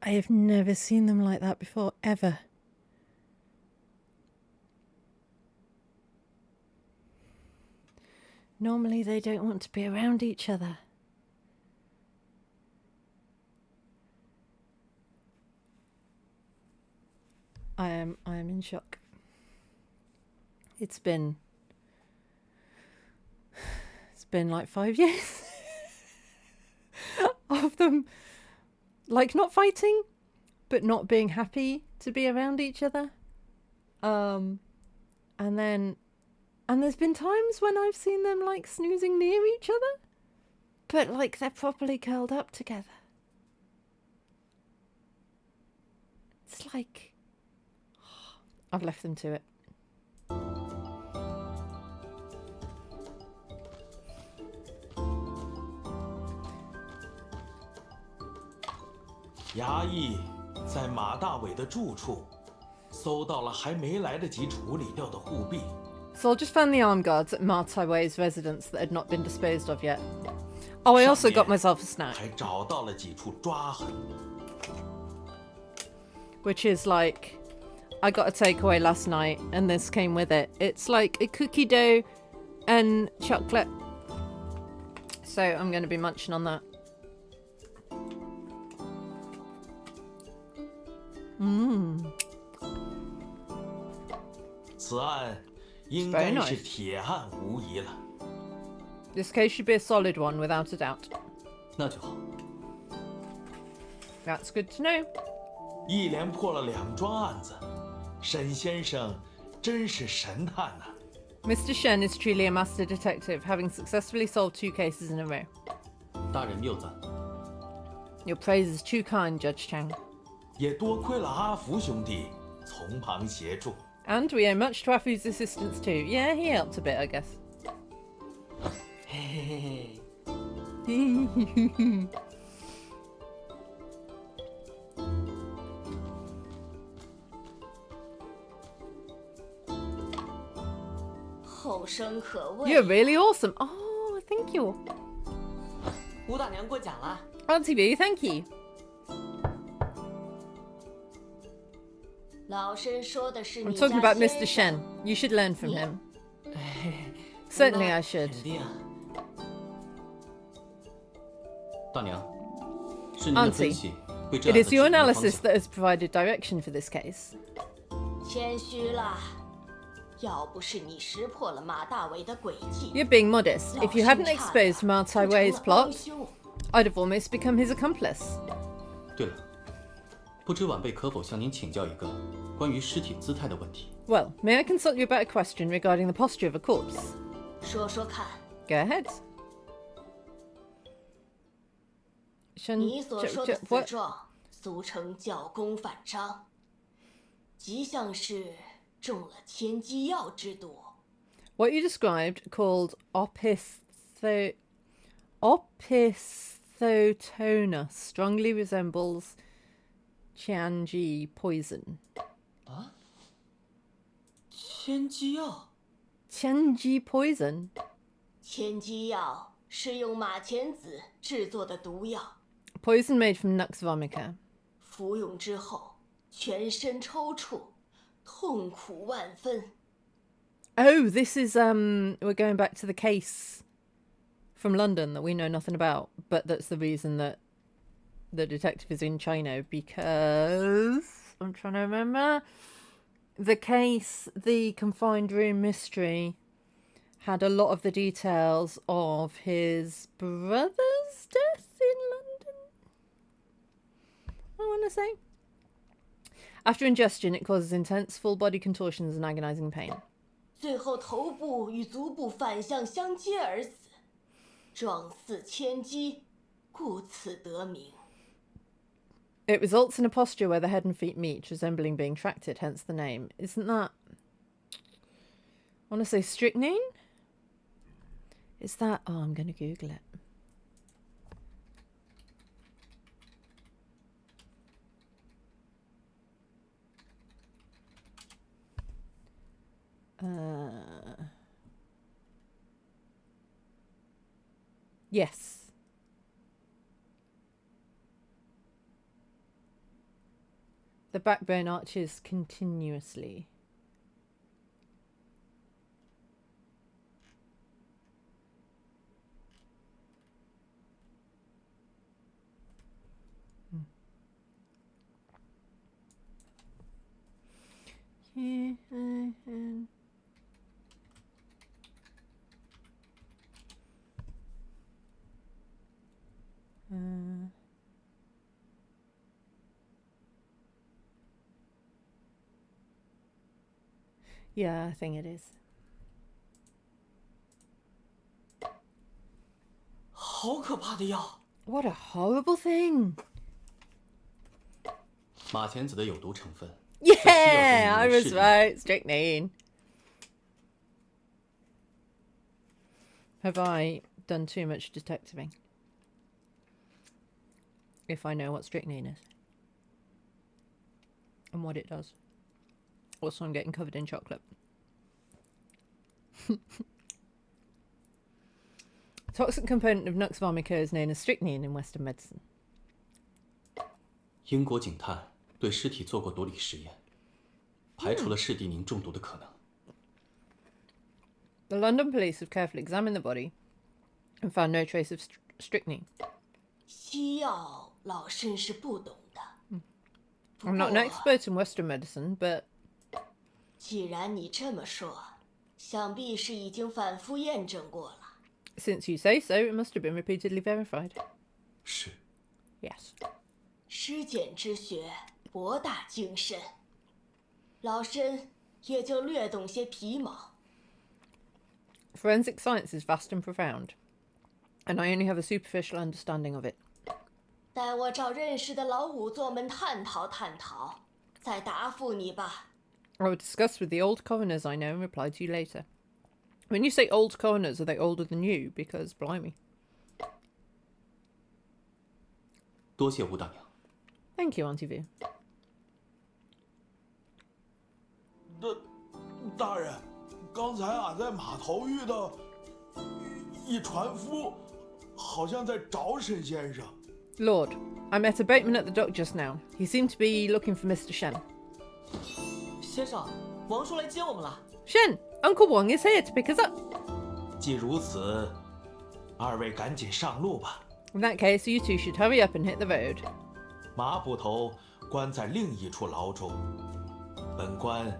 I have never seen them like that before, ever. Normally they don't want to be around each other. I am in shock. It's been like 5 years of them like not fighting but not being happy to be around each other. And there's been times when I've seen them like snoozing near each other, but like they're properly curled up together. It's like I've left them to it.衙役在马大伟的住处搜到了还没来得及处理掉的护臂。 So I just found the arm guards at Martai Wei's residence that had not been disposed of yet. Oh, I also got myself a snack. 还找到了几处抓痕。 Which is like, I got a takeaway last night and this came with it. It's like a cookie dough and chocolate. So I'm going to be munching on that. Mmm. 此案应该是铁案无疑了。 This case should be a solid one, without a doubt. 那就好。 That's good to know. 一连破了2桩案子，沈先生真是神探呐、Mr. Shen is truly a master detective, having successfully solved 2 cases in a row. 大人谬赞。 Your praise is too kind, Judge Chang. 也多亏了阿福兄弟从旁协助。 And we owe much to Afu's assistance too. Yeah, he helped a bit, I guess. 嘿嘿嘿。后生可畏。 You're really awesome. Oh, thank you. 吴大娘过奖了。 Auntie B, thank you. 老身说的是 I'm 你 talking 家 about 先 Mr. 生 Shen. You should learn from him. 哎 Certainly 那 I should. 肯定。大娘，是您的分 Auntie, 析为这 it 案 is 子 your 指明了方 analysis 向。 that has provided direction for this case. 谦虚了。要不是你识破了马大伟的诡计， You're being modest. If you hadn't 老身差 exposed 点 Martai 就成 Wei's 了帮 plot, 凶。 I'd have almost become his accomplice. 对了，不知晚辈可否向您请教一个关于尸体姿态的问题？ Well, may I consult you about a question regarding the posture of a corpse? 说说看， Go ahead. 你所说的死 What? 状，俗称教功反张，极像是中了天机药之毒。What you described, called opisthotonus, strongly resembles Tianji poison. 啊？千机药？ Tianji poison? 千机药是用马钱子制作的毒药， Poison made from Nux vomica. 服用之后全身抽搐，痛苦万分。 Oh, this is we're going back to the case from London that we know nothing about, but that's the reason that the detective is in China, because I'm trying to remember the case, the confined room mystery, had a lot of the details of his brother's death in London, I want to say. After ingestion, it causes intense full body contortions and agonizing pain. 最后头部与足部反向相接而死，状似千机，故此得名。 It results in a posture where the head and feet meet, resembling being tracted, hence the name. Isn't that... I want to say strychnine? Is that... Oh, I'm going to Google it. Yes. The backbone arches continuously. Yeah, I think it is. 好可怕的药！ What a horrible thing! 马钱子的有毒成分。 Yeah, I was right. Strychnine. Have I done too much detectiving? If I know what strychnine is. And what it does. Also, I'm getting covered in chocolate. Toxic component of Nux vomica is known as strychnine in Western medicine. 英国警探对尸体做过毒理实验，排除了士地宁中毒的可能。 The London police have carefully examined the body and found no trace of strychnine. 西药老身是不懂的。 I'm not an expert in Western medicine, but... 既然你这么说，想必是已经反复验证过了。 Since you say so, it must have been repeatedly verified. 是。 Yes. 尸检之学博大精深，老身也就略懂些皮毛。 Forensic science is vast and profound, and I only have a superficial understanding of it. 待我找认识的老仵作们探讨探讨，再答复你吧。 I will discuss with the old coroners I know and reply to you later. When you say old coroners, are they older than you? Because, blimey. 多谢吴大娘。 Thank you, Auntie Vu. 大人，刚才俺在码头遇到一船夫，好像在找沈先生。 Lord, I met a boatman at the dock just now. He seemed to be looking for Mr. Shen. 先生，王叔来接我们了。 Shen, Uncle Wang is here to pick us up. 既如此，二位赶紧上路吧。 In that case, you two should hurry up and hit the road. 马捕头关在另一处牢中，本官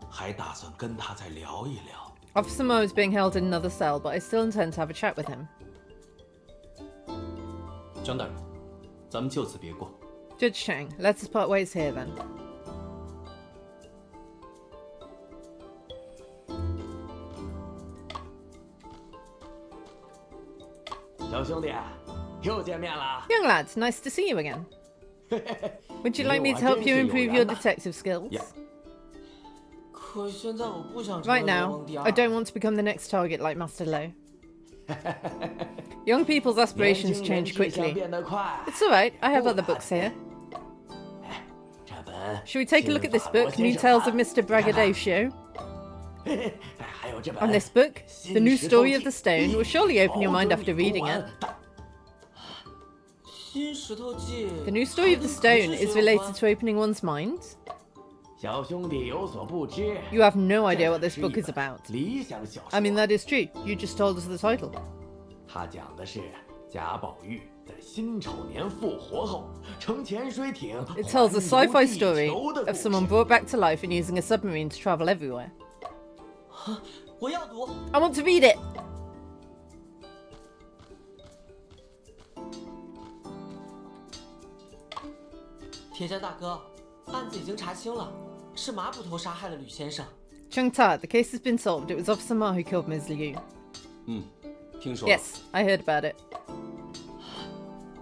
还打算跟他再聊一聊。 Officer Mo is being held in another cell, but I still intend to have a chat with him. 张大人，咱们就此别过。 Judge Chang, let us part ways here then. 小兄弟，又见面了。 Young lad, nice to see you again. Would you like me to help you improve your detective skills? Yeah. 可现在我不想成 Right 为国 now, 王第 I 二。 don't want to become the next target like Master Lo. Young people's aspirations change quickly. It's alright, I have other books here. Should we take a look at this book, New Tales of Mr. Braggadocio? On this book, The New Story of the Stone will surely open your mind after reading it. 新石头记。 The New Story of the Stone is related to opening one's mind? 小兄弟有所不知， You have no idea what this book is about. 理想小说。 I mean, that is true. You just told us the title. 它讲的是贾宝玉在辛丑年复活后，乘潜水艇 It tells a sci-fi 环游地 story 球的 of 故事 someone brought back to life and using a submarine to travel everywhere. 我要读。 I want to read it! 铁匠大哥，案子已经查清了，是马捕头杀害了吕先生。 Chung Ta, the case has been solved. It was Officer Ma who killed Ms. Liu. 听说了。 Yes, I heard about it.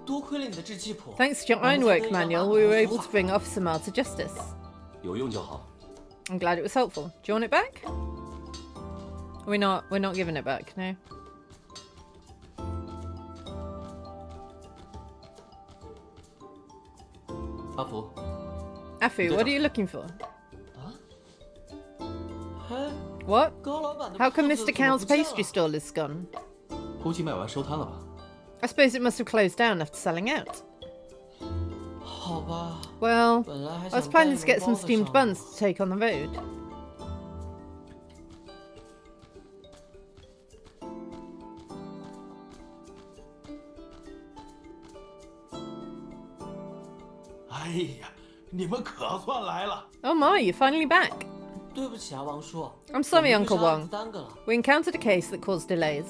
多亏了你的制器谱。 Thanks to your ironwork manual, we were able to bring Officer Ma to justice. 有用就好。 I'm glad it was helpful. Do you want it back? We're not giving it back, no? Afu, what are you looking for? 哎， What? 高老板的 How come 铺子 Mr. 怎么 Cow's 不见了 pastry stall is gone? 估计卖完收摊了吧？ I suppose it must have closed down after selling out. 好吧， Well, 本来还 I was 想 planning 带 to get 你 some 们包子 steamed 上 buns to take on the road. Oh my, you're finally back. 对不起啊，王叔。 I'm sorry, 我们 Uncle 被案子 Wang. 耽搁了。 We encountered a case that caused delays.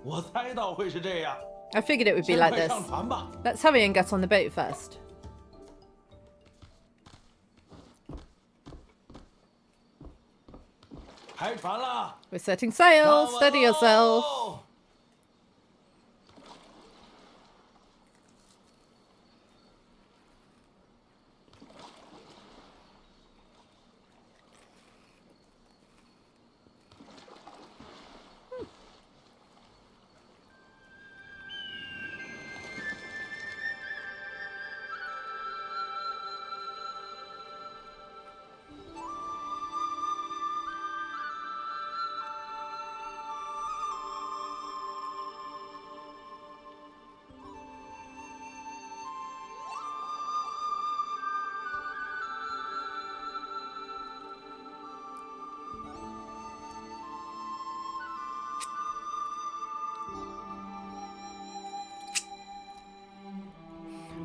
我猜到会是这样。 I figured it would be 先 like 快 this. 上船吧。 Let's hurry and get on the boat first. 开船了。 We're setting sail. Steady yourself.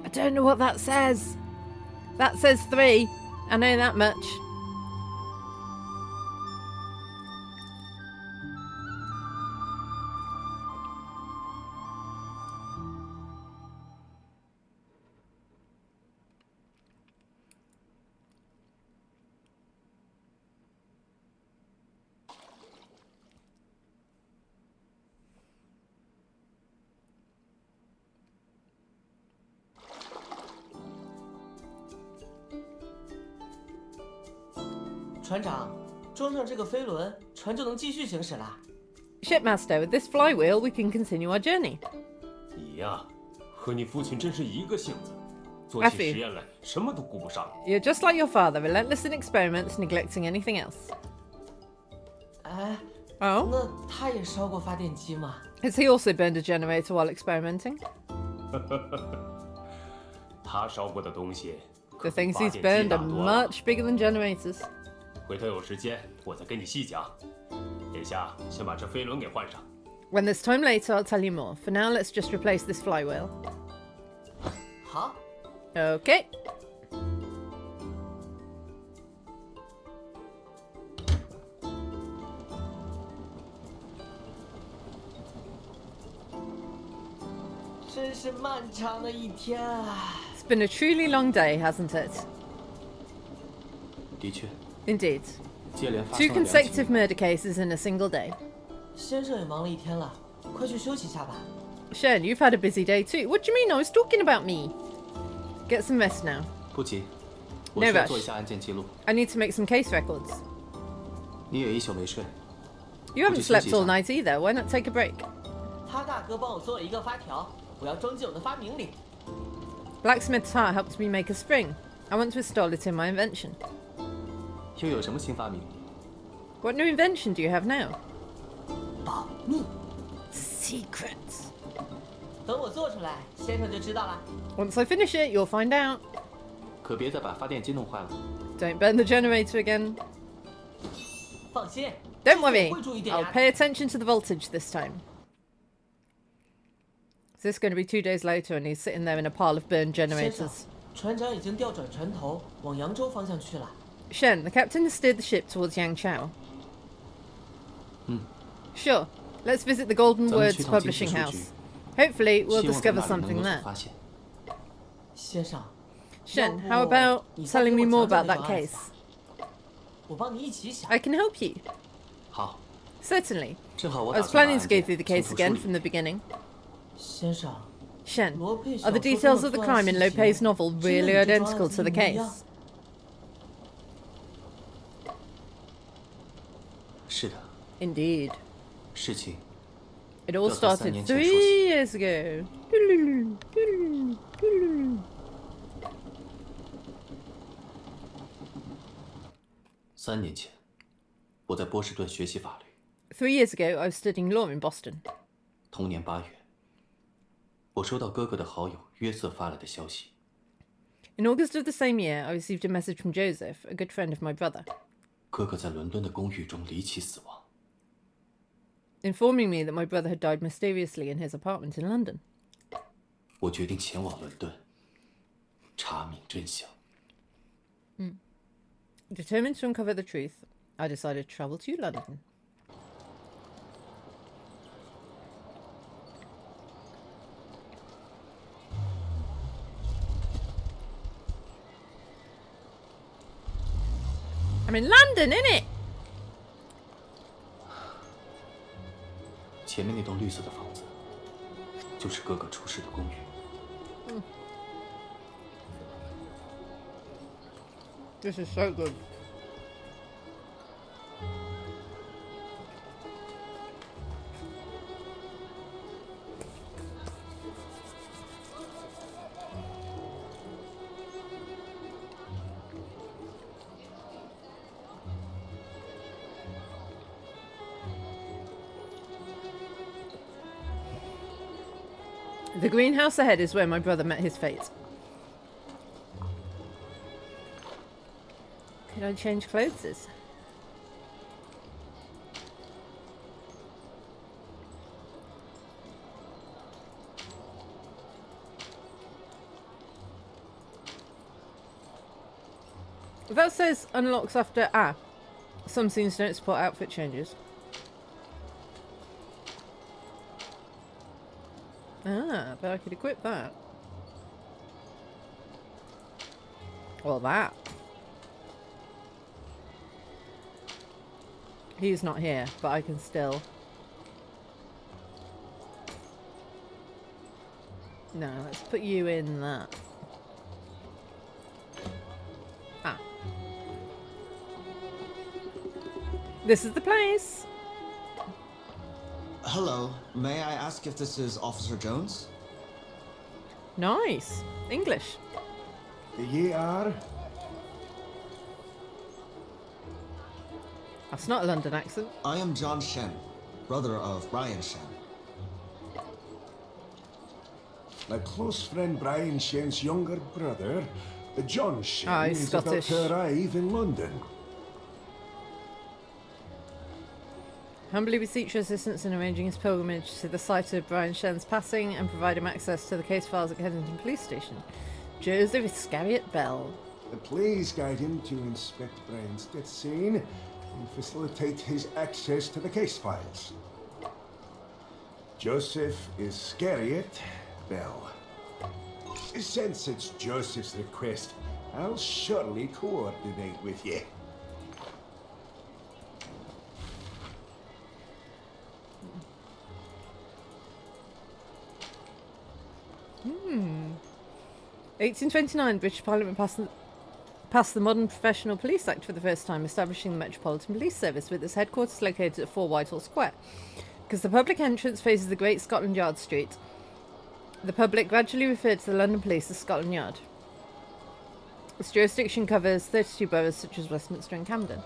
I don't know what that says. That says 3. I know that much. “船长，装上这个飞轮，船就能继续行驶啦。” Shipmaster, with this flywheel, we can continue our journey. 你呀，和你父亲真是一个性子，做 Effie 起实验来什么都顾不上。 You're just like your father, relentless in experiments, neglecting anything else. 哎， Oh? 那他也烧过发电机吗？ Has he also burned a generator while experimenting? 他烧过的东西， The things 发 he's 电机 burned 大 are 多了。 much bigger than generators. 回头有时间我再跟你细讲。眼下先把这飞轮给换上。 When there's time later, I'll tell you more. For now, let's just replace this flywheel. 好， Okay. 真是漫长的一天啊！ It's been a truly long day, hasn't it? 的确， Indeed. 接连发 Two 生了2起 consecutive murder cases in a single day. 先生也忙了一天了，快去休息一下吧。 Shen, you've had a busy day too. What do you mean? I was talking about me. Get some rest now. 不急，我 No 需要 rush. 做一下案件记录。 I need to make some case records. 你也一宿没睡。 You haven't slept all night either. Why not take a break? 他大哥帮我做了一个发条，我要装进我的发明里。 Blacksmith's heart helped me make a spring. I want to install it in my invention. 又有什么新发明？ What new invention do you have now? 保密。 Secret. 等我做出来，先生就知道了。 Once I finish it, you'll find out. 可别再把发电机弄坏了。 Don't burn the generator again. 放心。 Don't worry. I'll pay attention to the voltage this time. Is this going to be 2 days later and he's sitting there in a pile of burned generators? 船长已经调转船头，往扬州方向去了。 Shen, the captain has steered the ship towards Yangtze. Sure. Let's visit the Golden Words publishing house. Hopefully, we'll discover something there. 先生 Shen, how about telling me more about that case? 我帮你一起想。 I can help you. 好。 Certainly. 正好我 I was planning to go through the case again from the beginning. 先生 Shen, are the details of the crime in Lopez's novel really identical to the case? 是的。 Indeed. 事情 It all started 3 years ago. 3年前，我在波士顿学习法律。 3 years ago, I was studying law in Boston. 同年8月，我收到哥哥的好友约瑟发来的消息。 In August of the same year, I received a message from Joseph, a good friend of my brother, 哥哥在伦敦的公寓中离奇死亡。 informing me that my brother had died mysteriously in his apartment in London. 我决定前往伦敦，查明真相。 Determined to uncover the truth, I decided to travel to London. I'm in London, innit? 前面那栋绿色的房子，就是哥哥出事的公寓。This is so good. The greenhouse ahead is where my brother met his fate. Could I change clothes? That says unlocks after some scenes don't support outfit changes. But I could equip that. Well, that. He's not here, but I can still. No, let's put you in that. This is the place. Hello, may I ask if this is Officer Jones? Nice. English. Ye are? That's not a London accent. I am John Shen, brother of Brian Shen. My close friend Brian Shen's younger brother, John Shen, he's is about Scottish. to arrive in London. Humbly beseech your assistance in arranging his pilgrimage to the site of Brian Shen's passing and provide him access to the case files at Kensington Police Station. Joseph Iscariot Bell. Please guide him to inspect Brian's death scene and facilitate his access to the case files. Joseph Iscariot Bell. Since it's Joseph's request, I'll surely coordinate with you. Hmm. 1829, British Parliament passed the Modern Professional Police Act for the first time, establishing the Metropolitan Police Service with its headquarters located at 4 Whitehall Square. Because the public entrance faces the Great Scotland Yard Street, the public gradually referred to the London Police as Scotland Yard. Its jurisdiction covers 32 boroughs such as Westminster and Camden.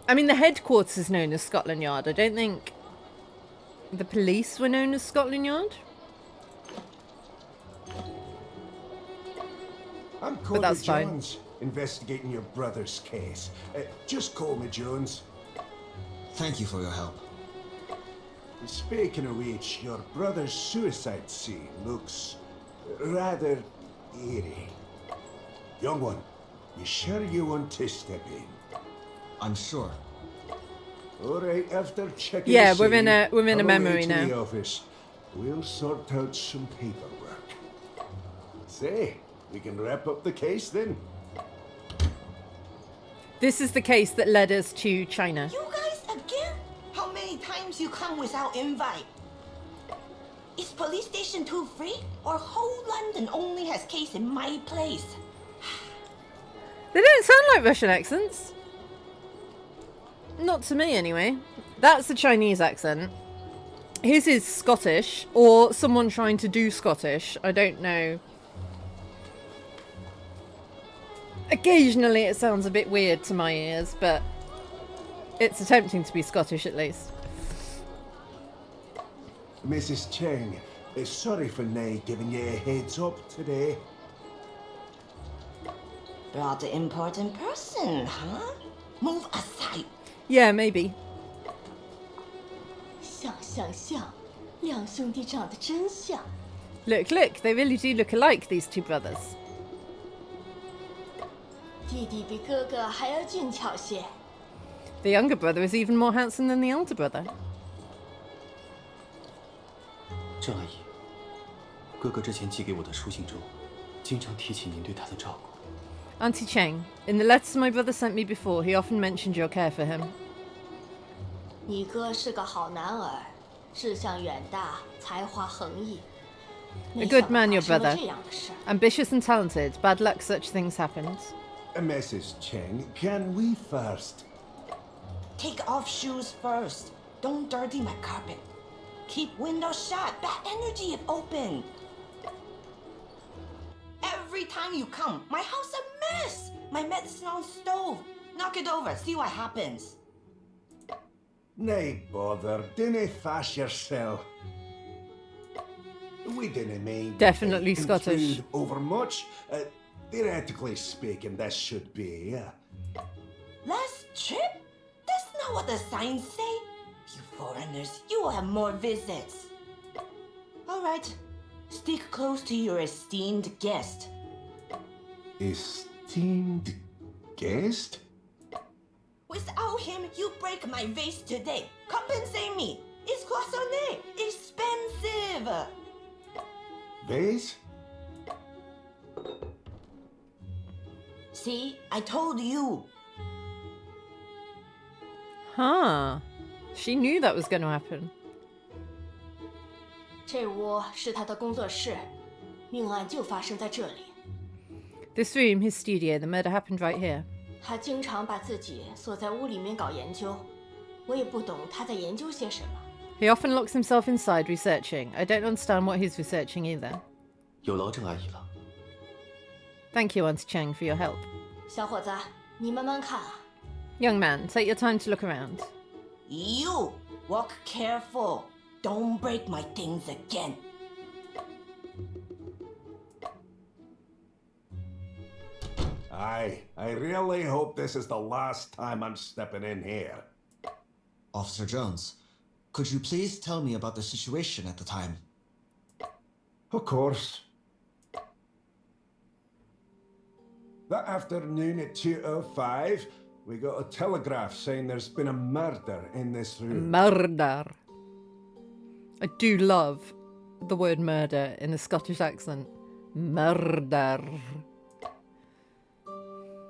I mean, the headquarters is known as Scotland Yard. I don't think the police were known as Scotland Yard. I'm But Cody that's fine. Jones, investigating your brother's case. Just call me Jones. Thank you for your help. Speaking of which, your brother's suicide scene looks rather eerie. Young one, you sure you want to step in? I'm sure. All right, after checking Yeah, the we're in scene, a come away memory to now. the office. We'll sort out some paperwork. Say, we can wrap up the case then. This is the case that led us to China. You guys again? How many times you come without invite? Is police station 2 free? Or whole London only has case in my place? They don't sound like Russian accents. Not to me, anyway. That's a Chinese accent. His is Scottish, or someone trying to do Scottish. I don't know. Occasionally it sounds a bit weird to my ears, but it's attempting to be Scottish at least. Mrs. Cheng, sorry for not giving you a heads up today. Brought the important person, huh? Move aside. Yeah, maybe. 像像像，两兄弟长得真像。 Look, look, they really do look alike, these two brothers. 弟弟比哥哥还要俊俏些。 The younger brother is even more handsome than the elder brother. 郑阿姨，哥哥之前寄给我的书信中，经常提起您对他的照顾。 Auntie Cheng, in the letters my brother sent me before, he often mentioned your care for him. 你哥是个好男儿，志向远大，才华横溢。 A good man, your 没想到发生了 brother. 这样的事。 Ambitious and talented. Bad luck such things happened. Mrs. Cheng, can we first? Take off shoes first. Don't dirty my carpet. Keep windows shut. Bad energy if open. Every time you come, my house a mess. My medicine on stove. Knock it over. See what happens. Nay, bother. Dinna fash yourself. We didn't mean Definitely to Scottish. intrude over much. Theoretically speaking, this should be. Last trip? That's not what the signs say. You foreigners, you will have more visits. All right. Stick close to your esteemed guest. Esteemed guest? Without him, you break my vase today. Compensate me. It's cloisonné. Expensive. Vase? See, I told you. Huh. She knew that was going to happen. 这屋是他的工作室，命案就发生在这里。 This room, his studio, the murder happened right here. 他经常把自己锁在屋里面搞研究，我也不懂他在研究些什么。 He often locks himself inside researching. I don't understand what he's researching either. 有劳郑阿姨了。 Thank you, Auntie Cheng, for your help. 小伙子，你慢慢看啊。 Young man, take your time to look around. You walk careful. Don't break my things again. I really hope this is the last time I'm stepping in here. Officer Jones, could you please tell me about the situation at the time? Of course. That afternoon at 2:05, we got a telegraph saying there's been a murder in this room. Murder. I do love the word murder in a Scottish accent. Murder.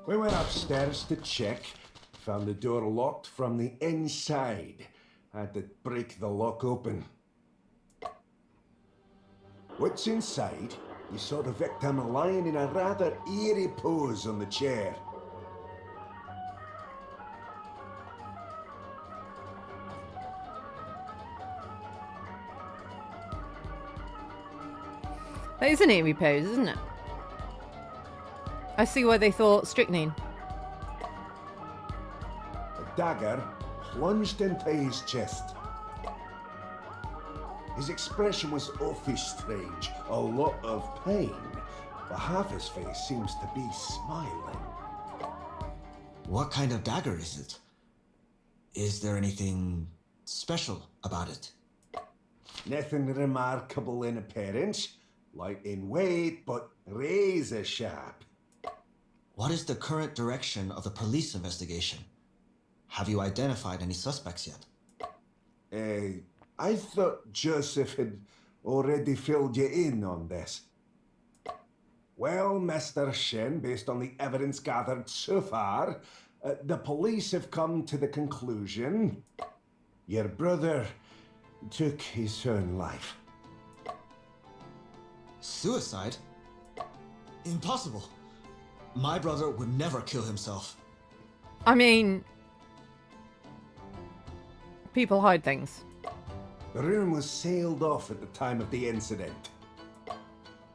We went upstairs to check. Found the door locked from the inside. Had to break the lock open. What's inside? you saw the victim lying in a rather eerie pose on the chair. That is an eerie pose, isn't it? I see why they thought strychnine. A dagger plunged into his chest. His expression was awfully strange, a lot of pain, but half his face seems to be smiling. What kind of dagger is it? Is there anything special about it? Nothing remarkable in appearance, light in weight, but razor sharp. What is the current direction of the police investigation? Have you identified any suspects yet? I thought Joseph had already filled you in on this. Well, Mr. Shin, based on the evidence gathered so far, the police have come to the conclusion your brother took his own life. Suicide? Impossible. My brother would never kill himself. I mean, people hide things. The room was sealed off at the time of the incident.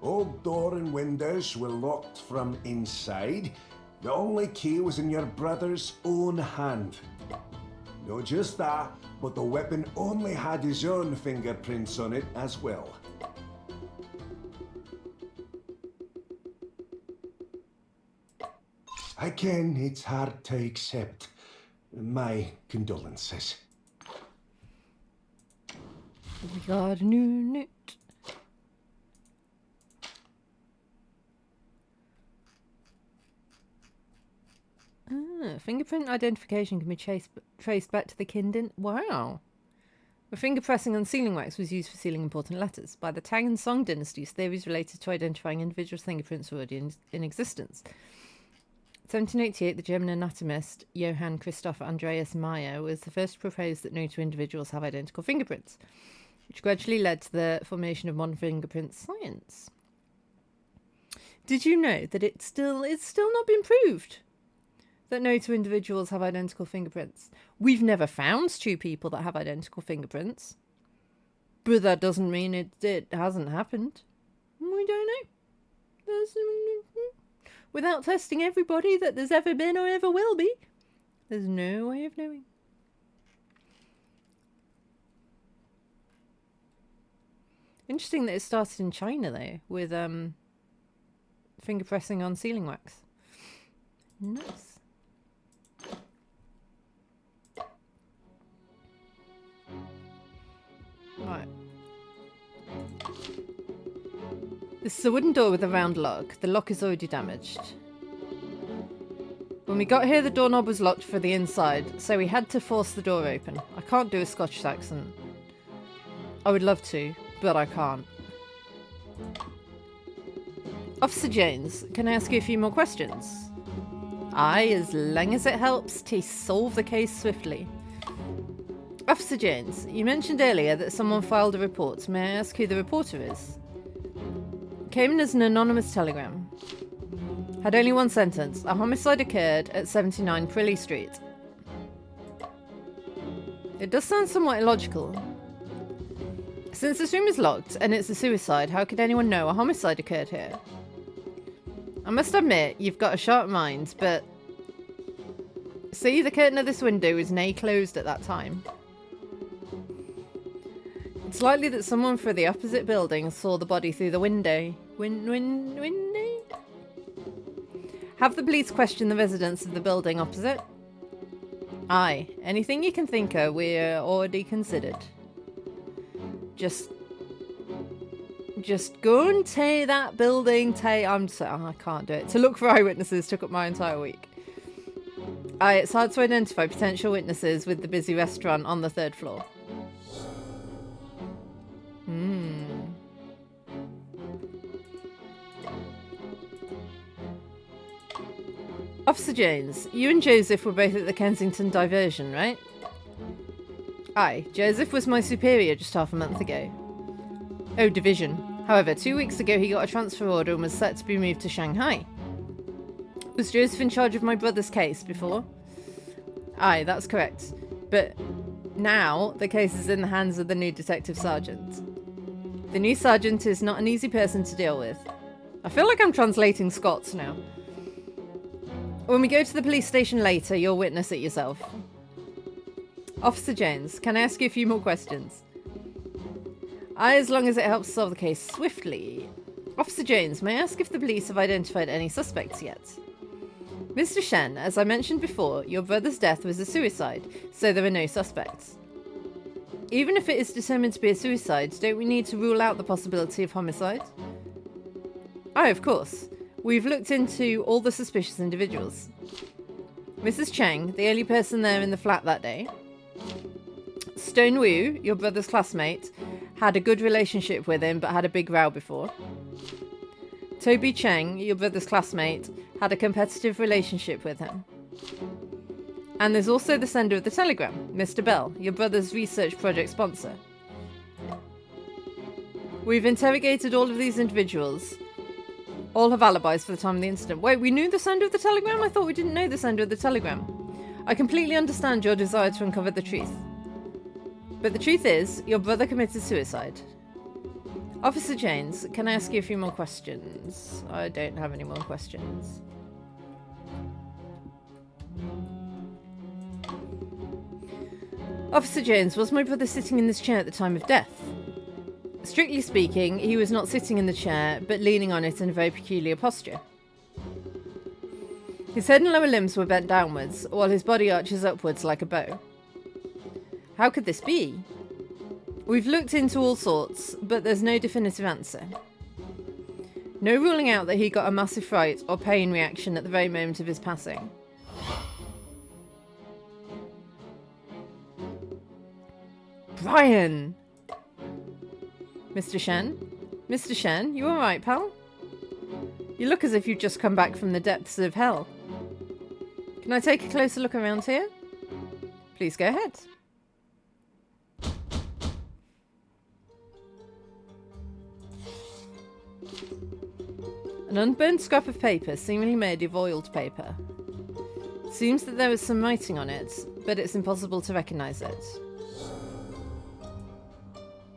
All door and windows were locked from inside. The only key was in your brother's own hand. Not just that, but the weapon only had his own fingerprints on it as well. Again, it's hard to accept. My condolences. We got a new newt. Fingerprint identification can be traced back to the Kindin. Wow. The finger pressing on sealing wax was used for sealing important letters. By the Tang and Song dynasties, theories related to identifying individuals' fingerprints were already in existence. 1788, the German anatomist Johann Christoph Andreas Meyer was the first to propose that no two individuals have identical fingerprints, which gradually led to the formation of modern fingerprint science. Did you know that it's still not been proved that no two individuals have identical fingerprints? We've never found two people that have identical fingerprints, but that doesn't mean it hasn't happened. We don't know. Without testing everybody that there's ever been or ever will be, there's no way of knowing. Interesting that it started in China, though, with finger pressing on sealing wax. Nice. Right. This is a wooden door with a round lock. The lock is already damaged. When we got here, the doorknob was locked for the inside, so we had to force the door open. I can't do a Scottish accent. I would love to, but I can't. Officer Jones, can I ask you a few more questions? Aye, as long as it helps to solve the case swiftly. Officer Jones, you mentioned earlier that someone filed a report. May I ask who the reporter is? Came in as an anonymous telegram. Had only one sentence. A homicide occurred at 79 Prilly Street. It does sound somewhat illogical. Since this room is locked and it's a suicide, how could anyone know a homicide occurred here? I must admit, you've got a sharp mind, but... See, the curtain of this window was nay closed at that time. It's likely that someone from the opposite building saw the body through the window. Window? Have the police question the residents of the building opposite? Aye, anything you can think of, we're already considered. Just go and take that building, I can't do it. To look for eyewitnesses took up my entire week. Aye, it's hard to identify potential witnesses with the busy restaurant on the 3rd floor. Officer Jones, you and Joseph were both at the Kensington diversion, right? Aye, Joseph was my superior just half a month ago. Oh, division. However, 2 weeks ago he got a transfer order and was set to be moved to Shanghai. Was Joseph in charge of my brother's case before? Aye, that's correct. But now the case is in the hands of the new detective sergeant. The new sergeant is not an easy person to deal with. I feel like I'm translating Scots now. When we go to the police station later, you'll witness it yourself. Officer Jones, can I ask you a few more questions? Aye, as long as it helps solve the case swiftly. Officer Jones, may I ask if the police have identified any suspects yet? Mr. Shen, as I mentioned before, your brother's death was a suicide, so there are no suspects. Even if it is determined to be a suicide, don't we need to rule out the possibility of homicide? Oh, of course. We've looked into all the suspicious individuals. Mrs. Chang, the only person there in the flat that day. Stone Wu, your brother's classmate, had a good relationship with him but had a big row before. Toby Cheng, your brother's classmate, had a competitive relationship with him. And there's also the sender of the telegram, Mr. Bell, your brother's research project sponsor. We've interrogated all of these individuals. All have alibis for the time of the incident. Wait, we knew the sender of the telegram? I thought we didn't know the sender of the telegram. I completely understand your desire to uncover the truth. But the truth is, your brother committed suicide. Officer James, can I ask you a few more questions? I don't have any more questions. Officer Jones, was my brother sitting in this chair at the time of death? Strictly speaking, he was not sitting in the chair, but leaning on it in a very peculiar posture. His head and lower limbs were bent downwards, while his body arches upwards like a bow. How could this be? We've looked into all sorts, but there's no definitive answer. No ruling out that he got a massive fright or pain reaction at the very moment of his passing. Brian! Mr. Shen? Mr. Shen, you alright, pal? You look as if you've just come back from the depths of hell. Can I take a closer look around here? Please go ahead. An unburned scrap of paper, seemingly made of oiled paper. Seems that there is some writing on it, but it's impossible to recognise it.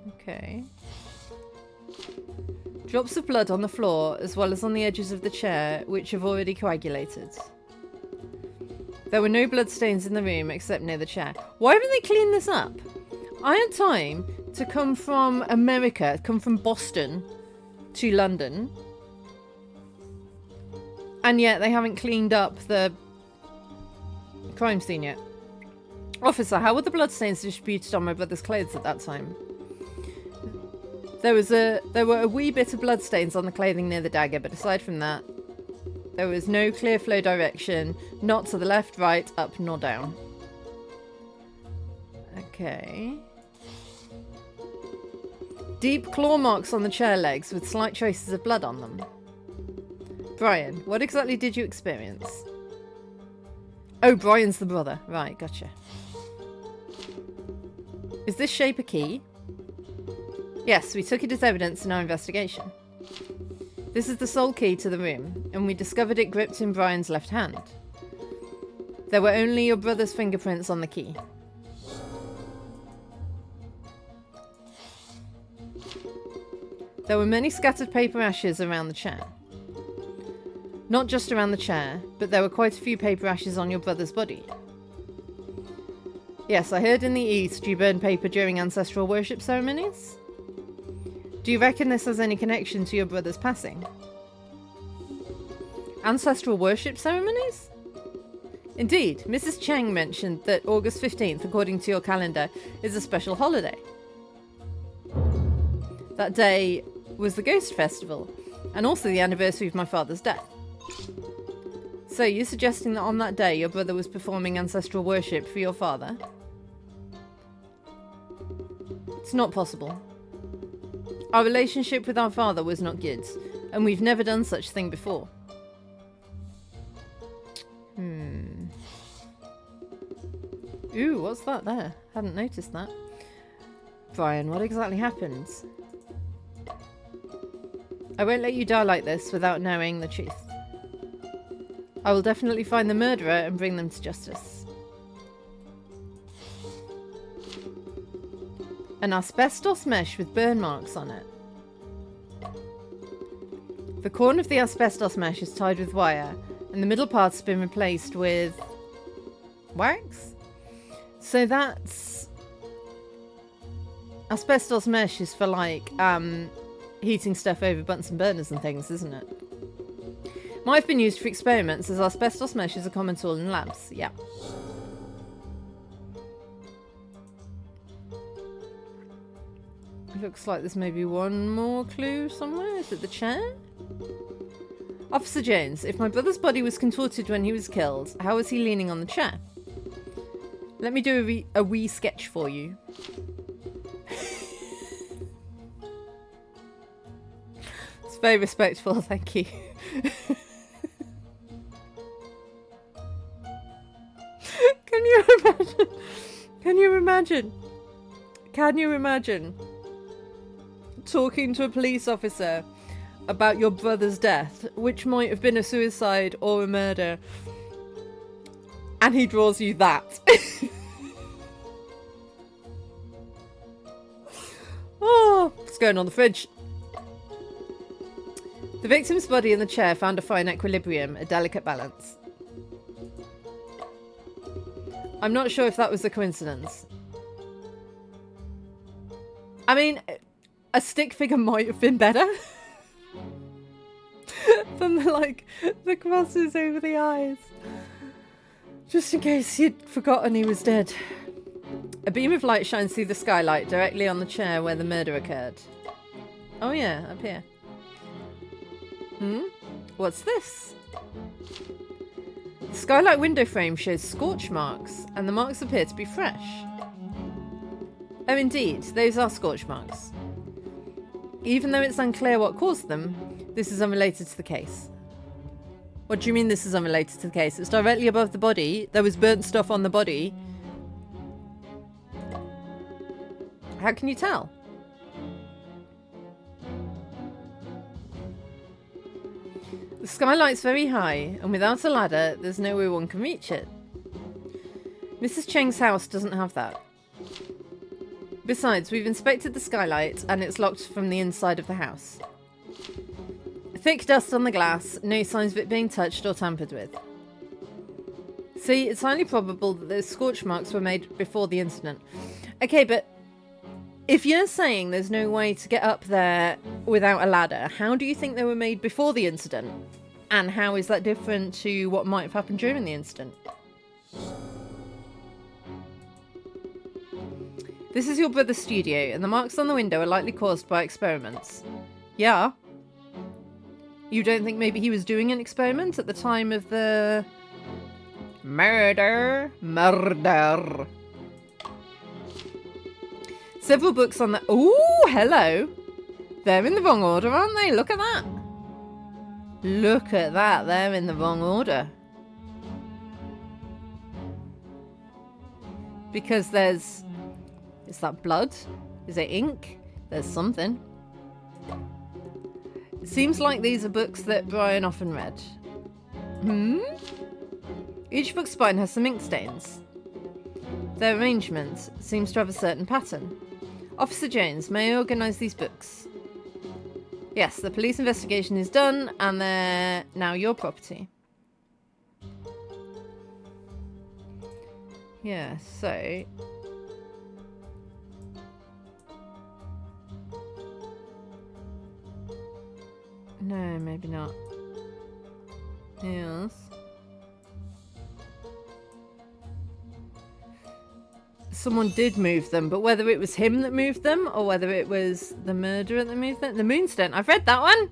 Okay. Drops of blood on the floor, as well as on the edges of the chair, which have already coagulated. There were no bloodstains in the room except near the chair. Why haven't they cleaned this up? I had time to come from America, come from Boston to London, and yet they haven't cleaned up the crime scene yet. Officer, how were the bloodstains distributed on my brother's clothes at that time? There were a wee bit of bloodstains on the clothing near the dagger, but aside from that, there was no clear flow direction, not to the left, right, up, nor down. Okay. Deep claw marks on the chair legs with slight traces of blood on them. Brian, what exactly did you experience? Oh, Brian's the brother. Right, gotcha. Is this shape a key? Yes, we took it as evidence in our investigation. This is the sole key to the room, and we discovered it gripped in Brian's left hand. There were only your brother's fingerprints on the key. There were many scattered paper ashes around the chair. Not just around the chair, but there were quite a few paper ashes on your brother's body. Yes, I heard in the East you burn paper during ancestral worship ceremonies. Do you reckon this has any connection to your brother's passing? Ancestral worship ceremonies? Indeed, Mrs. Cheng mentioned that August 15th, according to your calendar, is a special holiday. That day was the Ghost Festival, and also the anniversary of my father's death. So, you're suggesting that on that day your brother was performing ancestral worship for your father? It's not possible. Our relationship with our father was not good, and we've never done such a thing before. Ooh, what's that there? Hadn't noticed that. Brian, what exactly happened? I won't let you die like this without knowing the truth. I will definitely find the murderer and bring them to justice. An asbestos mesh with burn marks on it. The corner of the asbestos mesh is tied with wire, and the middle part has been replaced with wax? So that's... Asbestos mesh is for, like, heating stuff over Bunsen burners and things, isn't it? Might have been used for experiments, as asbestos mesh is a common tool in labs. Yeah. Looks like there's maybe one more clue somewhere. Is it the chair? Officer Jones, if my brother's body was contorted when he was killed, how was he leaning on the chair? Let me do a wee sketch for you. It's very respectful, thank you. Can you imagine? Can you imagine? Can you imagine talking to a police officer about your brother's death, which might have been a suicide or a murder, and he draws you that? Oh, it's going on the fridge. The victim's body in the chair found a fine equilibrium, a delicate balance. I'm not sure if that was a coincidence. I mean, a stick figure might have been better than the crosses over the eyes. Just in case you'd forgotten he was dead. A beam of light shines through the skylight directly on the chair where the murder occurred. Oh yeah, up here. What's this? The skylight window frame shows scorch marks, and the marks appear to be fresh. Oh indeed, those are scorch marks. Even though it's unclear what caused them, this is unrelated to the case. What do you mean this is unrelated to the case? It's directly above the body. There was burnt stuff on the body. How can you tell? The skylight's very high, and without a ladder, there's no way one can reach it. Mrs. Cheng's house doesn't have that. Besides, we've inspected the skylight, and it's locked from the inside of the house. Thick dust on the glass, no signs of it being touched or tampered with. See, it's highly probable that those scorch marks were made before the incident. Okay, but if you're saying there's no way to get up there without a ladder, how do you think they were made before the incident? And how is that different to what might have happened during the incident? This is your brother's studio, and the marks on the window are likely caused by experiments. Yeah. You don't think maybe he was doing an experiment at the time of the... Murder. Several books on the... Ooh, hello. They're in the wrong order, aren't they? Look at that. Look at that. They're in the wrong order. Because there's... Is that blood? Is it ink? There's something. It seems like these are books that Brian often read. Each book spine has some ink stains. Their arrangement seems to have a certain pattern. Officer Jones, may I organise these books? Yes, the police investigation is done, and they're now your property. Yeah, so... No, maybe not. Yes. Someone did move them, but whether it was him that moved them or whether it was the murderer that moved them. The Moonstone. I've read that one.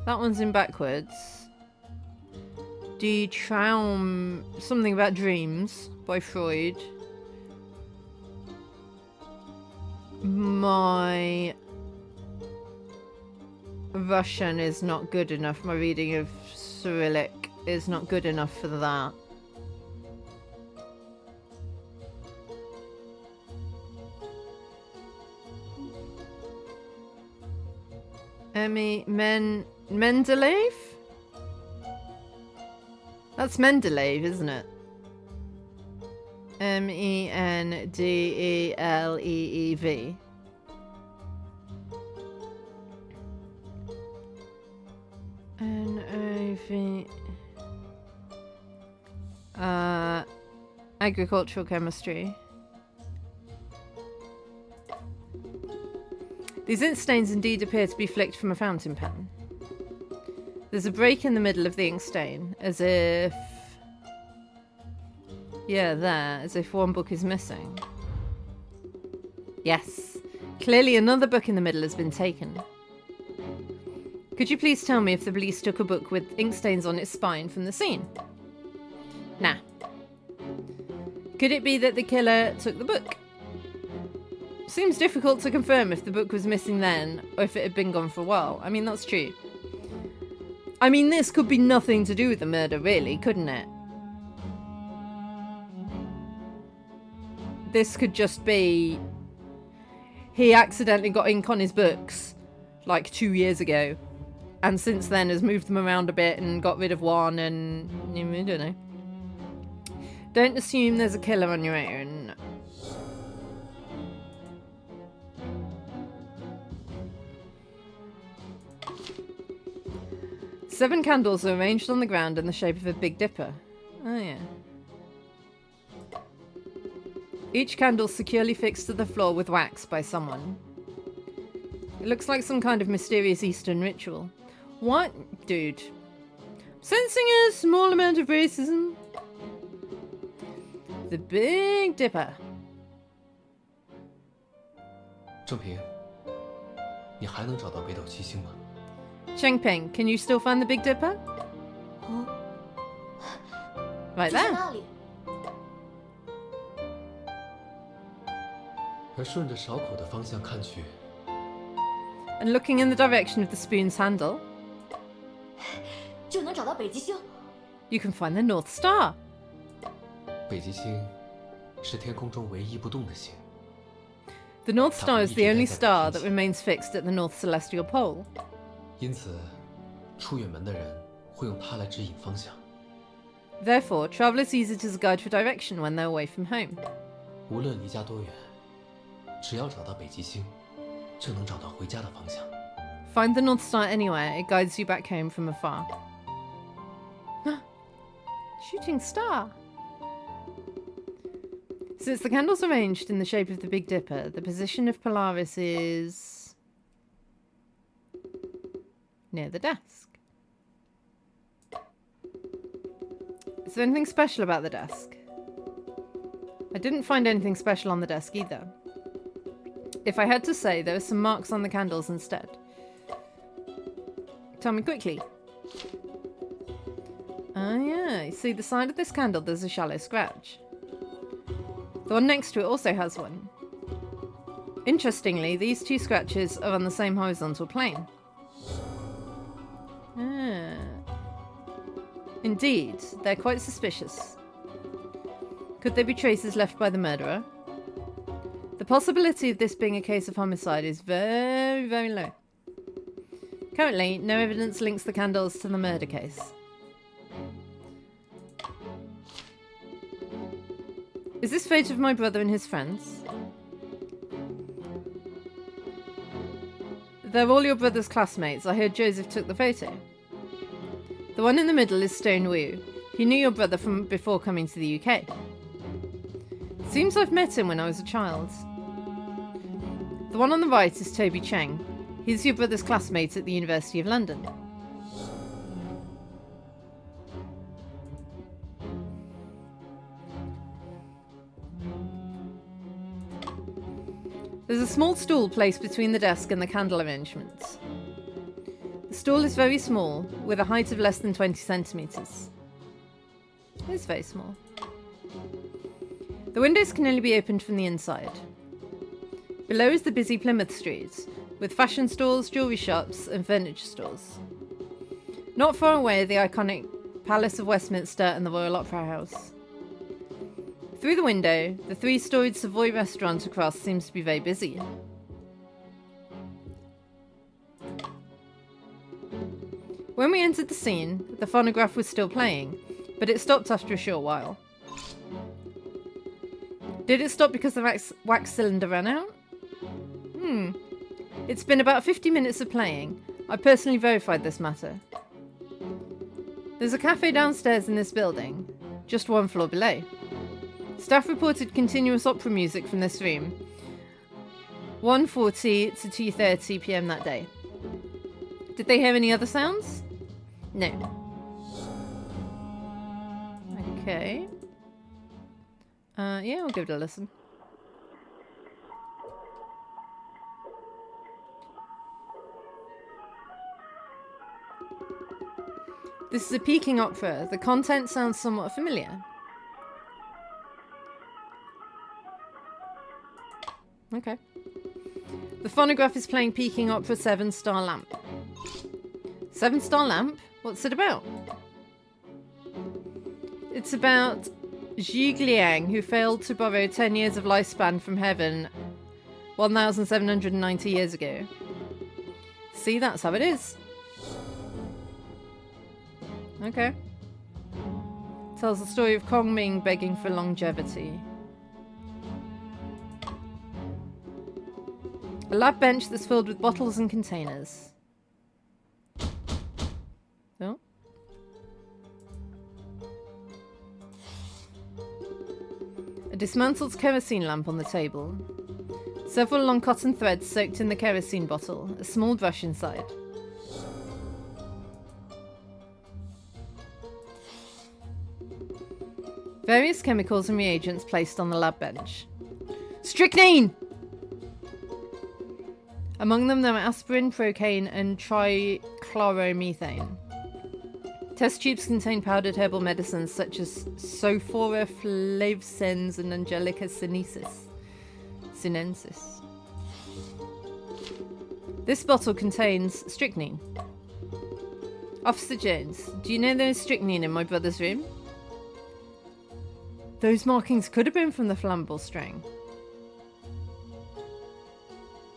That one's in backwards. Die Traum... Something about dreams by Freud. My... Russian is not good enough. My reading of Cyrillic is not good enough for that. Mendeleev? That's Mendeleev, isn't it? Mendeleev. N-O-V... agricultural chemistry. These ink stains indeed appear to be flicked from a fountain pen. There's a break in the middle of the ink stain, as if... Yeah, there, as if one book is missing. Yes, clearly another book in the middle has been taken. Could you please tell me if the police took a book with ink stains on its spine from the scene? Nah. Could it be that the killer took the book? Seems difficult to confirm if the book was missing then, or if it had been gone for a while. I mean, that's true. I mean, this could be nothing to do with the murder, really, couldn't it? This could just be... He accidentally got ink on his books, like 2 years ago. And since then has moved them around a bit and got rid of one and... I don't know. Don't assume there's a killer on your own. Seven candles are arranged on the ground in the shape of a Big Dipper. Oh yeah. Each candle securely fixed to the floor with wax by someone. It looks like some kind of mysterious Eastern ritual. What? Dude. Sensing a small amount of racism. The Big Dipper. 郑平，你还能找到北斗七星吗？ Chengping, can you still find the Big Dipper? Right there. 而顺着勺口的方向看去 And looking in the direction of the spoon's handle, 就能找到北极星。 you can find the North Star. 北极星是天空中唯一不动的星。 The North Star is the only star that remains fixed at the North Celestial Pole. 因此，出远门的人会用它来指引方向。 Therefore, travelers use it as a guide for direction when they're away from home. 无论离家多远，只要找到北极星，就能找到回家的方向。 Find the North Star anywhere, it guides you back home from afar. Shooting star! Since the candles are arranged in the shape of the Big Dipper, the position of Polaris is... near the desk. Is there anything special about the desk? I didn't find anything special on the desk either. If I had to say, there are some marks on the candles instead. Tell me quickly. Oh yeah, you see the side of this candle, there's a shallow scratch. The one next to it also has one. Interestingly, these two scratches are on the same horizontal plane. Ah. Indeed, they're quite suspicious. Could they be traces left by the murderer? The possibility of this being a case of homicide is very, very low. Currently, no evidence links the candles to the murder case. Is this photo of my brother and his friends? They're all your brother's classmates. I heard Joseph took the photo. The one in the middle is Stone Wu. He knew your brother from before coming to the UK. Seems I've met him when I was a child. The one on the right is Toby Cheng. He's your brother's classmate at the University of London. There's a small stool placed between the desk and the candle arrangements. The stool is very small, with a height of less than 20 centimetres. It is very small. The windows can only be opened from the inside. Below is the busy Plymouth Street, with fashion stores, jewellery shops and furniture stores. Not far away are the iconic Palace of Westminster and the Royal Opera House. Through the window, the three-storied Savoy restaurant across seems to be very busy. When we entered the scene, the phonograph was still playing, but it stopped after a short while. Did it stop because the wax cylinder ran out? It's been about 50 minutes of playing. I personally verified this matter. There's a cafe downstairs in this building, just one floor below. Staff reported continuous opera music from this room, 1:40 to 2:30 p.m. that day. Did they hear any other sounds? No. Okay. Yeah, we'll give it a listen. This is a Peking opera. The content sounds somewhat familiar. Okay. The phonograph is playing Peking Opera 7-Star Lamp. 7-Star Lamp? What's it about? It's about Zhi Liang, who failed to borrow 10 years of lifespan from heaven 1,790 years ago. See, that's how it is. Okay. Tells the story of Kong Ming begging for longevity. A lab bench that's filled with bottles and containers. Oh. A dismantled kerosene lamp on the table. Several long cotton threads soaked in the kerosene bottle. A small brush inside. Various chemicals and reagents placed on the lab bench. Strychnine! Among them, there were aspirin, procaine, and trichloromethane. Test tubes contain powdered herbal medicines such as Sophora flavescens and Angelica sinensis. This bottle contains strychnine. Officer Jones, do you know there's strychnine in my brother's room? Those markings could have been from the flammable string.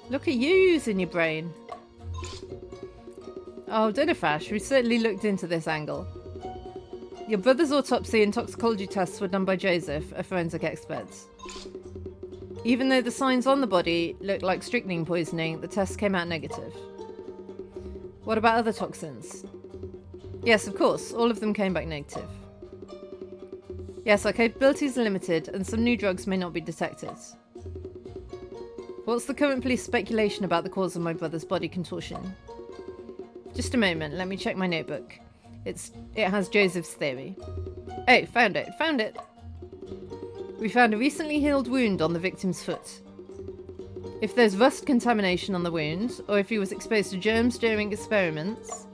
Look at you using your brain. Oh, Dinnerfash, we certainly looked into this angle. Your brother's autopsy and toxicology tests were done by Joseph, a forensic expert. Even though the signs on the body looked like strychnine poisoning, the tests came out negative. What about other toxins? Yes, of course, all of them came back negative. Yes, our capabilities are limited, and some new drugs may not be detected. What's the current police speculation about the cause of my brother's body contortion? Just a moment, let me check my notebook. It has Joseph's theory. Oh, found it. We found a recently healed wound on the victim's foot. If there's rust contamination on the wound, or if he was exposed to germs during experiments,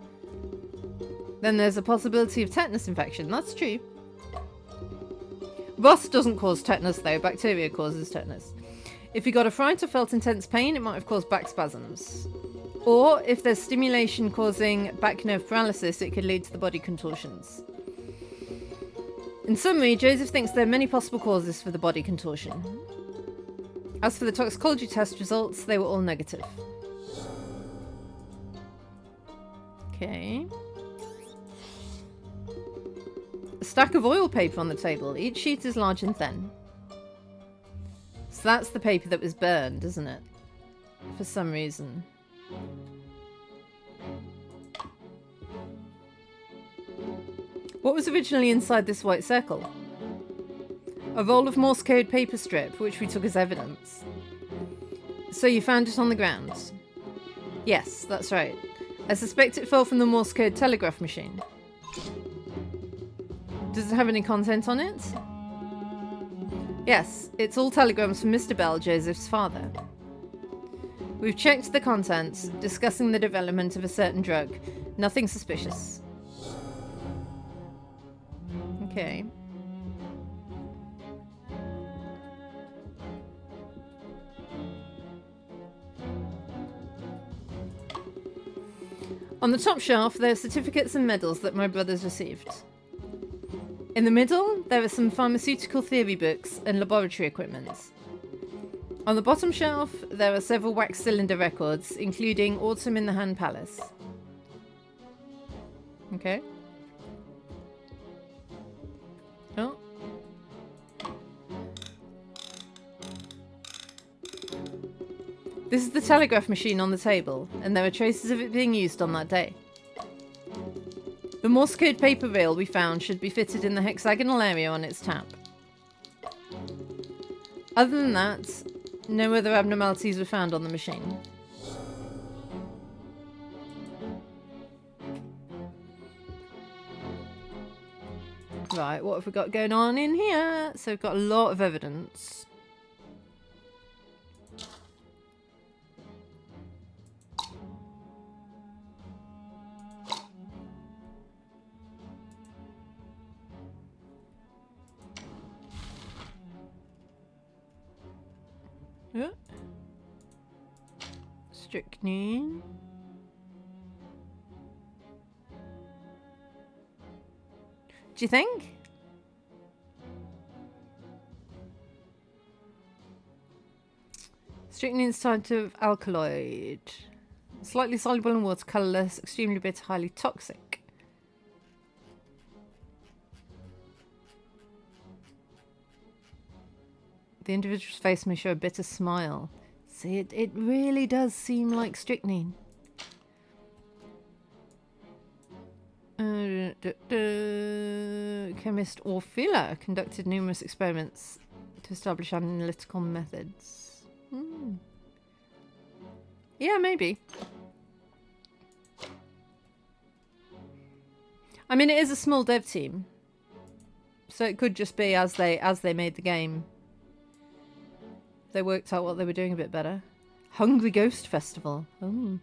then there's a possibility of tetanus infection. That's true. Rust doesn't cause tetanus though, bacteria causes tetanus. If he got a fright or felt intense pain, it might have caused back spasms. Or, if there's stimulation causing back nerve paralysis, it could lead to the body contortions. In summary, Joseph thinks there are many possible causes for the body contortion. As for the toxicology test results, they were all negative. Okay. A stack of oil paper on the table. Each sheet is large and thin. So that's the paper that was burned, isn't it? For some reason. What was originally inside this white circle? A roll of Morse code paper strip, which we took as evidence. So you found it on the ground? Yes, that's right. I suspect it fell from the Morse code telegraph machine. Does it have any content on it? Yes, it's all telegrams from Mr. Bell, Joseph's father. We've checked the contents, discussing the development of a certain drug. Nothing suspicious. Okay. On the top shelf, there are certificates and medals that my brothers received. In the middle, there are some pharmaceutical theory books and laboratory equipment. On the bottom shelf, there are several wax cylinder records, including Autumn in the Han Palace. Okay. Oh. This is the telegraph machine on the table, and there are traces of it being used on that day. The Morse code paper rail we found should be fitted in the hexagonal area on its tap. Other than that, no other abnormalities were found on the machine. Right, what have we got going on in here? So we've got a lot of evidence. Yeah. Strychnine. Do you think? Strychnine's type of alkaloid. Slightly soluble in water, colourless, extremely bitter, highly toxic. The individual's face may show a bitter smile. See, it really does seem like strychnine. Chemist Orfila conducted numerous experiments to establish analytical methods. Yeah, maybe. I mean, it is a small dev team, so it could just be as they made the game, they worked out what they were doing a bit better. Hungry Ghost Festival. Oh.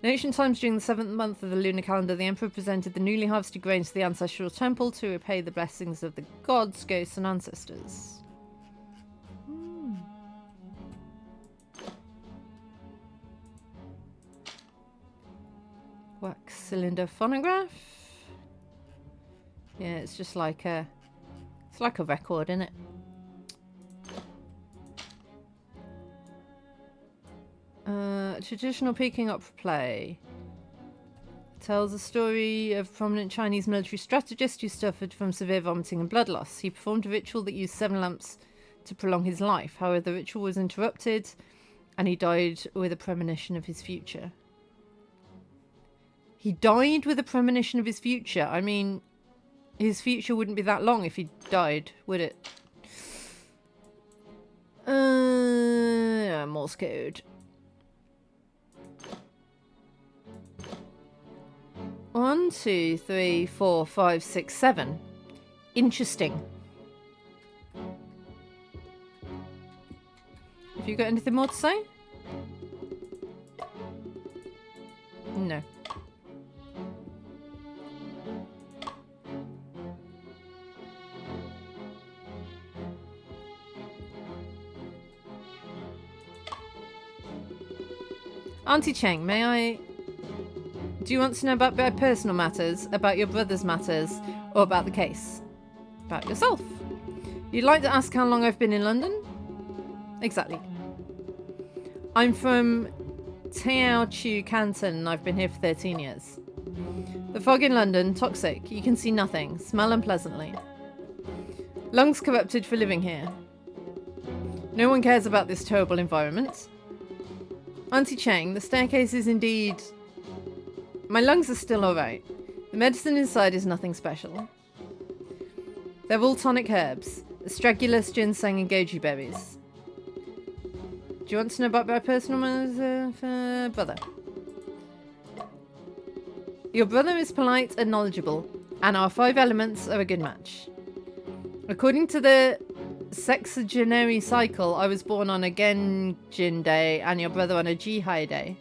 In ancient times, during the 7th month of the lunar calendar, the emperor presented the newly harvested grains to the ancestral temple to repay the blessings of the gods, ghosts, and ancestors. Wax cylinder phonograph. Yeah, it's just like a record, isn't it? Traditional Peking opera play tells a story of a prominent Chinese military strategist who suffered from severe vomiting and blood loss. He performed a ritual that used 7 lamps to prolong his life. However, the ritual was interrupted and he died with a premonition of his future. He died with a premonition of his future. I mean, his future wouldn't be that long if he died, would it? Morse code. 1, 2, 3, 4, 5, 6, 7. Interesting. Have you got anything more to say? No. Auntie Cheng, may I... Do you want to know about their personal matters, about your brother's matters, or about the case? About yourself. You'd like to ask how long I've been in London? Exactly. I'm from Teochew Canton and I've been here for 13 years. The fog in London, toxic. You can see nothing. Smell unpleasantly. Lungs corrupted for living here. No one cares about this terrible environment. Auntie Cheng, the staircase is indeed... My lungs are still alright. The medicine inside is nothing special. They're all tonic herbs. Astragalus, ginseng and goji berries. Do you want to know about my personal brother? Your brother is polite and knowledgeable, and our 5 elements are a good match. According to the sexagenary cycle, I was born on a Genjin day and your brother on a Jihai day.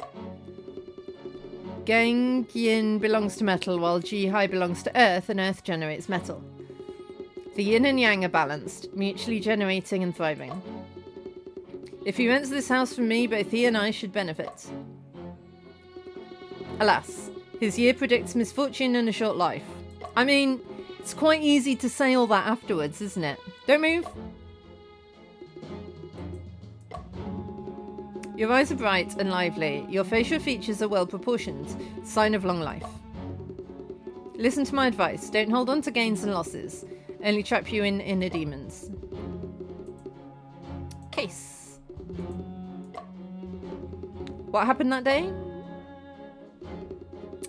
Geng-yin belongs to metal while Jihai belongs to earth, and earth generates metal. The yin and yang are balanced, mutually generating and thriving. If he rents this house from me, both he and I should benefit. Alas, his year predicts misfortune and a short life. I mean, it's quite easy to say all that afterwards, isn't it? Don't move. Your eyes are bright and lively. Your facial features are well proportioned. Sign of long life. Listen to my advice. Don't hold on to gains and losses. Only trap you in inner demons. Case. What happened that day?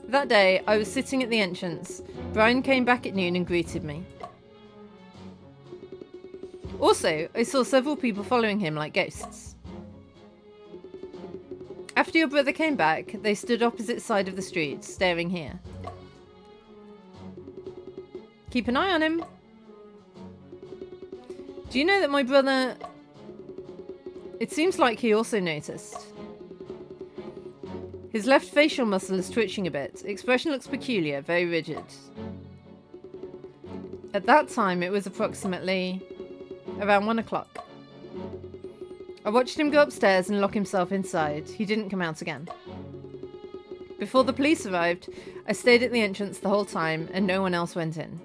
That day, I was sitting at the entrance. Brian came back at noon and greeted me. Also, I saw several people following him like ghosts. After your brother came back, they stood opposite side of the street, staring here. Keep an eye on him. Do you know that my brother... It seems like he also noticed. His left facial muscle is twitching a bit. Expression looks peculiar, very rigid. At that time, it was approximately around 1 o'clock. I watched him go upstairs and lock himself inside. He didn't come out again. Before the police arrived, I stayed at the entrance the whole time and no one else went in.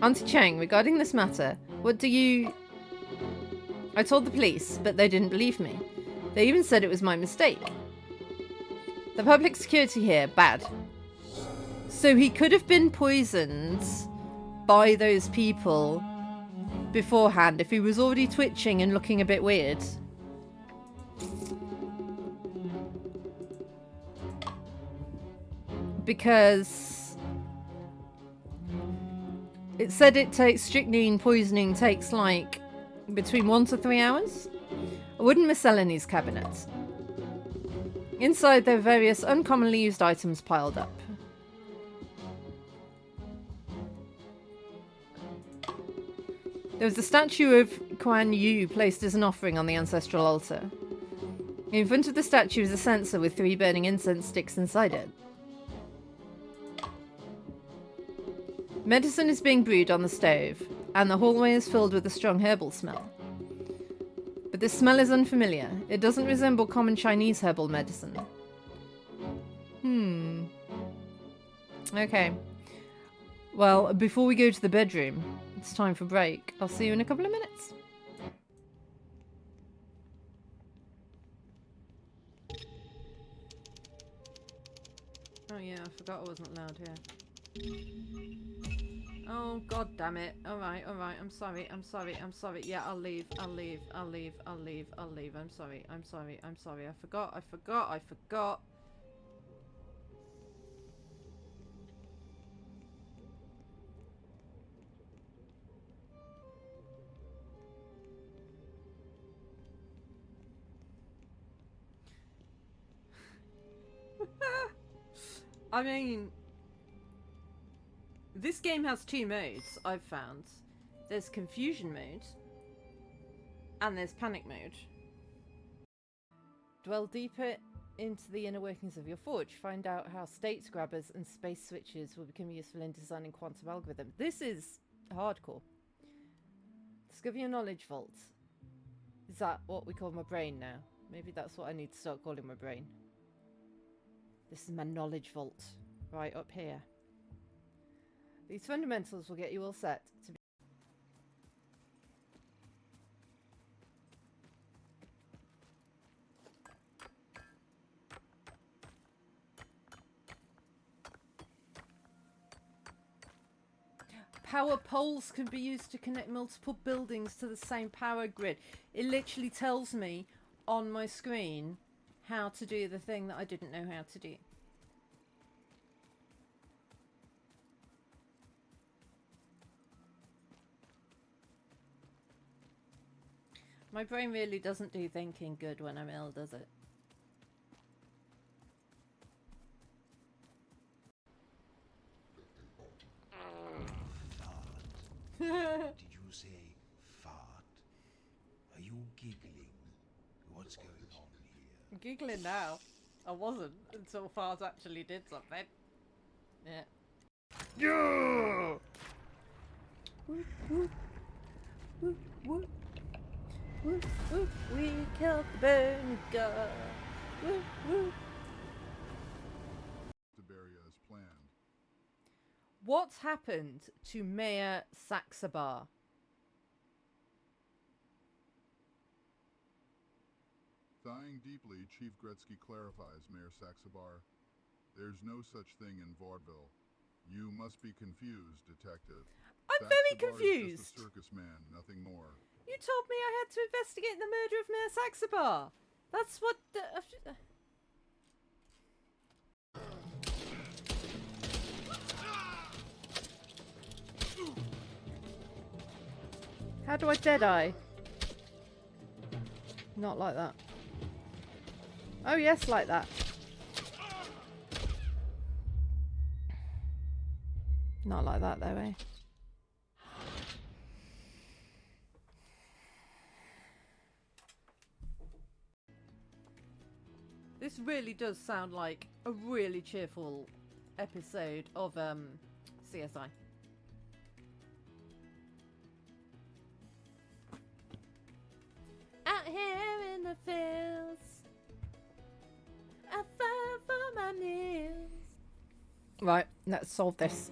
Auntie Chang, regarding this matter, what do you... I told the police, but they didn't believe me. They even said it was my mistake. The public security here, bad. So he could have been poisoned by those people beforehand if he was already twitching and looking a bit weird. Because it said it takes strychnine poisoning takes like between 1 to 3 hours. I wouldn't miss Eleanor's cabinet. Inside there are various uncommonly used items piled up. There was a statue of Kuan Yu placed as an offering on the ancestral altar. In front of the statue is a censer with 3 burning incense sticks inside it. Medicine is being brewed on the stove, and the hallway is filled with a strong herbal smell. But this smell is unfamiliar. It doesn't resemble common Chinese herbal medicine. Okay. Well, before we go to the bedroom, it's time for break. I'll see you in a couple of minutes. Oh yeah, I forgot I wasn't allowed here. Oh, god damn it. Alright, I'm sorry. Yeah, I'll leave. I'm sorry. I forgot. I mean, this game has 2 modes, I've found. There's confusion mode, and there's panic mode. Dwell deeper into the inner workings of your forge. Find out how state grabbers and space switches will become useful in designing quantum algorithms. This is hardcore. Discover your knowledge vault. Is that what we call my brain now? Maybe that's what I need to start calling my brain. This is my knowledge vault, right up here. These fundamentals will get you all set to be... Power poles can be used to connect multiple buildings to the same power grid. It literally tells me on my screen how to do the thing that I didn't know how to do. My brain really doesn't do thinking good when I'm ill, does it? Did you say fart? Are you giggling? What's going on here? I'm giggling now. I wasn't until Fars actually did something. Yeah. Yeah! Whoop, whoop. Whoop, whoop. Whoop, whoop. We killed the burning god. Whoop, whoop. As planned. What's happened to Mayor Saxabar? Sighing deeply, Chief Gretzky clarifies, Mayor Saxabar. There's no such thing in vaudeville. You must be confused, detective. I'm very confused. Just a circus man, nothing more. You told me I had to investigate the murder of Mayor Saxabar. That's what the... How do I deadeye? Not like that. Oh yes, like that. Not like that though, eh? This really does sound like a really cheerful episode of CSI. Out here in the fields, I fight for my meals. Right, let's solve this.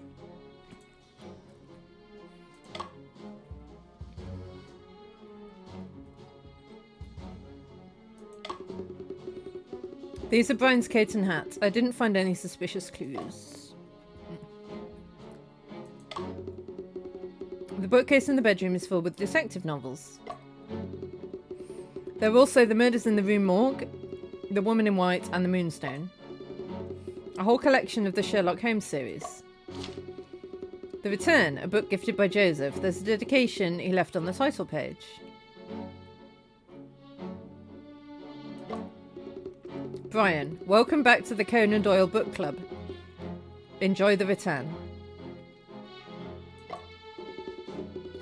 These are Brian's coat and hat. I didn't find any suspicious clues. The bookcase in the bedroom is filled with detective novels. There are also The Murders in the Rue Morgue, The Woman in White, and The Moonstone. A whole collection of the Sherlock Holmes series. The Return, a book gifted by Joseph. There's a dedication he left on the title page. Brian, welcome back to the Conan Doyle Book Club. Enjoy The Return.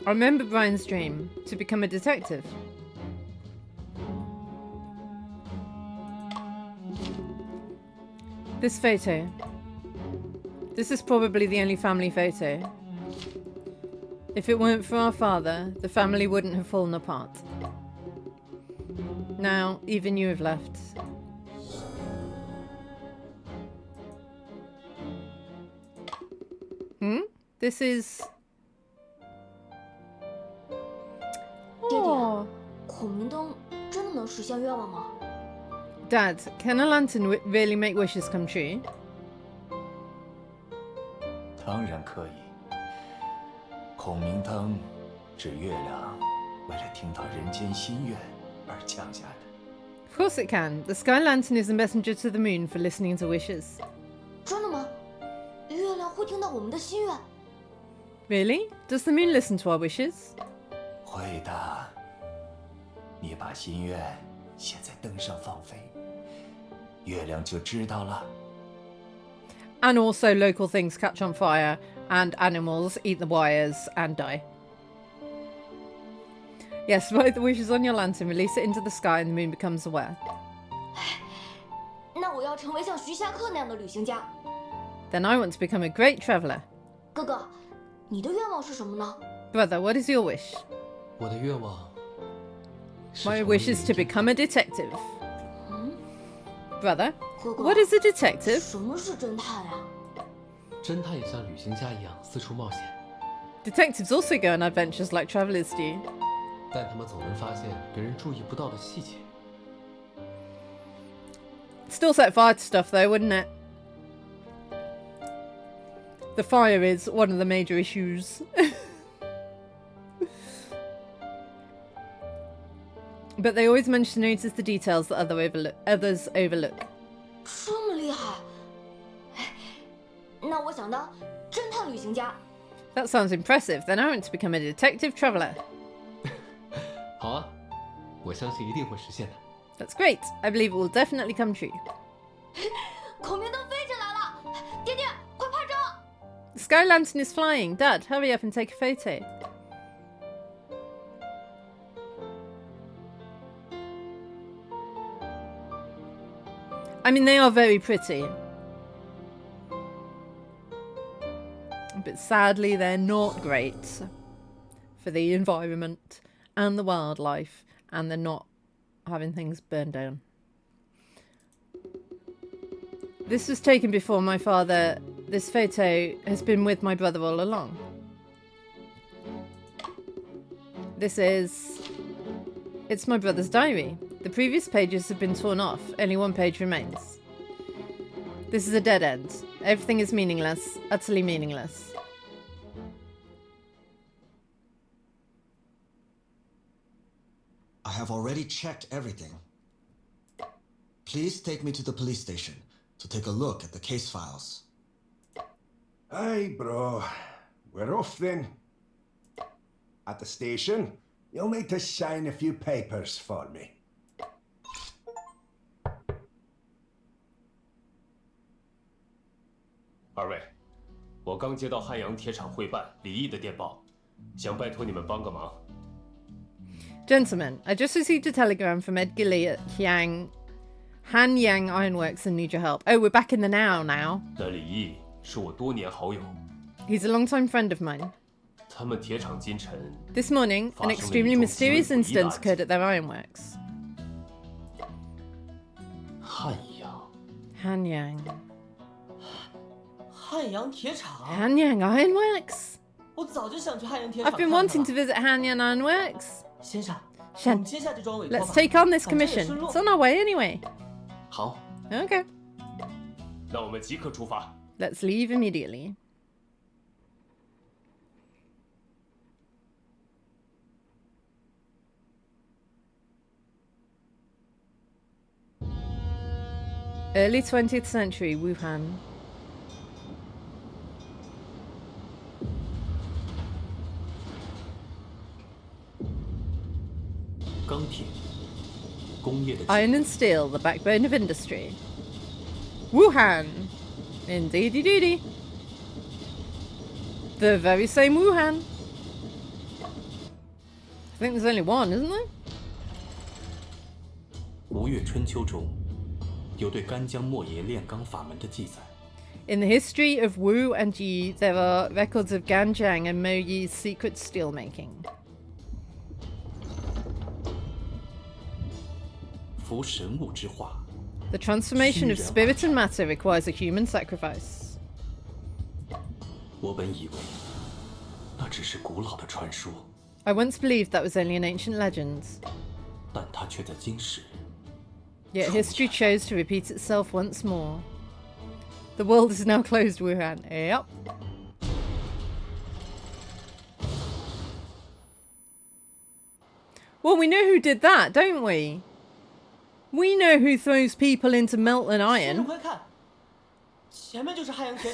I remember Brian's dream to become a detective. This photo. This is probably the only family photo. If it weren't for our father, the family wouldn't have fallen apart. Now, even you have left. This is... 爹爹，孔明灯真的能实现愿望吗？ Dad, can a lantern really make wishes come true? 当然可以。孔明灯是月亮为了听到人间心愿而降下的。 Of course it can. The sky lantern is a messenger to the moon for listening to wishes. 真的吗？月亮会听到我们的心愿？ Really? Does the moon listen to our wishes? 会的。你把心愿写在灯上放飞，月亮就知道了。 And also local things catch on fire, and animals eat the wires and die. Yes, write the wishes on your lantern, release it into the sky, and the moon becomes aware. 那我要成为像徐霞客那样的旅行家。 Then I want to become a great traveller. 哥哥，你的愿望是什么呢？ Brother, what is your wish? 我的愿望 My wish is to become a detective. 嗯， Brother, 哥哥 what is a detective? 什么是侦探呀？侦探也像旅行家一样四处冒险， Detectives also go on adventures like travellers do. 但他们总能发现别人注意不到的细节。 Still set fire to stuff though, wouldn't it? The fire is one of the major issues. But they always manage to notice the details that others overlook. 这么厉害！那我想当侦探旅行家。 That sounds impressive. Then I want to become a detective traveller. 好啊，我相信一定会实现的。 That's great. I believe it will definitely come true. 孔明灯飞起来了，爹爹，快拍照！ The sky lantern is flying. Dad, hurry up and take a photo. I mean, they are very pretty. But sadly, they're not great for the environment and the wildlife, and they're not having things burned down. This was taken before my father. This photo has been with my brother all along. It's my brother's diary. The previous pages have been torn off, only one page remains. This is a dead end. Everything is meaningless. Utterly meaningless. I have already checked everything. Please take me to the police station to take a look at the case files. Aye, bro. We're off then. At the station, you'll need to sign a few papers for me. 二位，我刚接到汉阳铁厂会办李毅的电报，想拜托你们帮个忙。 Gentlemen, I just received a telegram from Edgar Lee at Hanyang Ironworks and need your help. Oh, we're back in the now. 那李毅是我多年好友。 He's a longtime friend of mine. 他们铁厂今晨 This morning, an extremely mysterious incident occurred at their ironworks. 汉阳。 Hanyang. 汉阳铁厂。 Hanyang Ironworks. 我早就想去汉阳铁厂。 I've been wanting to visit Hanyang Ironworks. 先生， Shen, let's take on this commission. It's on our way anyway. 好。 Okay. 那我们即刻出发。 Let's leave immediately. Early 20th century, Wuhan. 钢铁，工业的。 Iron and steel, the backbone of industry. Wuhan. Indeedy-deedy. The very same Wuhan. I think there's only one, isn't there? 吴越春秋中有对干将莫邪炼钢法门的记载。 In the history of Wu and Yi, there are records of Ganjiang and Mo Yi's secret steelmaking. 服神物之化。 The transformation of spirit and matter requires a human sacrifice. 我本以为那只是古老的传说， I once believed that was only an ancient legend. 但它却在今时。 Yet history chose to repeat itself once more. The world is now closed, Wuhan. Yep. Well, we know who did that, don't we? We know who throws people into molten iron.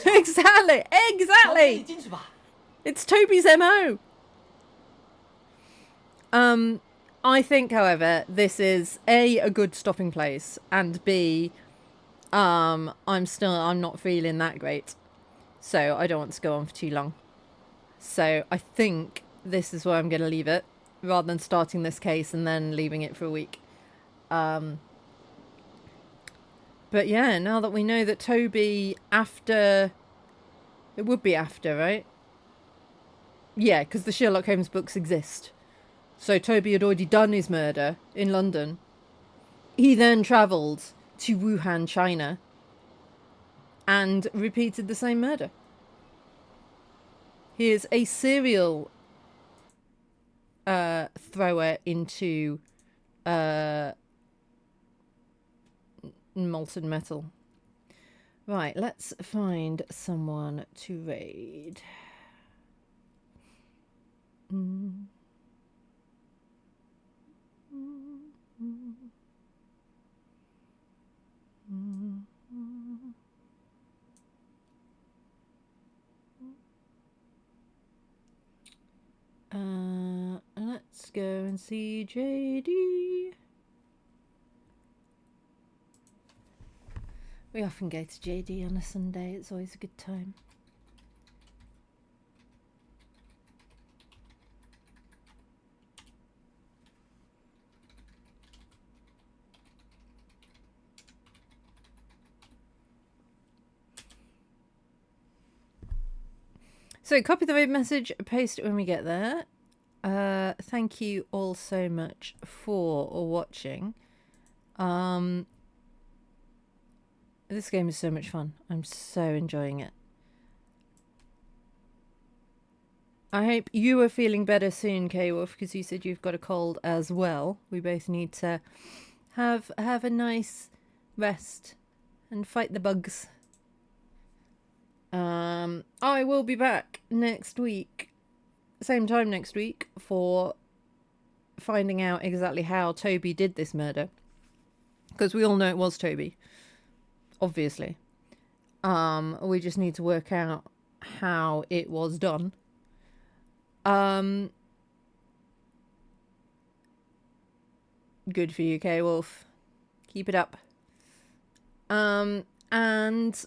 Exactly, exactly. It's Toby's MO. I think, however, this is A good stopping place, and B, I'm not feeling that great, so I don't want to go on for too long. So I think this is where I'm going to leave it, rather than starting this case and then leaving it for a week. But yeah, now that we know that Toby, after... It would be after, right? Yeah, because the Sherlock Holmes books exist. So Toby had already done his murder in London. He then travelled to Wuhan, China, and repeated the same murder. He is a serial thrower into molten metal. Right, let's find someone to raid. Let's go and see JD. We often go to JD on a Sunday, it's always a good time. So copy the raid message, paste it when we get there. Thank you all so much for watching. This game is so much fun. I'm so enjoying it. I hope you are feeling better soon, K-Wolf, because you said you've got a cold as well. We both need to have a nice rest and fight the bugs. I will be back next week, same time next week, for finding out exactly how Toby did this murder. Because we all know it was Toby, obviously. We just need to work out how it was done. Good for you, K-Wolf. Keep it up. And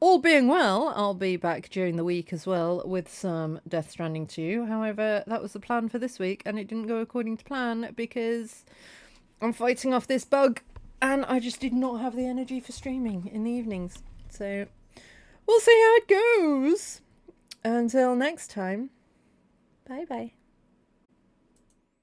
all being well, I'll be back during the week as well with some Death Stranding 2. However, that was the plan for this week, and it didn't go according to plan because I'm fighting off this bug, and I just did not have the energy for streaming in the evenings. So, we'll see how it goes. Until next time, bye-bye.